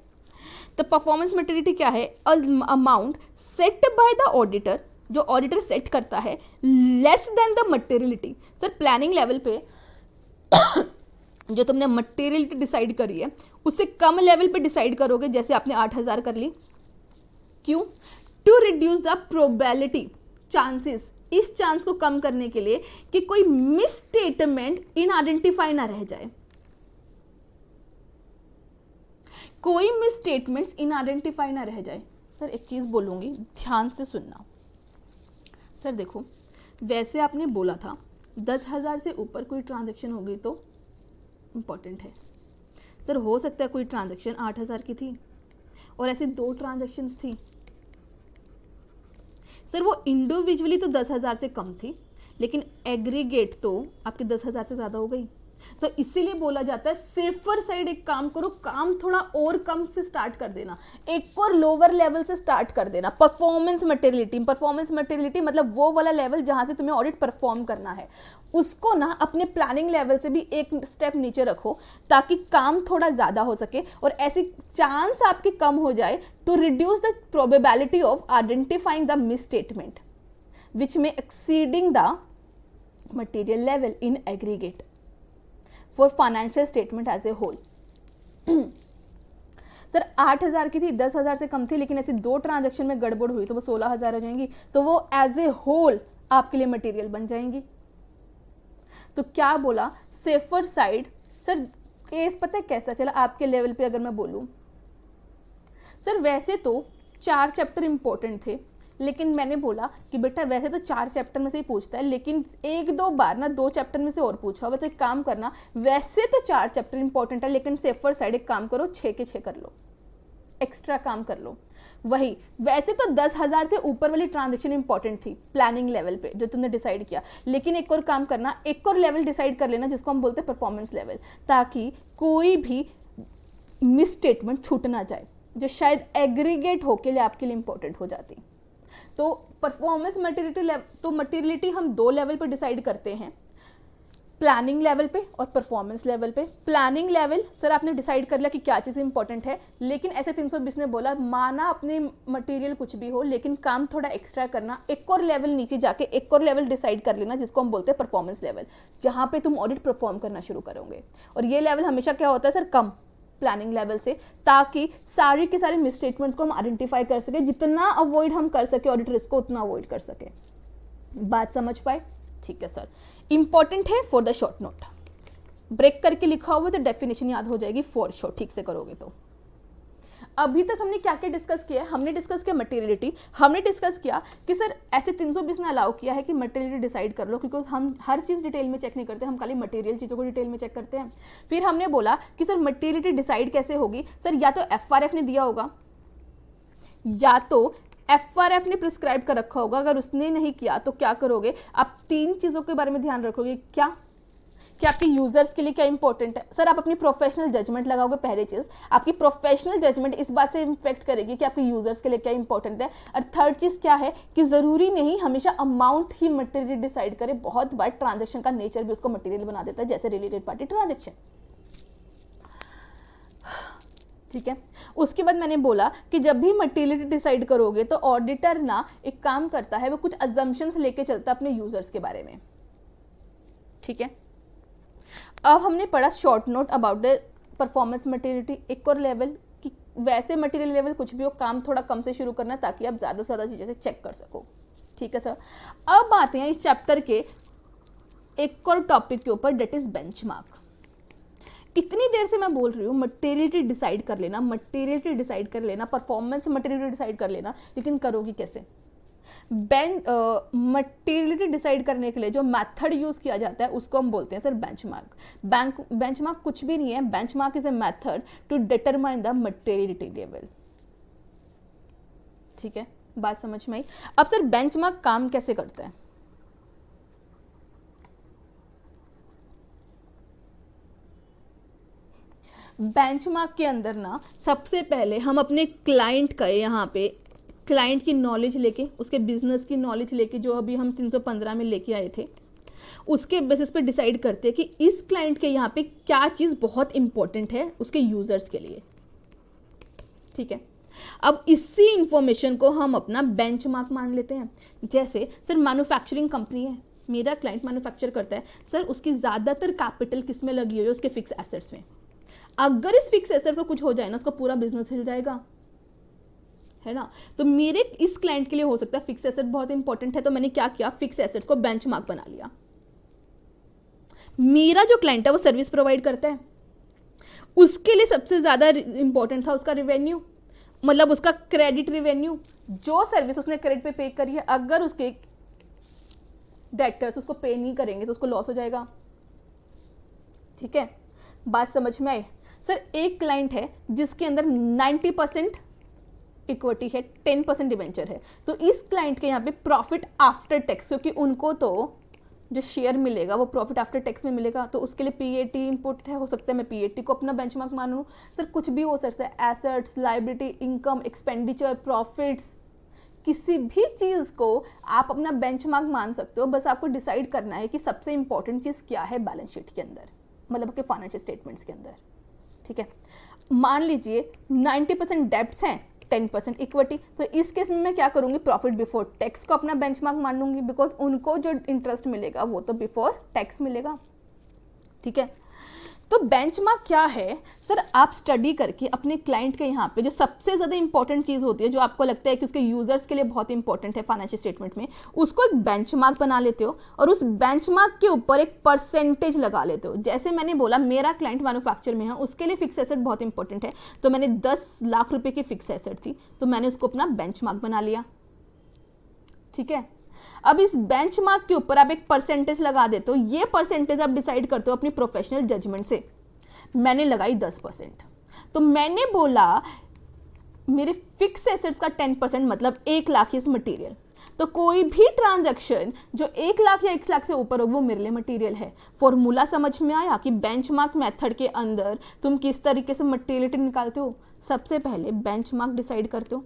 Speaker 1: तो परफॉर्मेंस मटेरियलिटी क्या है? Amount set by the auditor, जो ऑडिटर सेट करता है, less than the materiality. Sir planning level पे जो तुमने मटेरियलिटी डिसाइड करी है उससे कम लेवल पे डिसाइड करोगे, जैसे आपने 8,000 कर ली। क्यों? To reduce the probability, chances, इस चांस को कम करने के लिए कि कोई मिस स्टेटमेंट इनआइडेंटिफाई ना रह जाए, कोई मिस स्टेटमेंट्स इनआइडेंटिफाई ना रह जाए। सर एक चीज बोलूंगी, ध्यान से सुनना। सर देखो वैसे आपने बोला था 10,000 से ऊपर कोई ट्रांजैक्शन होगी तो इम्पॉर्टेंट है। सर हो सकता है कोई ट्रांजैक्शन 8,000 की थी और ऐसी 2 ट्रांजैक्शंस थी। सर वो इंडिविजुअली तो 10,000 से कम थी, लेकिन एग्रीगेट तो आपके 10,000 से ज़्यादा हो गई।
Speaker 2: तो इसीलिए बोला जाता है सेफर साइड एक काम करो, काम थोड़ा और कम से स्टार्ट कर देना, एक और लोअर लेवल से स्टार्ट कर देना। परफॉर्मेंस मटेरियलिटी मतलब वो वाला लेवल जहां से तुम्हें ऑडिट परफॉर्म करना है, उसको ना अपने प्लानिंग लेवल से भी एक स्टेप नीचे रखो ताकि काम थोड़ा ज़्यादा हो सके और ऐसी चांस आपकी कम हो जाए to reduce the probability of identifying the misstatement which may exceeding the material level in aggregate for financial statement as a whole. Sir 8,000 की थी, 10,000 से कम थी, लेकिन ऐसी 2 ट्रांजैक्शन में गड़बड़ हुई तो वो 16,000 हो जाएंगी, तो वो एज ए होल आपके लिए मटेरियल बन जाएंगी। तो क्या बोला, सेफर साइड। सर केस पता है कैसा चला आपके लेवल पे अगर मैं बोलूं, सर वैसे तो 4 चैप्टर इंपॉर्टेंट थे, लेकिन मैंने बोला कि बेटा वैसे तो 4 चैप्टर में से ही पूछता है, लेकिन 1-2 बार ना 2 चैप्टर में से और पूछा होगा, तो एक काम करना, वैसे तो 4 चैप्टर इंपॉर्टेंट है, लेकिन सेफर साइड एक काम करो, 6 के 6 कर लो, एक्स्ट्रा काम कर लो। वही वैसे तो 10,000 से ऊपर वाली ट्रांजैक्शन इंपॉर्टेंट थी प्लानिंग लेवल पे जो तुमने डिसाइड किया, लेकिन एक और काम करना, एक और लेवल डिसाइड कर लेना जिसको हम बोलते हैं परफॉर्मेंस लेवल, ताकि कोई भी मिस स्टेटमेंट छूट ना जाए जो शायद एग्रीगेट होके आपके लिए इंपॉर्टेंट हो जाती। तो परफॉर्मेंस मटेरियलिटी हम 2 लेवल पर डिसाइड करते हैं, प्लानिंग लेवल पे और परफॉर्मेंस लेवल पे। प्लानिंग लेवल सर आपने डिसाइड कर लिया कि क्या चीज़ इंपॉर्टेंट है, लेकिन ऐसे 320 ने बोला माना अपने मटेरियल कुछ भी हो लेकिन काम थोड़ा एक्स्ट्रा करना, एक और लेवल नीचे जाके एक और लेवल डिसाइड कर लेना जिसको हम बोलते हैं परफॉर्मेंस लेवल, जहाँ पे तुम ऑडिट परफॉर्म करना शुरू करोगे। और ये लेवल हमेशा क्या होता है सर, कम प्लानिंग लेवल से, ताकि सारी के सारे मिसस्टेटमेंट्स को हम आइडेंटिफाई कर सके, जितना अवॉइड हम कर सके ऑडिट रिस्क को उतना अवॉइड कर सके। बात समझ पाए? ठीक है सर, इंपॉर्टेंट है for the short note, break करके लिखा हुआ तो डेफिनेशन याद हो जाएगी फॉर शॉर्ट, ठीक से करोगे तो। अभी तक हमने क्या क्या डिस्कस किया है, हमने डिस्कस किया मटेरियलिटी, हमने डिस्कस किया कि सर ऐसे 320 ने अलाउ किया है कि मटेरियलिटी डिसाइड कर लो, क्योंकि हम हर चीज़ डिटेल में चेक नहीं करते, हम खाली मटेरियल चीज़ों को डिटेल में चेक करते हैं। फिर हमने बोला कि सर मटेरियलिटी डिसाइड कैसे होगी, सर या तो FRF ने दिया होगा या तो FRF ने प्रिस्क्राइब कर रखा होगा, अगर उसने नहीं किया तो क्या करोगे आप, 3 चीज़ों के बारे में ध्यान रखोगे। क्या कि आपके यूजर्स के लिए क्या इंपॉर्टेंट है, सर आप अपनी प्रोफेशनल जजमेंट लगाओगे। पहली चीज़ आपकी प्रोफेशनल जजमेंट इस बात से इम्पैक्ट करेगी कि आपके यूजर्स के लिए क्या इंपॉर्टेंट है। और थर्ड चीज़ क्या है कि ज़रूरी नहीं हमेशा अमाउंट ही मटेरियल डिसाइड करे, बहुत बार ट्रांजेक्शन का नेचर भी उसको मटेरियल बना देता है, जैसे रिलेटेड पार्टी ट्रांजेक्शन। ठीक है, उसके बाद मैंने बोला कि जब भी मटेरियलिटी डिसाइड करोगे तो ऑडिटर ना एक काम करता है, वो कुछ अजम्पशंस लेके चलता है अपने यूजर्स के बारे में। ठीक है, अब हमने पढ़ा short note about the performance materiality, एक और लेवल कि वैसे मटेरियल लेवल कुछ भी हो, काम थोड़ा कम से शुरू करना ताकि आप ज़्यादा से ज़्यादा चीज़ें से चेक कर सको। ठीक है सर, अब आते हैं इस चैप्टर के एक और टॉपिक के ऊपर, डेट इज बेंचमार्क। इतनी देर से मैं बोल रही हूँ मटेरियलिटी डिसाइड कर लेना, मटेरियलिटी डिसाइड कर लेना, परफॉर्मेंस मटेरियलिटी डिसाइड कर लेना, लेकिन करोगी कैसे? मटेरियलिटी डिसाइड करने के लिए जो मेथड यूज किया जाता है उसको हम बोलते हैं सर बेंचमार्क। बेंचमार्क कुछ भी नहीं है, benchmark is a method to determine the materiality level. ठीक है, बात समझ में आई? अब सर बेंचमार्क काम कैसे करता है? बेंचमार्क के अंदर ना सबसे पहले हम अपने क्लाइंट का, यहाँ पे क्लाइंट की नॉलेज लेके, उसके बिजनेस की नॉलेज लेके, जो अभी हम 315 में लेके आए थे, उसके बेसिस पे डिसाइड करते हैं कि इस क्लाइंट के यहाँ पे क्या चीज़ बहुत इंपॉर्टेंट है उसके यूजर्स के लिए। ठीक है, अब इसी इंफॉर्मेशन को हम अपना बेंचमार्क मान लेते हैं। जैसे सर मैन्युफैक्चरिंग कंपनी है, मेरा क्लाइंट मैन्युफैक्चर करता है, सर उसकी ज़्यादातर कैपिटल किस में लगी हुई है? उसके फिक्स एसेट्स में। अगर इस फिक्स एसेट को कुछ हो जाए ना, उसका पूरा बिजनेस हिल जाएगा, है ना। तो मेरे इस क्लाइंट के लिए हो सकता है फिक्स एसेट बहुत इंपॉर्टेंट है, तो मैंने क्या किया, फिक्स एसेट्स को बेंचमार्क बना लिया। मेरा जो क्लाइंट है वो सर्विस प्रोवाइड करता है, उसके लिए सबसे ज्यादा इंपॉर्टेंट था उसका रिवेन्यू, मतलब उसका क्रेडिट रिवेन्यू, जो सर्विस उसने क्रेडिट पे पे करी है, अगर उसके डेटर्स उसको पे नहीं करेंगे तो उसको लॉस हो जाएगा। ठीक है, बात समझ में आई? सर एक क्लाइंट है जिसके अंदर 90% इक्विटी है, 10% डिवेंचर है, तो इस क्लाइंट के यहाँ पे प्रॉफिट आफ्टर टैक्स, क्योंकि उनको तो जो शेयर मिलेगा वो प्रॉफिट आफ्टर टैक्स में मिलेगा, तो उसके लिए पीएटी इनपुट है, हो सकता है मैं पीएटी को अपना बेंचमार्क मान लूँ। सर कुछ भी हो सकता है, assets, liability, income, expenditure, profits, किसी भी चीज़ को आप अपना बेंचमार्क मान सकते हो। बस आपको डिसाइड करना है कि सबसे इंपॉर्टेंट चीज़ क्या है बैलेंस शीट के अंदर, मतलब आपके फाइनेंशियल स्टेटमेंट्स के अंदर, ठीक है। मान लीजिए 90% डेब्ट्स हैं, 10% इक्विटी, तो इस केस में मैं क्या करूंगी, प्रॉफिट बिफोर टैक्स को अपना बेंचमार्क मान लूंगी, बिकॉज उनको जो इंटरेस्ट मिलेगा वो तो बिफोर टैक्स मिलेगा, ठीक है। तो बेंचमार्क क्या है सर, आप स्टडी करके अपने क्लाइंट के यहाँ पे जो सबसे ज़्यादा इंपॉर्टेंट चीज़ होती है, जो आपको लगता है कि उसके यूजर्स के लिए बहुत इंपॉर्टेंट है फाइनेंशियल स्टेटमेंट में, उसको एक बेंचमार्क बना लेते हो और उस बेंचमार्क के ऊपर एक परसेंटेज लगा लेते हो। जैसे मैंने बोला मेरा क्लाइंट मैन्युफैक्चर में है, उसके लिए फिक्स एसेट बहुत इंपॉर्टेंट है, तो मैंने 10 लाख रुपए की फिक्स एसेट थी, तो मैंने उसको अपना बेंचमार्क बना लिया, ठीक है। अब इस बेंचमार्क के ऊपर आप एक परसेंटेज लगा देते हो, ये परसेंटेज आप डिसाइड करते हो अपनी प्रोफेशनल जजमेंट से। मैंने लगाई 10%, तो मैंने बोला मेरे फिक्स एसेट्स का 10% मतलब 1 लाख इज मटेरियल, तो कोई भी ट्रांजैक्शन जो 1 लाख या 1 लाख से ऊपर हो वो मेरे लिए मटेरियल है। फॉर्मूला समझ में आया कि बेंचमार्क मेथड के अंदर तुम किस तरीके से मटेरियलिटी निकालते हो। सबसे पहले बेंचमार्क डिसाइड करते हो,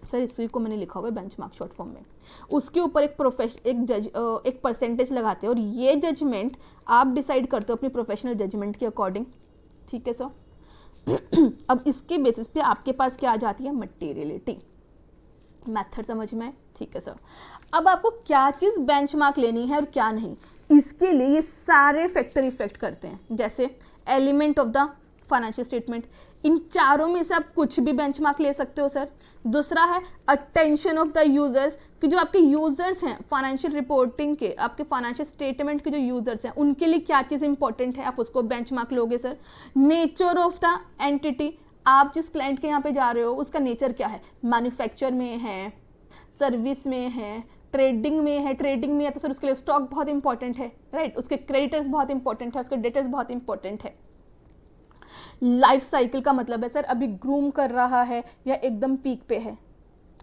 Speaker 2: सर इसी को मैंने लिखा हुआ है बेंचमार्क शॉर्ट फॉर्म में, उसके ऊपर एक परसेंटेज लगाते हो और ये जजमेंट आप डिसाइड करते हो अपनी प्रोफेशनल जजमेंट के अकॉर्डिंग, ठीक है सर। अब इसके बेसिस पे आपके पास क्या आ जाती है, मटेरियलिटी मेथड, समझ में, ठीक है सर। अब आपको क्या चीज़ बेंचमार्क लेनी है और क्या नहीं, इसके लिए ये सारे फैक्टर इफेक्ट करते हैं, जैसे element of the financial statement, इन चारों में से आप कुछ भी बेंचमार्क ले सकते हो सर। दूसरा है अटेंशन ऑफ द यूजर्स, कि जो आपके यूजर्स हैं फाइनेंशियल रिपोर्टिंग के, आपके फाइनेंशियल स्टेटमेंट के जो यूजर्स हैं उनके लिए क्या चीज़ इंपॉर्टेंट है, आप उसको बेंचमार्क लोगे sir. Nature of the entity, आप जिस क्लाइंट के यहाँ पे जा रहे हो उसका नेचर क्या है, मैन्युफैक्चर में है, सर्विस में है, ट्रेडिंग में है, ट्रेडिंग में है तो सर उसके लिए स्टॉक बहुत इंपॉर्टेंट है, राइट, उसके क्रेडिटर्स बहुत इंपॉर्टेंट है, उसके डेटर्स बहुत इंपॉर्टेंट है। लाइफ साइकिल का मतलब है सर अभी ग्रूम कर रहा है या एकदम पीक पे है,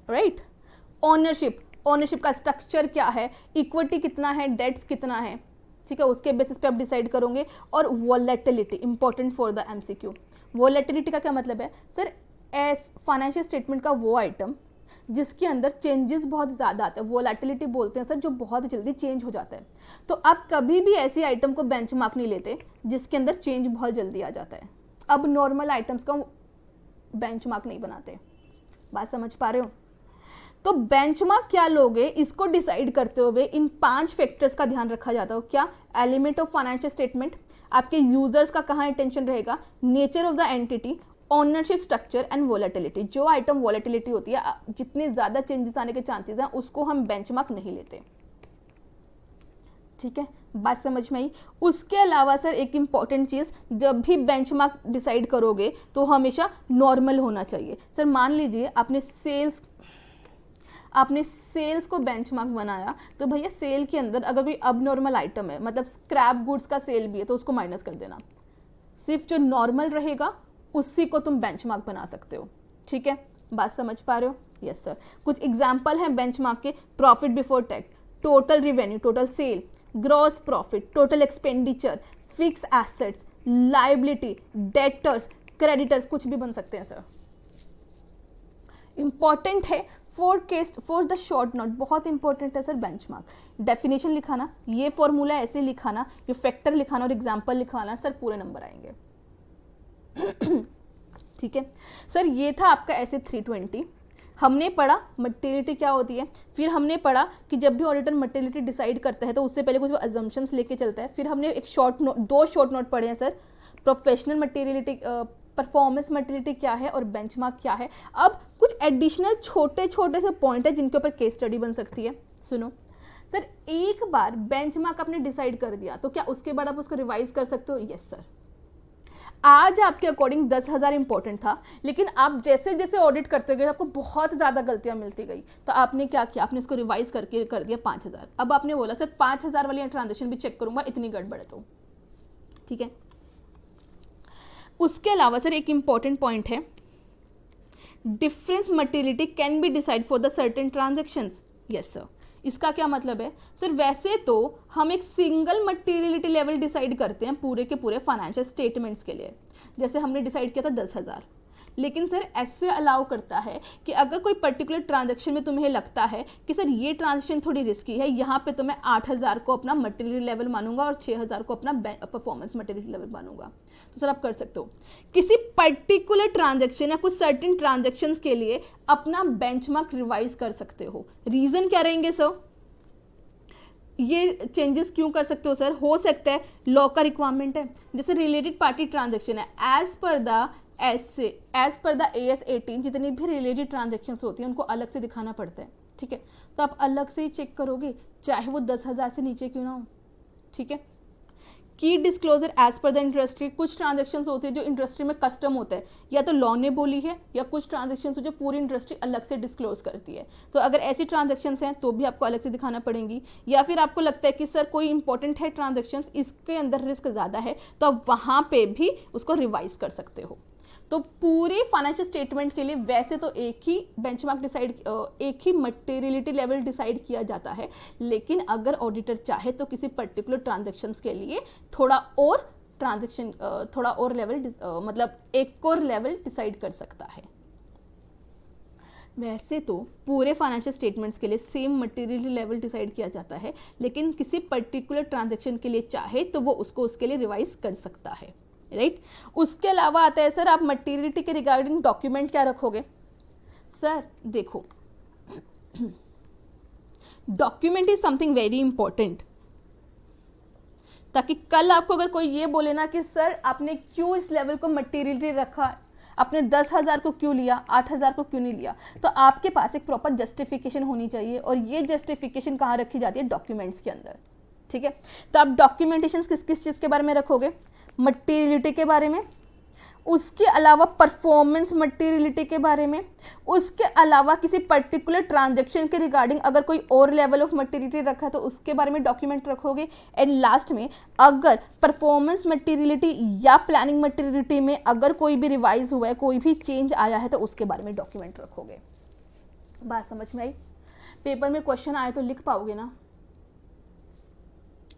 Speaker 2: राइट। ओनरशिप का स्ट्रक्चर क्या है, इक्विटी कितना है, डेट्स कितना है, ठीक है, उसके बेसिस पे आप डिसाइड करोगे। और volatility important for the MCQ. Volatility का क्या मतलब है सर, एस फाइनेंशियल स्टेटमेंट का वो आइटम जिसके अंदर चेंजेस बहुत ज़्यादा आते हैं, वोलेटिलिटी बोलते हैं सर, जो बहुत जल्दी चेंज हो जाता है। तो आप कभी भी ऐसी आइटम को बेंचमार्क नहीं लेते जिसके अंदर चेंज बहुत जल्दी आ जाता है। अब नॉर्मल आइटम्स का बेंचमार्क नहीं बनाते, बात समझ पा रहे हो। तो बेंचमार्क क्या लोगे, इसको डिसाइड करते हुए इन 5 फैक्टर्स का ध्यान रखा जाता है। क्या, एलिमेंट ऑफ फाइनेंशियल स्टेटमेंट, आपके यूजर्स का कहाँ अटेंशन रहेगा, nature of the entity, ownership structure and volatility. जो आइटम वोलेटिलिटी होती है, जितने ज्यादा चेंजेस आने के चांसेस हैं, उसको हम बेंचमार्क नहीं लेते, ठीक है, बात समझ में आई। उसके अलावा सर एक इंपॉर्टेंट चीज, जब भी बेंचमार्क डिसाइड करोगे तो हमेशा नॉर्मल होना चाहिए। सर मान लीजिए आपने सेल्स को बेंचमार्क बनाया, तो भैया सेल के अंदर अगर कोई अब नॉर्मल आइटम है, मतलब स्क्रैप गुड्स का सेल भी है, तो उसको माइनस कर देना, सिर्फ जो नॉर्मल रहेगा उसी को तुम बेंचमार्क बना सकते हो, ठीक है, बात समझ पा रहे हो। यस सर, कुछ एग्जांपल हैं बेंचमार्क के, profit before tax, total revenue, total sale, gross profit, total expenditure, fix assets, liability, debtors, creditors, कुछ भी बन सकते हैं सर। इंपॉर्टेंट है फॉर द शॉर्ट नोट, बहुत इंपॉर्टेंट है सर बेंचमार्क। डेफिनेशन लिखाना, ये फॉर्मूला ऐसे लिखाना, ये फैक्टर लिखाना और एग्जाम्पल लिखाना, सर पूरे नंबर आएंगे। ठीक है सर, ये था आपका ऐसे 320। हमने पढ़ा मटेरियलिटी क्या होती है, फिर हमने पढ़ा कि जब भी ऑडिटर मटेरियलिटी डिसाइड करता है तो उससे पहले कुछ अजम्पशंस लेके चलता है। फिर हमने एक दो शॉर्ट नोट पढ़े हैं sir, professional materiality, performance materiality क्या है और बेंचमार्क क्या है। अब कुछ एडिशनल छोटे छोटे से पॉइंट है जिनके ऊपर केस स्टडी बन सकती है। सुनो सर, एक बार बेंचमार्क आपने डिसाइड कर दिया तो क्या उसके बाद आप उसको रिवाइज कर सकते हो? Yes sir. आज आपके अकॉर्डिंग 10,000 इंपॉर्टेंट था, लेकिन आप जैसे जैसे ऑडिट करते गए आपको बहुत ज़्यादा गलतियां मिलती गई, तो आपने क्या किया, आपने इसको रिवाइज करके कर दिया 5,000। अब आपने बोला सर 5,000 वाली ट्रांजेक्शन भी चेक करूंगा, इतनी गड़बड़ है तो ठीक है। उसके अलावा सर एक इंपॉर्टेंट पॉइंट है, difference materiality can be decide for the certain transactions. Yes sir, इसका क्या मतलब है सर? वैसे तो हम एक सिंगल मटेरियलिटी लेवल डिसाइड करते हैं पूरे के पूरे फाइनेंशियल स्टेटमेंट्स के लिए, जैसे हमने डिसाइड किया था 10,000, लेकिन सर ऐसे अलाउ करता है कि अगर कोई पर्टिकुलर ट्रांजैक्शन में तुम्हें लगता है कि सर ये ट्रांजैक्शन थोड़ी रिस्की है, यहाँ पे तो मैं 8,000 को अपना मटेरियल लेवल मानूंगा और 6,000 को अपना परफॉर्मेंस मटेरियल लेवल मानूंगा, तो सर आप कर सकते हो। किसी पर्टिकुलर ट्रांजैक्शन या कुछ सर्टेन ट्रांजैक्शंस के लिए अपना बेंचमार्क रिवाइज कर सकते हो। रीजन क्या रहेंगे सर? ये चेंजेस क्यों कर सकते हो सर? हो सकता है लॉ का रिक्वायरमेंट है, जैसे रिलेटेड पार्टी ट्रांजैक्शन है, एज पर द AS 18 जितनी भी रिलेटेड ट्रांजेक्शन्स होती हैं उनको अलग से दिखाना पड़ता है, ठीक है? तो आप अलग से ही चेक करोगे, चाहे वो 10,000 से नीचे क्यों ना हो, ठीक है? की disclosure as per the industry, कुछ ट्रांजेक्शन्स होती है जो इंडस्ट्री में कस्टम होता है, या तो लॉ ने बोली है या कुछ ट्रांजेक्शन्स जो पूरी इंडस्ट्री अलग से डिस्क्लोज करती है, तो अगर ऐसी ट्रांजेक्शन्स हैं तो भी आपको अलग से दिखाना पड़ेंगी। या फिर आपको लगता है कि सर कोई इंपॉर्टेंट है ट्रांजेक्शन्स, इसके अंदर रिस्क ज़्यादा है, तो आप वहाँ पे भी उसको रिवाइज कर सकते हो। तो पूरे फाइनेंशियल स्टेटमेंट के लिए वैसे तो एक ही बेंचमार्क डिसाइड, एक ही मटेरियलिटी लेवल डिसाइड किया जाता है, लेकिन अगर ऑडिटर चाहे तो किसी पर्टिकुलर ट्रांजैक्शंस के लिए थोड़ा और लेवल मतलब एक और लेवल डिसाइड कर सकता है। वैसे तो पूरे फाइनेंशियल स्टेटमेंट्स के लिए सेम मटेरियल लेवल डिसाइड किया जाता है, लेकिन किसी पर्टिकुलर ट्रांजैक्शन के लिए चाहे तो वो उसको उसके लिए रिवाइज कर सकता है, राइट? उसके अलावा आता है सर आप मटेरियलिटी के रिगार्डिंग डॉक्यूमेंट क्या रखोगे? सर देखो, document is something very important, ताकि कल आपको अगर कोई ये बोले ना कि सर आपने क्यों इस लेवल को मटेरियलिटी रखा, आपने 10,000 को क्यों लिया, 8,000 को क्यों नहीं लिया, तो आपके पास एक प्रॉपर जस्टिफिकेशन होनी चाहिए, और ये जस्टिफिकेशन कहाँ रखी जाती है? डॉक्यूमेंट्स के अंदर, ठीक है? तो आप डॉक्यूमेंटेशन किस किस चीज़ के बारे में रखोगे? मटेरियलिटी के बारे में, उसके अलावा परफॉर्मेंस मटेरियलिटी के बारे में, उसके अलावा किसी पर्टिकुलर ट्रांजैक्शन के रिगार्डिंग अगर कोई और लेवल ऑफ मटेरियलिटी रखा है तो उसके बारे में डॉक्यूमेंट रखोगे। एंड लास्ट में अगर परफॉर्मेंस मटेरियलिटी या प्लानिंग मटेरियलिटी में अगर कोई भी रिवाइज हुआ है, कोई भी चेंज आया है, तो उसके बारे में डॉक्यूमेंट रखोगे। बात समझ में आई? पेपर में क्वेश्चन आए तो लिख पाओगे ना,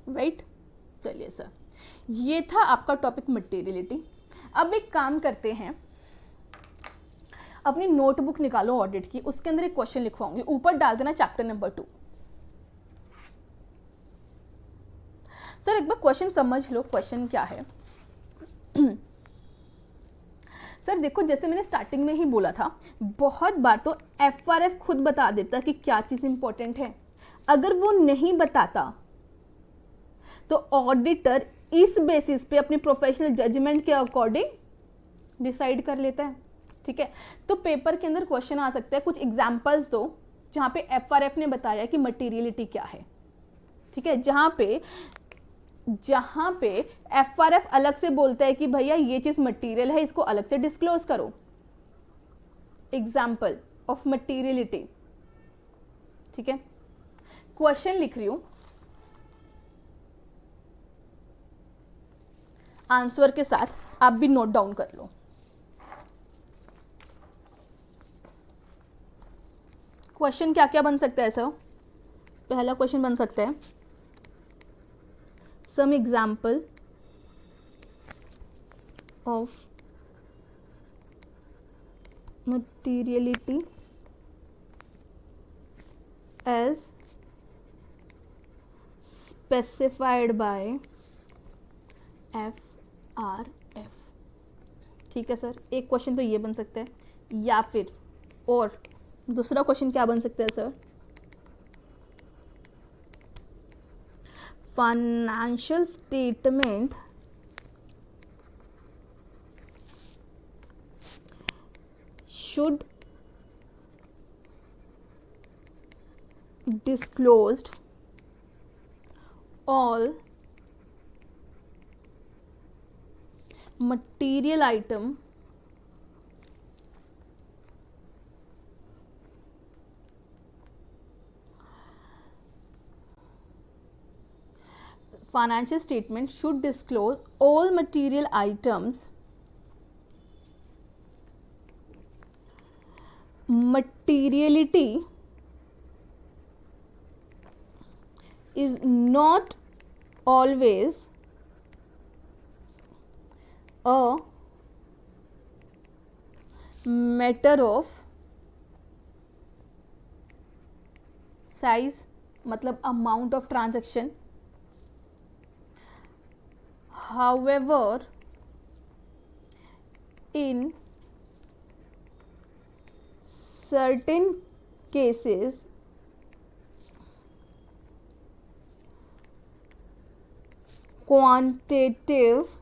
Speaker 2: राइट? चलिए सर, ये था आपका टॉपिक मटेरियलिटी। अब एक काम करते हैं, अपनी नोटबुक निकालो ऑडिट की, उसके अंदर एक क्वेश्चन लिखवाऊंगी, ऊपर डाल देना चैप्टर नंबर 2। सर एक बार क्वेश्चन समझ लो, क्वेश्चन क्या है? सर देखो, जैसे मैंने स्टार्टिंग में ही बोला था, बहुत बार तो FRF खुद बता देता कि क्या चीज इंपॉर्टेंट है। अगर वो नहीं बताता तो ऑडिटर इस बेसिस पे अपनी प्रोफेशनल जजमेंट के अकॉर्डिंग डिसाइड कर लेता है, ठीक है? तो पेपर के अंदर क्वेश्चन आ सकता है, कुछ एग्जांपल्स दो जहां पे FRF ने बताया कि मटेरियलिटी क्या है, ठीक है? जहां पे FRF अलग से बोलता है कि भैया ये चीज मटेरियल है, इसको अलग से डिस्क्लोज करो। एग्जाम्पल ऑफ मटेरियलिटी, ठीक है? क्वेश्चन लिख रही हूं, आंसर के साथ आप भी नोट डाउन कर लो। क्वेश्चन क्या क्या बन सकता है सर? पहला क्वेश्चन बन सकता है, some example of materiality as specified by FRF, ठीक है सर? एक क्वेश्चन तो ये बन सकता है, या फिर और दूसरा क्वेश्चन क्या बन सकता है sir? Financial statement should disclosed all material item financial statement should disclose all material items materiality is not always a matter of size, मतलब amount of transaction. However, in certain cases, quantitative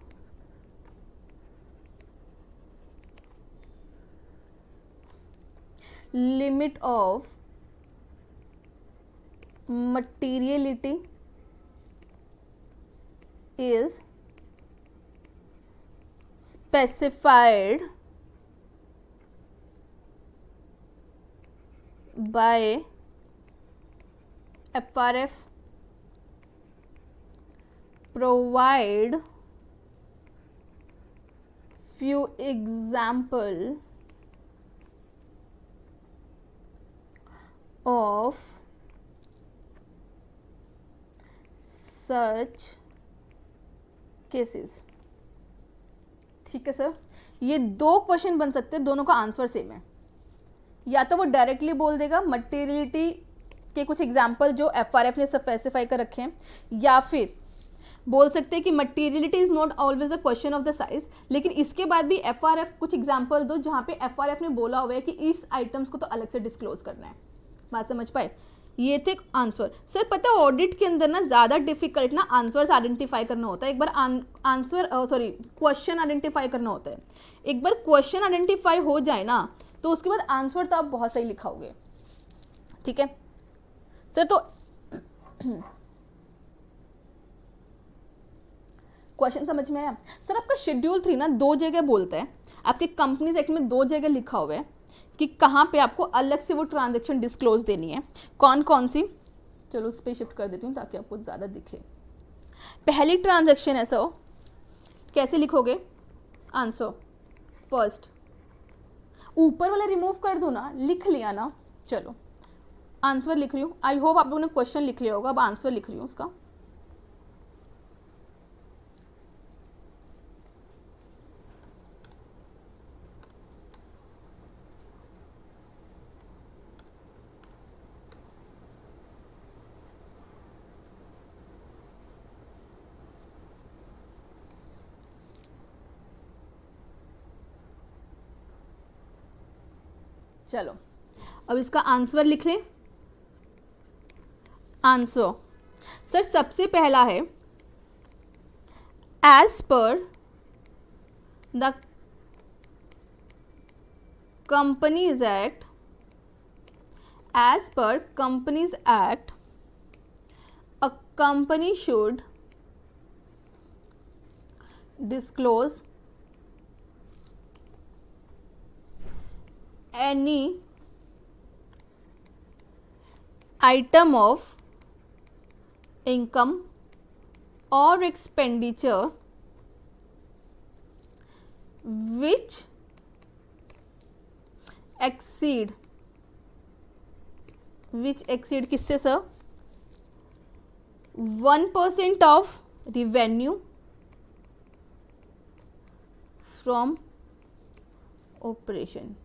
Speaker 2: limit of materiality is specified by FRF. Provide few example of such cases. ठीक है sir, ये दो question बन सकते हैं, दोनों का आंसर सेम है. या तो वो डायरेक्टली बोल देगा मटेरियलिटी के कुछ एग्जाम्पल जो FRF ने स्पेसिफाई कर रखे हैं, या फिर बोल सकते हैं कि materiality is not always a question of the size, लेकिन इसके बाद भी FRF कुछ एग्जाम्पल दो जहाँ पे FRF ने बोला हुआ है कि इस आइटम्स को तो अलग से डिस्क्लोज करना है. बात समझ पाए? ये थे आंसर. सर पता है ऑडिट के अंदर ना ज़्यादा डिफिकल्ट ना आंसर्स आइडेंटिफाई करना होता है. एक बार क्वेश्चन आइडेंटिफाई करना होता है. एक बार क्वेश्चन आइडेंटिफाई हो जाए ना तो उसके बाद आंसर तो आप बहुत सही लिखाओगे. ठीक है सर. तो क्वेश्चन समझ में आया? सर आपका शेड्यूल 3 ना दो जगह बोलता है, आपके कंपनीज एक्ट में दो जगह लिखा हुआ है कि कहाँ पे आपको अलग से वो ट्रांजैक्शन डिस्क्लोज देनी है. कौन कौन सी? चलो उस पर शिफ्ट कर देती हूँ ताकि आपको ज़्यादा दिखे. पहली ट्रांजैक्शन है सो कैसे लिखोगे आंसर? फर्स्ट ऊपर वाला रिमूव कर दो ना, लिख लिया ना. चलो आंसर लिख रही हूँ. आई होप आप लोगों ने क्वेश्चन लिख लिया होगा. अब आंसर लिख रही हूँ उसका. चलो अब इसका आंसर लिख लें. आंसर सर सबसे पहला है as per the companies act. As per companies act a company should disclose any item of income or expenditure which exceed किससे sir? 1% of revenue from operation.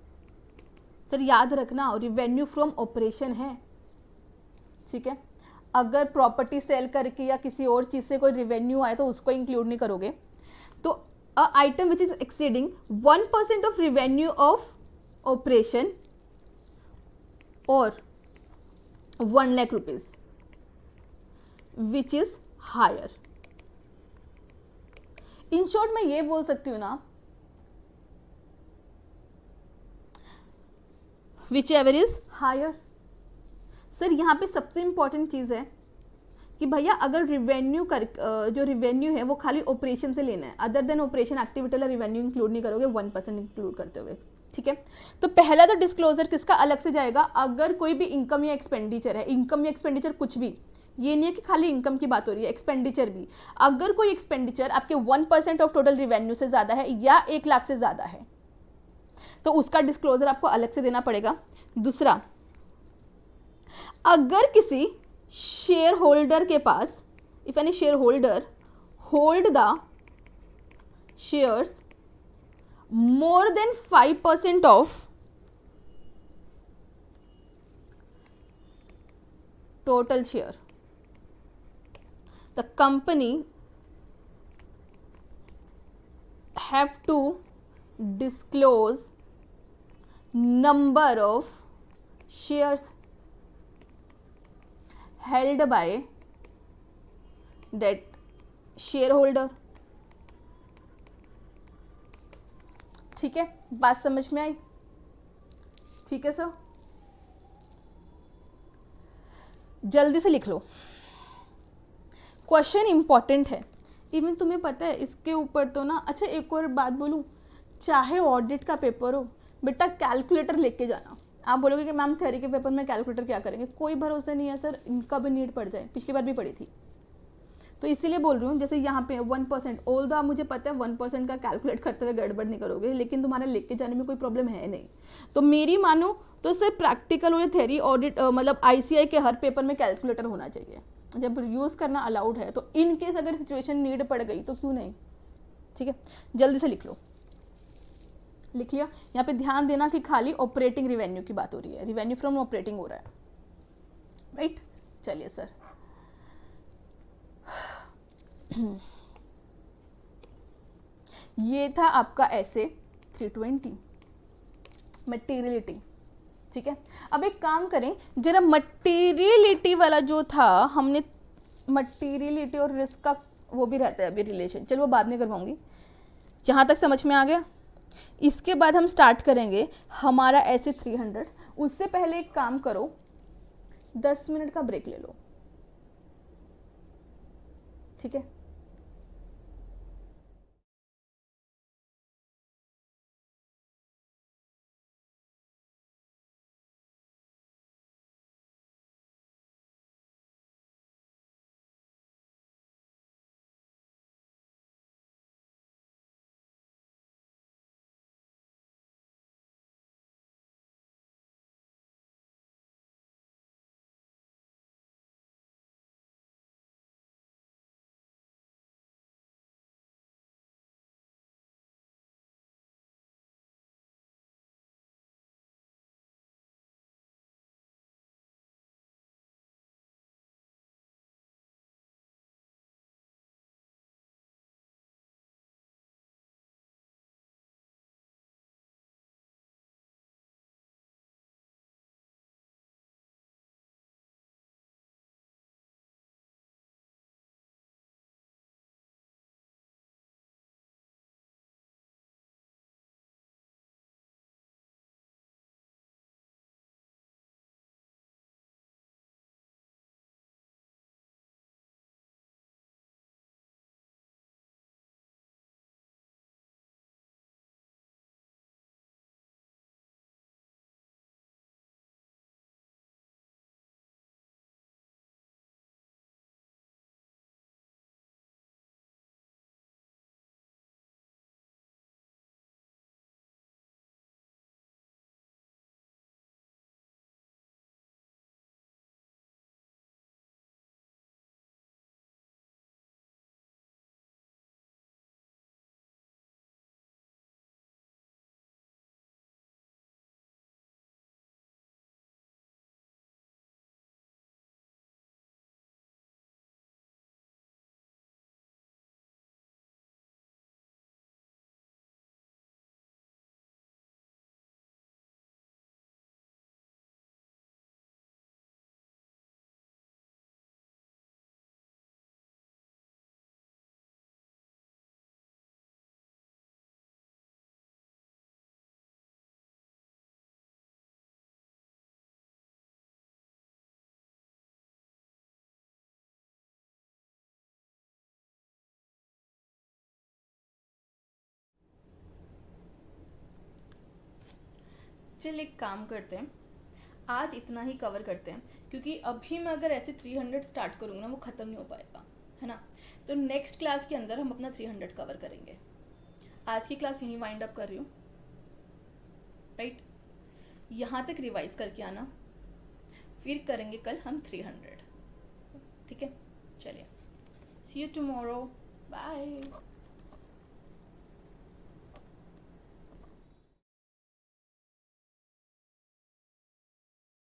Speaker 2: Sir याद रखना रिवेन्यू फ्रॉम ऑपरेशन है. ठीक है, अगर प्रॉपर्टी सेल करके या किसी और चीज़ से कोई रिवेन्यू आए तो उसको इंक्लूड नहीं करोगे. तो a item which is exceeding 1% of revenue of operation और 1 lakh rupees which is higher. In short मैं ये बोल सकती हूँ ना, whichever is higher. Sir यहाँ पे सबसे इंपॉर्टेंट चीज़ है कि भैया अगर रिवेन्यू जो रिवेन्यू है वो खाली ऑपरेशन से लेना है, अदर देन ऑपरेशन एक्टिविटी वाला रिवेन्यू इंक्लूड नहीं करोगे 1% इंक्लूड करते हुए. ठीक है, तो पहला तो डिस्क्लोजर किसका अलग से जाएगा? अगर कोई भी इनकम या एक्सपेंडिचर है, इनकम या एक्सपेंडिचर कुछ भी, ये नहीं है कि खाली इनकम की बात हो रही है, एक्सपेंडिचर भी. अगर कोई एक्सपेंडिचर आपके 1% ऑफ टोटल रिवेन्यू से ज़्यादा है या 1 लाख से ज़्यादा है तो उसका डिस्क्लोजर आपको अलग से देना पड़ेगा. दूसरा, अगर किसी शेयर होल्डर के पास, if any shareholder hold the shares more than 5% of total share, the company have to disclose number of shares held by that shareholder. ठीक है, बात समझ में आई? ठीक है सर, जल्दी से लिख लो, क्वेश्चन इंपॉर्टेंट है। इवन तुम्हें पता है इसके ऊपर तो ना, अच्छा एक और बात बोलूँ, चाहे ऑडिट का पेपर हो बेटा, कैलकुलेटर लेके जाना। आप बोलोगे कि मैम थ्योरी के पेपर में कैलकुलेटर क्या करेंगे, कोई भरोसा नहीं है सर, इनका भी नीड पड़ जाए, पिछली बार भी पड़ी थी। तो इसीलिए बोल रही हूँ, जैसे यहाँ पे 1%, ऑल द मुझे पता है 1% का कैलकुलेट करते हुए गड़बड़ नहीं करोगे, लेकिन तुम्हारा लेके जाने में कोई प्रॉब्लम है नहीं। तो मेरी मानो तो सिर्फ प्रैक्टिकल और थ्योरी ऑडिट मतलब ICI के हर पेपर में कैलकुलेटर होना चाहिए। जब यूज़ करना अलाउड है तो इन केस अगर सिचुएशन नीड पड़ गई तो क्यों नहीं। ठीक है, जल्दी से लिख लो। लिख लिया? यहाँ पे ध्यान देना कि खाली ऑपरेटिंग रिवेन्यू की बात हो रही है, रिवेन्यू फ्रॉम ऑपरेटिंग हो रहा है, राइट? चलिए सर, ये था आपका ऐसे 320 मटेरियलिटी। ठीक है, अब एक काम करें जरा, मटेरियलिटी वाला जो था हमने, मटेरियलिटी और रिस्क का वो भी रहता है अभी रिलेशन, चलो वो बाद में करवाऊंगी। जहाँ तक समझ में आ गया? इसके बाद हम स्टार्ट करेंगे हमारा ऐसे 300। उससे पहले एक काम करो, 10 मिनट का ब्रेक ले लो। ठीक है, चल एक काम करते हैं, आज इतना ही कवर करते हैं, क्योंकि अभी मैं अगर ऐसे 300 स्टार्ट करूँगा ना वो ख़त्म नहीं हो पाएगा, है ना? तो नेक्स्ट क्लास के अंदर हम अपना 300 कवर करेंगे। आज की क्लास यहीं वाइंड अप कर रही हूँ, राइट? यहाँ तक रिवाइज करके आना, फिर करेंगे कल हम 300। ठीक है, चलिए सी यू टुमारो, बाय।